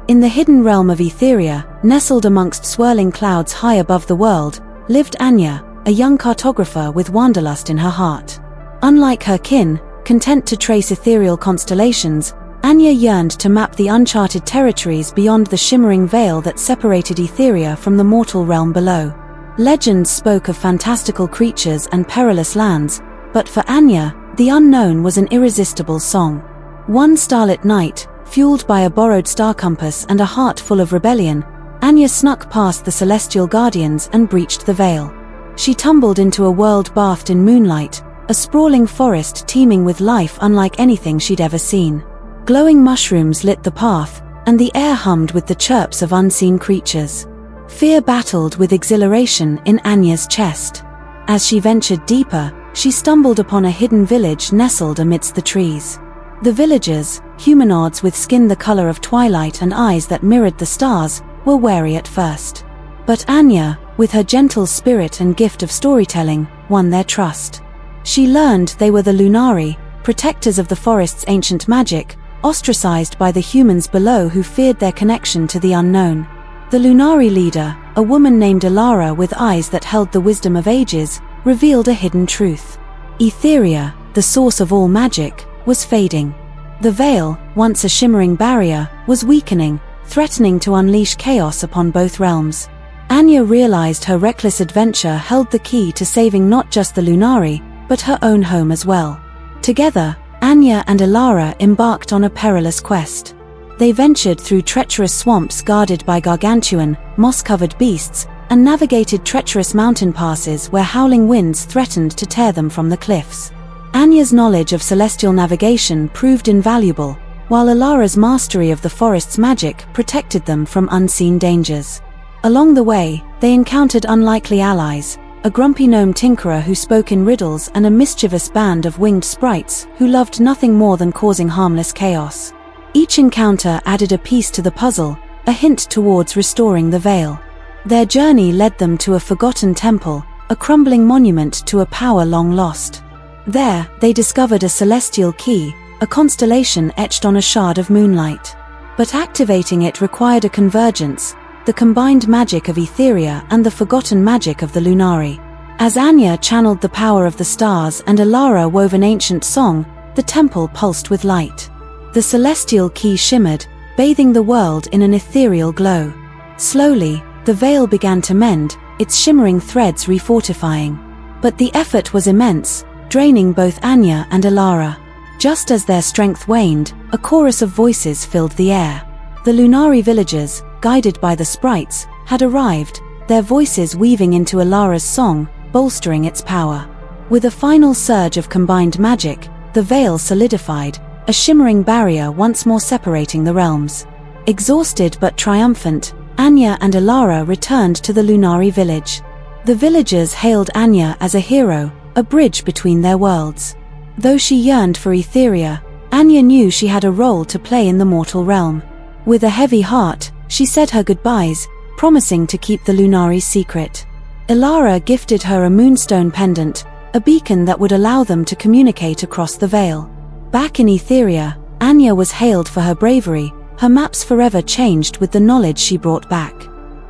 D: In the hidden realm of Etheria, nestled amongst swirling clouds high above the world, lived Anya, a young cartographer with wanderlust in her heart. Unlike her kin, content to trace ethereal constellations, Anya yearned to map the uncharted territories beyond the shimmering veil that separated Etheria from the mortal realm below. Legends spoke of fantastical creatures and perilous lands, but for Anya, the unknown was an irresistible song. One starlit night, fueled by a borrowed star compass and a heart full of rebellion, Anya snuck past the celestial guardians and breached the veil. She tumbled into a world bathed in moonlight, a sprawling forest teeming with life unlike anything she'd ever seen. Glowing mushrooms lit the path, and the air hummed with the chirps of unseen creatures. Fear battled with exhilaration in Anya's chest. As she ventured deeper, she stumbled upon a hidden village nestled amidst the trees. The villagers, humanoids with skin the color of twilight and eyes that mirrored the stars, were wary at first. But Anya, with her gentle spirit and gift of storytelling, won their trust. She learned they were the Lunari, protectors of the forest's ancient magic, ostracized by the humans below who feared their connection to the unknown. The Lunari leader, a woman named Ilara with eyes that held the wisdom of ages, revealed a hidden truth. Etheria, the source of all magic, was fading. The veil, once a shimmering barrier, was weakening, threatening to unleash chaos upon both realms. Anya realized her reckless adventure held the key to saving not just the Lunari, but her own home as well. Together, Anya and Ilara embarked on a perilous quest. They ventured through treacherous swamps guarded by gargantuan, moss-covered beasts, and navigated treacherous mountain passes where howling winds threatened to tear them from the cliffs. Anya's knowledge of celestial navigation proved invaluable, while Alara's mastery of the forest's magic protected them from unseen dangers. Along the way, they encountered unlikely allies, a grumpy gnome tinkerer who spoke in riddles and a mischievous band of winged sprites who loved nothing more than causing harmless chaos. Each encounter added a piece to the puzzle, a hint towards restoring the veil. Their journey led them to a forgotten temple, a crumbling monument to a power long lost. There, they discovered a celestial key, a constellation etched on a shard of moonlight. But activating it required a convergence, the combined magic of Etheria and the forgotten magic of the Lunari. As Anya channeled the power of the stars and Alara wove an ancient song, the temple pulsed with light. The celestial key shimmered, bathing the world in an ethereal glow. Slowly, the veil began to mend, its shimmering threads refortifying. But the effort was immense, draining both Anya and Alara. Just as their strength waned, a chorus of voices filled the air. The Lunari villagers, guided by the sprites, had arrived, their voices weaving into Alara's song, bolstering its power. With a final surge of combined magic, the veil solidified, a shimmering barrier once more separating the realms. Exhausted but triumphant, Anya and Alara returned to the Lunari village. The villagers hailed Anya as a hero, a bridge between their worlds. Though she yearned for Etheria, Anya knew she had a role to play in the mortal realm. With a heavy heart, she said her goodbyes, promising to keep the Lunari secret. Alara gifted her a moonstone pendant, a beacon that would allow them to communicate across the veil. Back in Etheria, Anya was hailed for her bravery, her maps forever changed with the knowledge she brought back.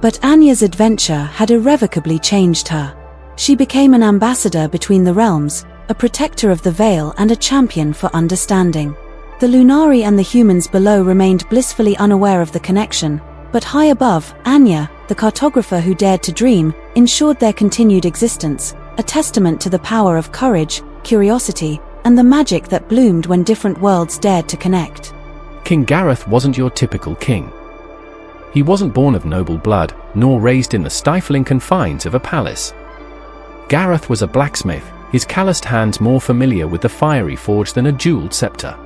D: But Anya's adventure had irrevocably changed her. She became an ambassador between the realms, a protector of the veil and a champion for understanding. The Lunari and the humans below remained blissfully unaware of the connection, but high above, Anya, the cartographer who dared to dream, ensured their continued existence, a testament to the power of courage, curiosity, and the magic that bloomed when different worlds dared to connect.
B: King Gareth wasn't your typical king. He wasn't born of noble blood, nor raised in the stifling confines of a palace. Gareth was a blacksmith, his calloused hands more familiar with the fiery forge than a jeweled scepter.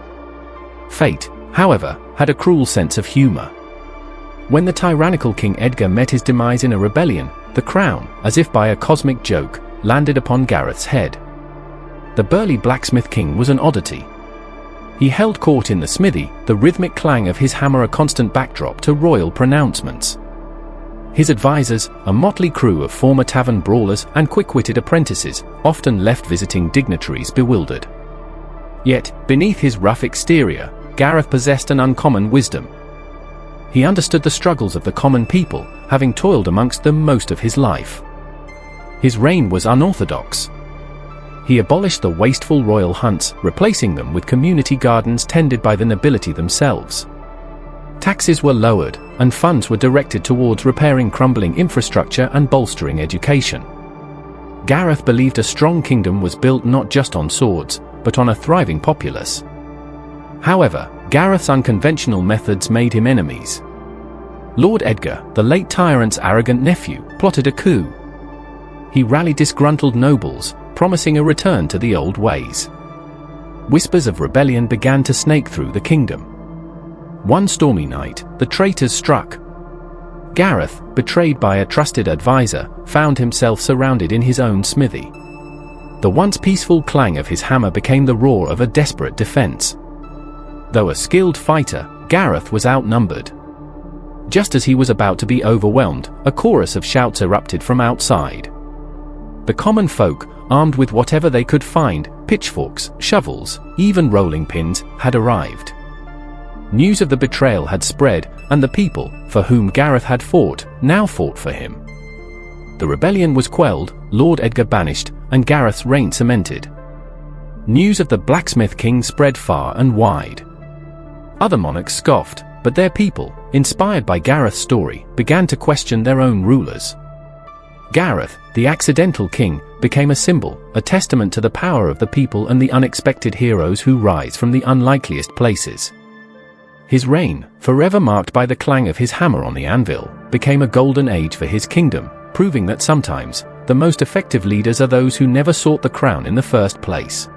B: Fate, however, had a cruel sense of humor. When the tyrannical King Edgar met his demise in a rebellion, the crown, as if by a cosmic joke, landed upon Gareth's head. The burly blacksmith king was an oddity. He held court in the smithy, the rhythmic clang of his hammer a constant backdrop to royal pronouncements. His advisors, a motley crew of former tavern brawlers and quick-witted apprentices, often left visiting dignitaries bewildered. Yet, beneath his rough exterior, Gareth possessed an uncommon wisdom. He understood the struggles of the common people, having toiled amongst them most of his life. His reign was unorthodox. He abolished the wasteful royal hunts, replacing them with community gardens tended by the nobility themselves. Taxes were lowered, and funds were directed towards repairing crumbling infrastructure and bolstering education. Gareth believed a strong kingdom was built not just on swords, but on a thriving populace. However, Gareth's unconventional methods made him enemies. Lord Edgar, the late tyrant's arrogant nephew, plotted a coup. He rallied disgruntled nobles, promising a return to the old ways. Whispers of rebellion began to snake through the kingdom. One stormy night, the traitors struck. Gareth, betrayed by a trusted advisor, found himself surrounded in his own smithy. The once peaceful clang of his hammer became the roar of a desperate defense. Though a skilled fighter, Gareth was outnumbered. Just as he was about to be overwhelmed, a chorus of shouts erupted from outside. The common folk, armed with whatever they could find, pitchforks, shovels, even rolling pins, had arrived. News of the betrayal had spread, and the people, for whom Gareth had fought, now fought for him. The rebellion was quelled, Lord Edgar banished, and Gareth's reign cemented. News of the blacksmith king spread far and wide. Other monarchs scoffed, but their people, inspired by Gareth's story, began to question their own rulers. Gareth, the accidental king, became a symbol, a testament to the power of the people and the unexpected heroes who rise from the unlikeliest places. His reign, forever marked by the clang of his hammer on the anvil, became a golden age for his kingdom, proving that sometimes, the most effective leaders are those who never sought the crown in the first place.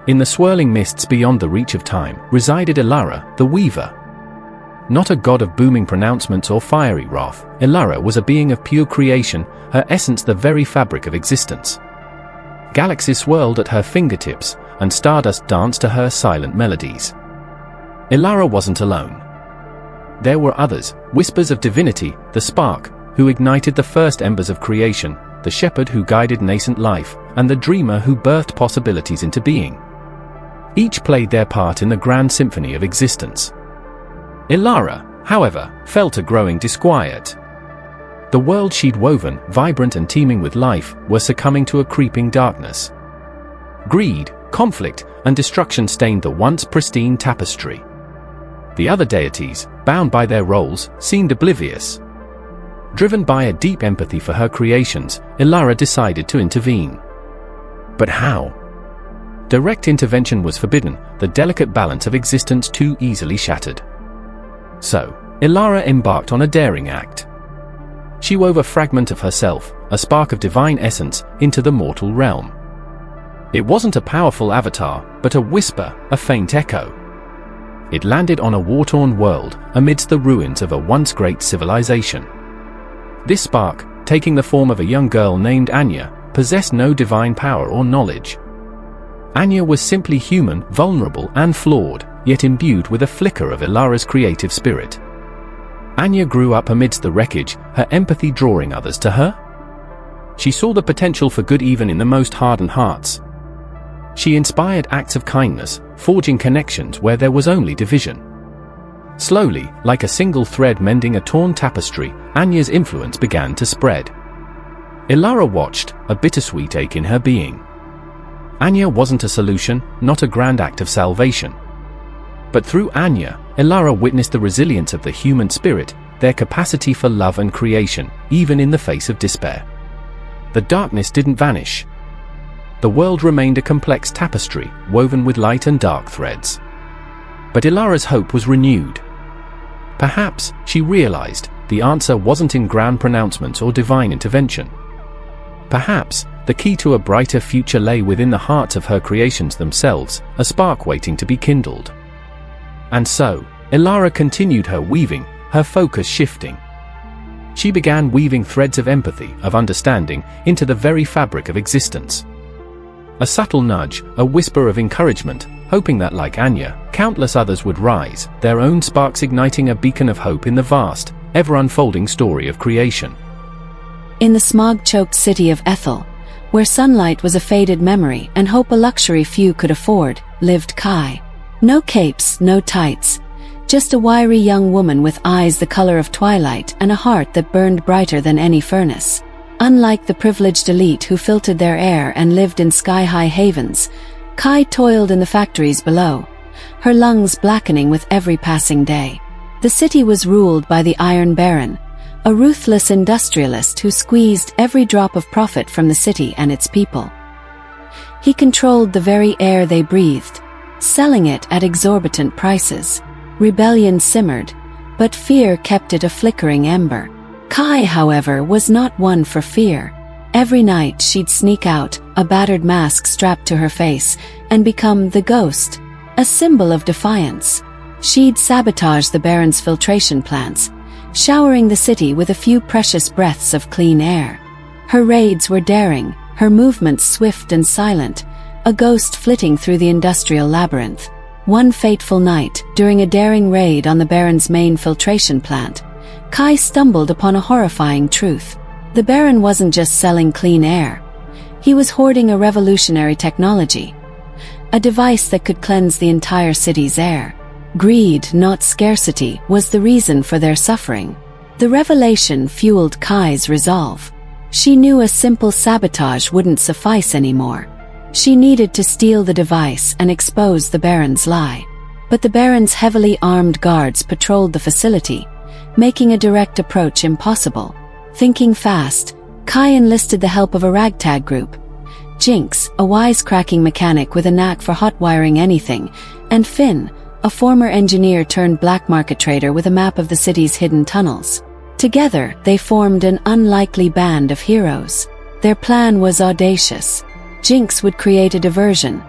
B: In the swirling mists beyond the reach of time resided Ilara, the Weaver. Not a god of booming pronouncements or fiery wrath, Ilara was a being of pure creation, her essence the very fabric of existence. Galaxies swirled at her fingertips, and stardust danced to her silent melodies. Ilara wasn't alone. There were others, whispers of divinity, the spark, who ignited the first embers of creation, the shepherd who guided nascent life, and the dreamer who birthed possibilities into being. Each played their part in the grand symphony of existence. Ilara, however, felt a growing disquiet. The world she'd woven, vibrant and teeming with life, was succumbing to a creeping darkness. Greed, conflict, and destruction stained the once pristine tapestry. The other deities, bound by their roles, seemed oblivious. Driven by a deep empathy for her creations, Ilara decided to intervene. But how? Direct intervention was forbidden, the delicate balance of existence too easily shattered. So, Ilara embarked on a daring act. She wove a fragment of herself, a spark of divine essence, into the mortal realm. It wasn't a powerful avatar, but a whisper, a faint echo. It landed on a war-torn world, amidst the ruins of a once great civilization. This spark, taking the form of a young girl named Anya, possessed no divine power or knowledge. Anya was simply human, vulnerable and flawed, yet imbued with a flicker of Ilara's creative spirit. Anya grew up amidst the wreckage, her empathy drawing others to her. She saw the potential for good even in the most hardened hearts. She inspired acts of kindness, forging connections where there was only division. Slowly, like a single thread mending a torn tapestry, Anya's influence began to spread. Ilara watched, a bittersweet ache in her being. Anya wasn't a solution, not a grand act of salvation. But through Anya, Ilara witnessed the resilience of the human spirit, their capacity for love and creation, even in the face of despair. The darkness didn't vanish. The world remained a complex tapestry, woven with light and dark threads. But Ilara's hope was renewed. Perhaps, she realized, the answer wasn't in grand pronouncements or divine intervention. Perhaps, the key to a brighter future lay within the hearts of her creations themselves, a spark waiting to be kindled. And so, Ilara continued her weaving, her focus shifting. She began weaving threads of empathy, of understanding, into the very fabric of existence. A subtle nudge, a whisper of encouragement, hoping that like Anya, countless others would rise, their own sparks igniting a beacon of hope in the vast, ever-unfolding story of creation.
D: In the smog-choked city of Ethel, where sunlight was a faded memory and hope a luxury few could afford, lived Kai. No capes, no tights. Just a wiry young woman with eyes the color of twilight and a heart that burned brighter than any furnace. Unlike the privileged elite who filtered their air and lived in sky-high havens, Kai toiled in the factories below, her lungs blackening with every passing day. The city was ruled by the Iron Baron, a ruthless industrialist who squeezed every drop of profit from the city and its people. He controlled the very air they breathed, selling it at exorbitant prices. Rebellion simmered, but fear kept it a flickering ember. Kai, however, was not one for fear. Every night she'd sneak out, a battered mask strapped to her face, and become the ghost, a symbol of defiance. She'd sabotage the Baron's filtration plants, showering the city with a few precious breaths of clean air. Her raids were daring, her movements swift and silent, a ghost flitting through the industrial labyrinth. One fateful night, during a daring raid on the Baron's main filtration plant, Kai stumbled upon a horrifying truth. The Baron wasn't just selling clean air. He was hoarding a revolutionary technology, a device that could cleanse the entire city's air. Greed, not scarcity, was the reason for their suffering. The revelation fueled Kai's resolve. She knew a simple sabotage wouldn't suffice anymore. She needed to steal the device and expose the Baron's lie. But the Baron's heavily armed guards patrolled the facility, making a direct approach impossible. Thinking fast, Kai enlisted the help of a ragtag group. Jinx, a wisecracking mechanic with a knack for hot-wiring anything, and Finn, a former engineer turned black market trader with a map of the city's hidden tunnels. Together, they formed an unlikely band of heroes. Their plan was audacious. Jinx would create a diversion,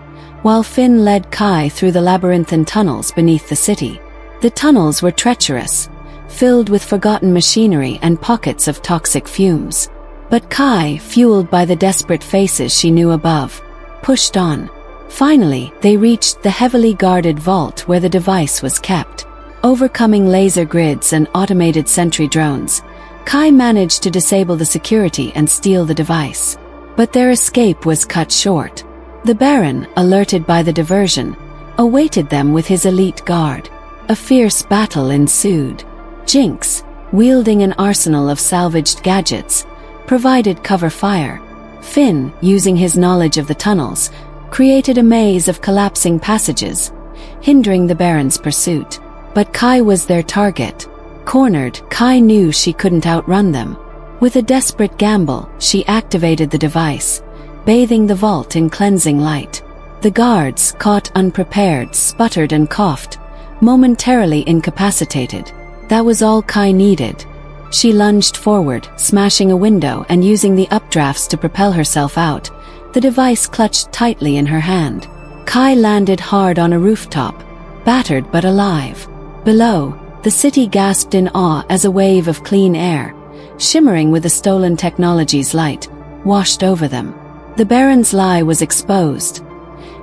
D: while Finn led Kai through the labyrinthine tunnels beneath the city. The tunnels were treacherous, filled with forgotten machinery and pockets of toxic fumes. But Kai, fueled by the desperate faces she knew above, pushed on. Finally, they reached the heavily guarded vault where the device was kept. Overcoming laser grids and automated sentry drones, Kai managed to disable the security and steal the device. But their escape was cut short. The Baron, alerted by the diversion, awaited them with his elite guard. A fierce battle ensued. Jinx, wielding an arsenal of salvaged gadgets, provided cover fire. Finn, using his knowledge of the tunnels, created a maze of collapsing passages, hindering the Baron's pursuit. But Kai was their target. Cornered, Kai knew she couldn't outrun them. With a desperate gamble, she activated the device, bathing the vault in cleansing light. The guards, caught unprepared, sputtered and coughed, momentarily incapacitated. That was all Kai needed. She lunged forward, smashing a window and using the updrafts to propel herself out, the device clutched tightly in her hand. Kai landed hard on a rooftop, battered but alive. Below, the city gasped in awe as a wave of clean air, shimmering with the stolen technology's light, washed over them. The Baron's lie was exposed,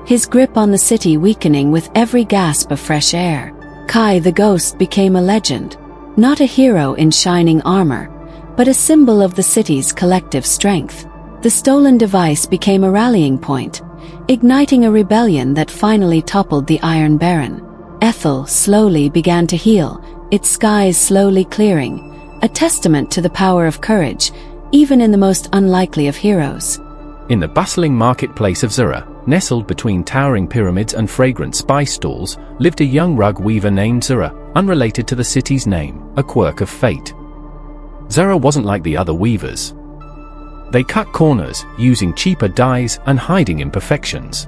D: his grip on the city weakening with every gasp of fresh air. Kai the Ghost became a legend, not a hero in shining armor, but a symbol of the city's collective strength. The stolen device became a rallying point, igniting a rebellion that finally toppled the Iron Baron. Ethel slowly began to heal, its skies slowly clearing, a testament to the power of courage, even in the most unlikely of heroes.
B: In the bustling marketplace of Zura, nestled between towering pyramids and fragrant spice stalls, lived a young rug weaver named Zura, unrelated to the city's name, a quirk of fate. Zura wasn't like the other weavers. They cut corners, using cheaper dyes and hiding imperfections.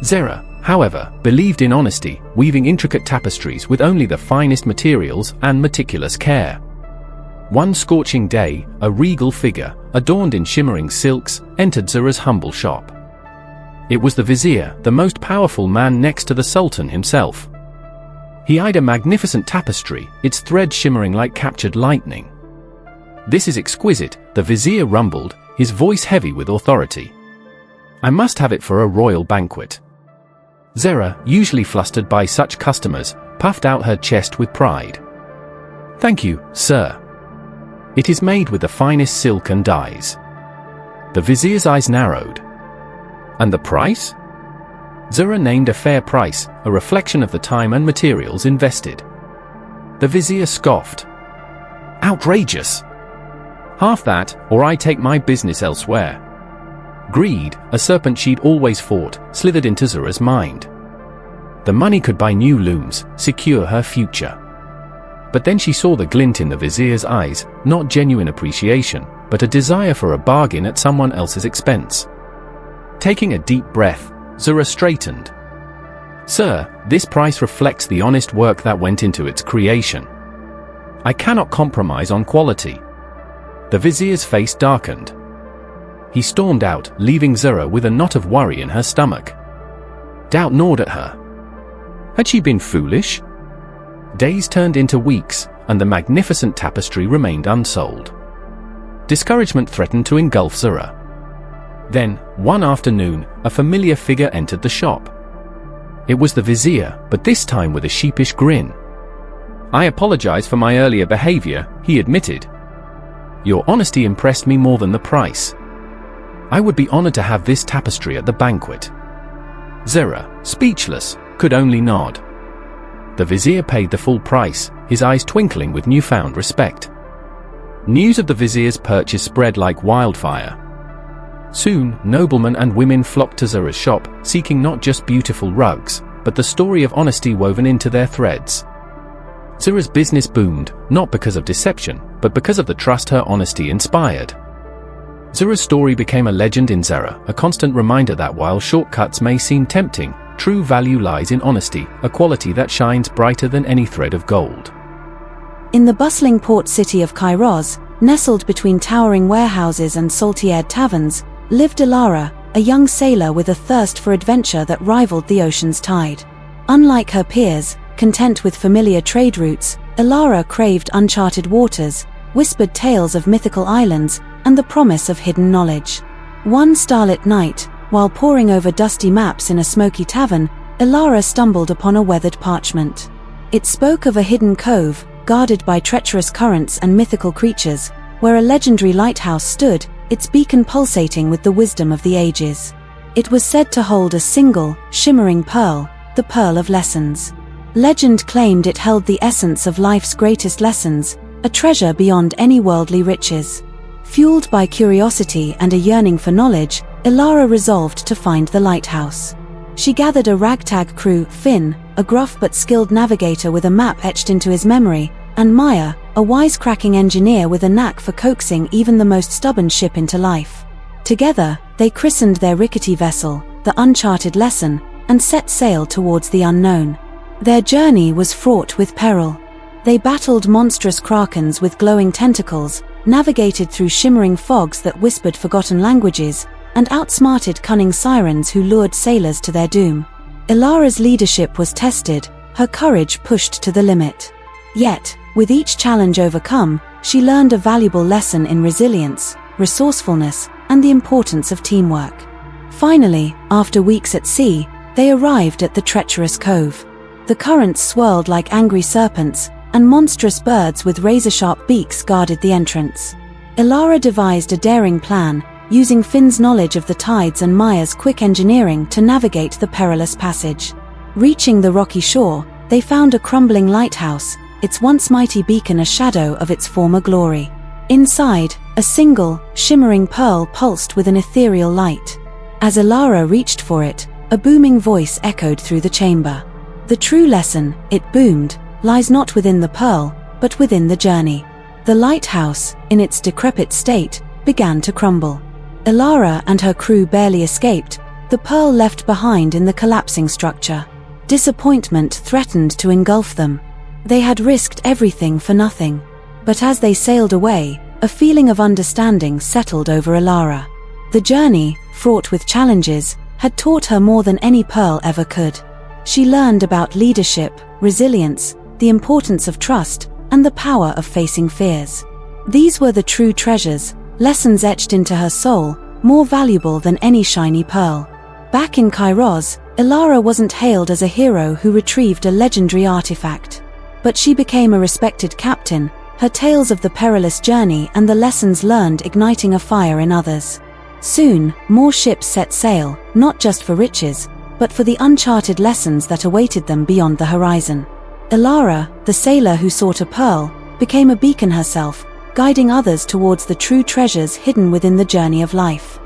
B: Zura, however, believed in honesty, weaving intricate tapestries with only the finest materials and meticulous care. One scorching day, a regal figure, adorned in shimmering silks, entered Zura's humble shop. It was the vizier, the most powerful man next to the sultan himself. He eyed a magnificent tapestry, its thread shimmering like captured lightning. "This is exquisite," the vizier rumbled, his voice heavy with authority. "I must have it for a royal banquet." Zura, usually flustered by such customers, puffed out her chest with pride. "Thank you, sir. It is made with the finest silk and dyes." The vizier's eyes narrowed. "And the price?" Zura named a fair price, a reflection of the time and materials invested. The vizier scoffed. "Outrageous! Half that, or I take my business elsewhere." Greed, a serpent she'd always fought, slithered into Zura's mind. The money could buy new looms, secure her future. But then she saw the glint in the vizier's eyes, not genuine appreciation, but a desire for a bargain at someone else's expense. Taking a deep breath, Zura straightened. "Sir, this price reflects the honest work that went into its creation. I cannot compromise on quality." The vizier's face darkened. He stormed out, leaving Zura with a knot of worry in her stomach. Doubt gnawed at her. Had she been foolish? Days turned into weeks, and the magnificent tapestry remained unsold. Discouragement threatened to engulf Zura. Then, one afternoon, a familiar figure entered the shop. It was the vizier, but this time with a sheepish grin. "I apologize for my earlier behavior," he admitted. "Your honesty impressed me more than the price. I would be honored to have this tapestry at the banquet." Zura, speechless, could only nod. The vizier paid the full price, his eyes twinkling with newfound respect. News of the vizier's purchase spread like wildfire. Soon, noblemen and women flocked to Zura's shop, seeking not just beautiful rugs, but the story of honesty woven into their threads. Zura's business boomed, not because of deception, but because of the trust her honesty inspired. Zura's story became a legend in Zura, a constant reminder that while shortcuts may seem tempting, true value lies in honesty, a quality that shines brighter than any thread of gold.
D: In the bustling port city of Kairos, nestled between towering warehouses and salty-aired taverns, lived Ilara, a young sailor with a thirst for adventure that rivaled the ocean's tide. Unlike her peers, content with familiar trade routes, Ilara craved uncharted waters, whispered tales of mythical islands, and the promise of hidden knowledge. One starlit night, while poring over dusty maps in a smoky tavern, Ilara stumbled upon a weathered parchment. It spoke of a hidden cove, guarded by treacherous currents and mythical creatures, where a legendary lighthouse stood, its beacon pulsating with the wisdom of the ages. It was said to hold a single, shimmering pearl, the Pearl of Lessons. Legend claimed it held the essence of life's greatest lessons, a treasure beyond any worldly riches. Fueled by curiosity and a yearning for knowledge, Ilara resolved to find the lighthouse. She gathered a ragtag crew, Finn, a gruff but skilled navigator with a map etched into his memory, and Maya, a wisecracking engineer with a knack for coaxing even the most stubborn ship into life. Together, they christened their rickety vessel, the Uncharted Lesson, and set sail towards the unknown. Their journey was fraught with peril. They battled monstrous krakens with glowing tentacles, navigated through shimmering fogs that whispered forgotten languages, and outsmarted cunning sirens who lured sailors to their doom. Ilara's leadership was tested, her courage pushed to the limit. Yet, with each challenge overcome, she learned a valuable lesson in resilience, resourcefulness, and the importance of teamwork. Finally, after weeks at sea, they arrived at the treacherous cove. The currents swirled like angry serpents, and monstrous birds with razor-sharp beaks guarded the entrance. Ilara devised a daring plan, using Finn's knowledge of the tides and Maya's quick engineering to navigate the perilous passage. Reaching the rocky shore, they found a crumbling lighthouse, its once mighty beacon a shadow of its former glory. Inside, a single, shimmering pearl pulsed with an ethereal light. As Ilara reached for it, a booming voice echoed through the chamber. The true lesson, it boomed, lies not within the pearl, but within the journey. The lighthouse, in its decrepit state, began to crumble. Ilara and her crew barely escaped, the pearl left behind in the collapsing structure. Disappointment threatened to engulf them. They had risked everything for nothing. But as they sailed away, a feeling of understanding settled over Ilara. The journey, fraught with challenges, had taught her more than any pearl ever could. She learned about leadership, resilience, the importance of trust, and the power of facing fears. These were the true treasures, lessons etched into her soul, more valuable than any shiny pearl. Back in Kairos, Ilara wasn't hailed as a hero who retrieved a legendary artifact. But she became a respected captain, her tales of the perilous journey and the lessons learned igniting a fire in others. Soon, more ships set sail, not just for riches, but for the uncharted lessons that awaited them beyond the horizon. Ilara, the sailor who sought a pearl, became a beacon herself, guiding others towards the true treasures hidden within the journey of life.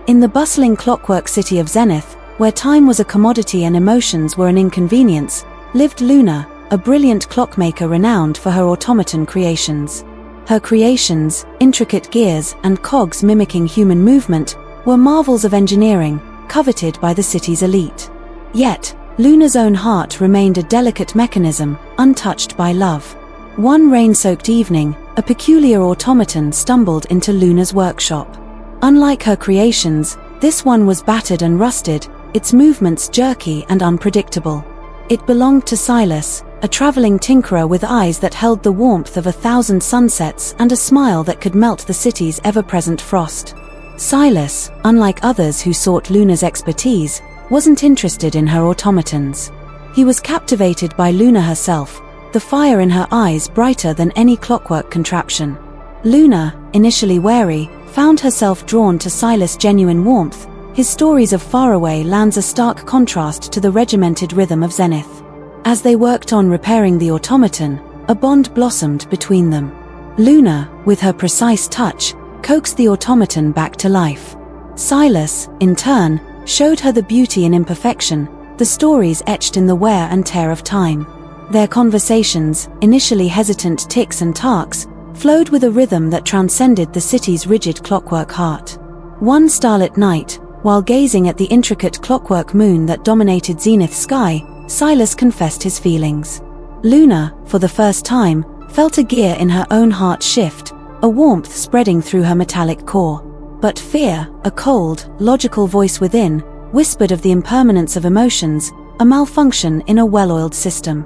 D: In the bustling clockwork city of Zenith, where time was a commodity and emotions were an inconvenience, lived Luna, a brilliant clockmaker renowned for her automaton creations. Her creations, intricate gears and cogs mimicking human movement, were marvels of engineering, coveted by the city's elite. Yet, Luna's own heart remained a delicate mechanism, untouched by love. One rain-soaked evening, a peculiar automaton stumbled into Luna's workshop. Unlike her creations, this one was battered and rusted, its movements jerky and unpredictable. It belonged to Silas, a traveling tinkerer with eyes that held the warmth of 1,000 sunsets and a smile that could melt the city's ever-present frost. Silas, unlike others who sought Luna's expertise, wasn't interested in her automatons. He was captivated by Luna herself, the fire in her eyes brighter than any clockwork contraption. Luna, initially wary, found herself drawn to Silas' genuine warmth. His stories of faraway lands a stark contrast to the regimented rhythm of Zenith. As they worked on repairing the automaton, a bond blossomed between them. Luna, with her precise touch, coaxed the automaton back to life. Silas, in turn, showed her the beauty in imperfection, the stories etched in the wear and tear of time. Their conversations, initially hesitant ticks and tarks, flowed with a rhythm that transcended the city's rigid clockwork heart. One starlit night, while gazing at the intricate clockwork moon that dominated Zenith's sky, Silas confessed his feelings. Luna, for the first time, felt a gear in her own heart shift, a warmth spreading through her metallic core. But fear, a cold, logical voice within, whispered of the impermanence of emotions, a malfunction in a well-oiled system.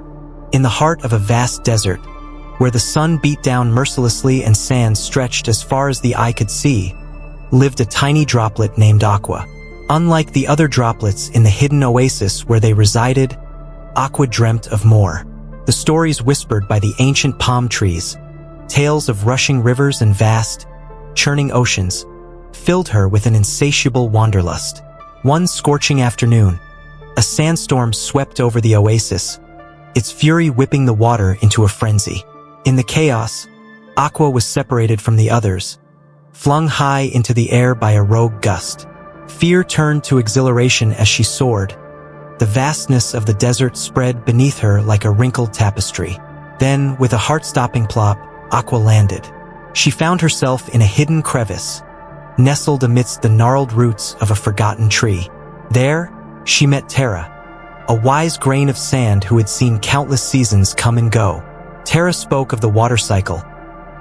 C: In the heart of a vast desert, where the sun beat down mercilessly and sand stretched as far as the eye could see, lived a tiny droplet named Aqua. Unlike the other droplets in the hidden oasis where they resided, Aqua dreamt of more. The stories whispered by the ancient palm trees, tales of rushing rivers and vast, churning oceans, filled her with an insatiable wanderlust. One scorching afternoon, a sandstorm swept over the oasis, its fury whipping the water into a frenzy. In the chaos, Aqua was separated from the others, flung high into the air by a rogue gust. Fear turned to exhilaration as she soared. The vastness of the desert spread beneath her like a wrinkled tapestry. Then, with a heart-stopping plop, Aqua landed. She found herself in a hidden crevice, nestled amidst the gnarled roots of a forgotten tree. There, she met Terra, a wise grain of sand who had seen countless seasons come and go. Terra spoke of the water cycle,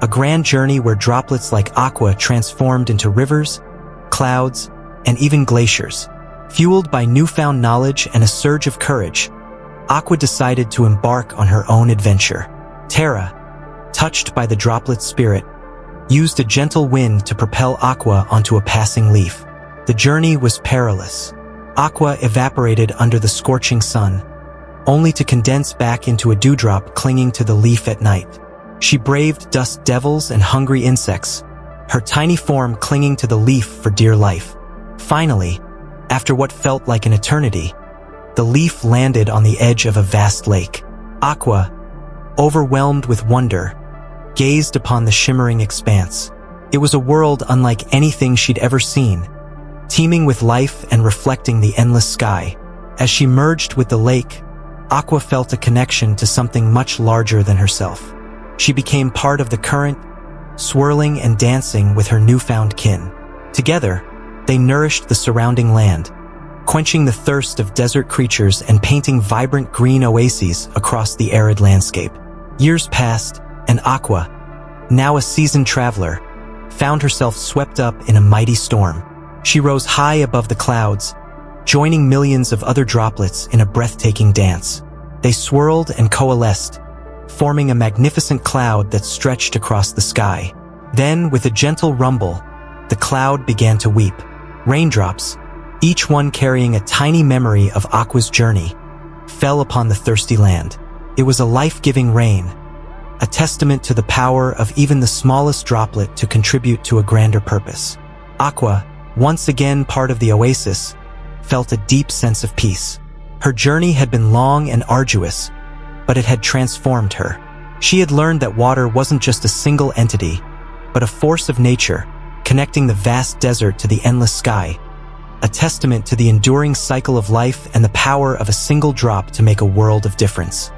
C: a grand journey where droplets like Aqua transformed into rivers, clouds, and even glaciers. Fueled by newfound knowledge and a surge of courage, Aqua decided to embark on her own adventure. Terra, touched by the droplet's spirit, used a gentle wind to propel Aqua onto a passing leaf. The journey was perilous. Aqua evaporated under the scorching sun, only to condense back into a dewdrop clinging to the leaf at night. She braved dust devils and hungry insects, her tiny form clinging to the leaf for dear life. Finally, after what felt like an eternity, the leaf landed on the edge of a vast lake. Aqua, overwhelmed with wonder, gazed upon the shimmering expanse. It was a world unlike anything she'd ever seen, teeming with life and reflecting the endless sky. As she merged with the lake, Aqua felt a connection to something much larger than herself. She became part of the current, swirling and dancing with her newfound kin. Together, they nourished the surrounding land, quenching the thirst of desert creatures and painting vibrant green oases across the arid landscape. Years passed, and Aqua, now a seasoned traveler, found herself swept up in a mighty storm. She rose high above the clouds, joining millions of other droplets in a breathtaking dance. They swirled and coalesced, forming a magnificent cloud that stretched across the sky. Then, with a gentle rumble, the cloud began to weep. Raindrops, each one carrying a tiny memory of Aqua's journey, fell upon the thirsty land. It was a life-giving rain, a testament to the power of even the smallest droplet to contribute to a grander purpose. Aqua, once again part of the oasis, felt a deep sense of peace. Her journey had been long and arduous, but it had transformed her. She had learned that water wasn't just a single entity, but a force of nature, connecting the vast desert to the endless sky, a testament to the enduring cycle of life and the power of a single drop to make a world of difference.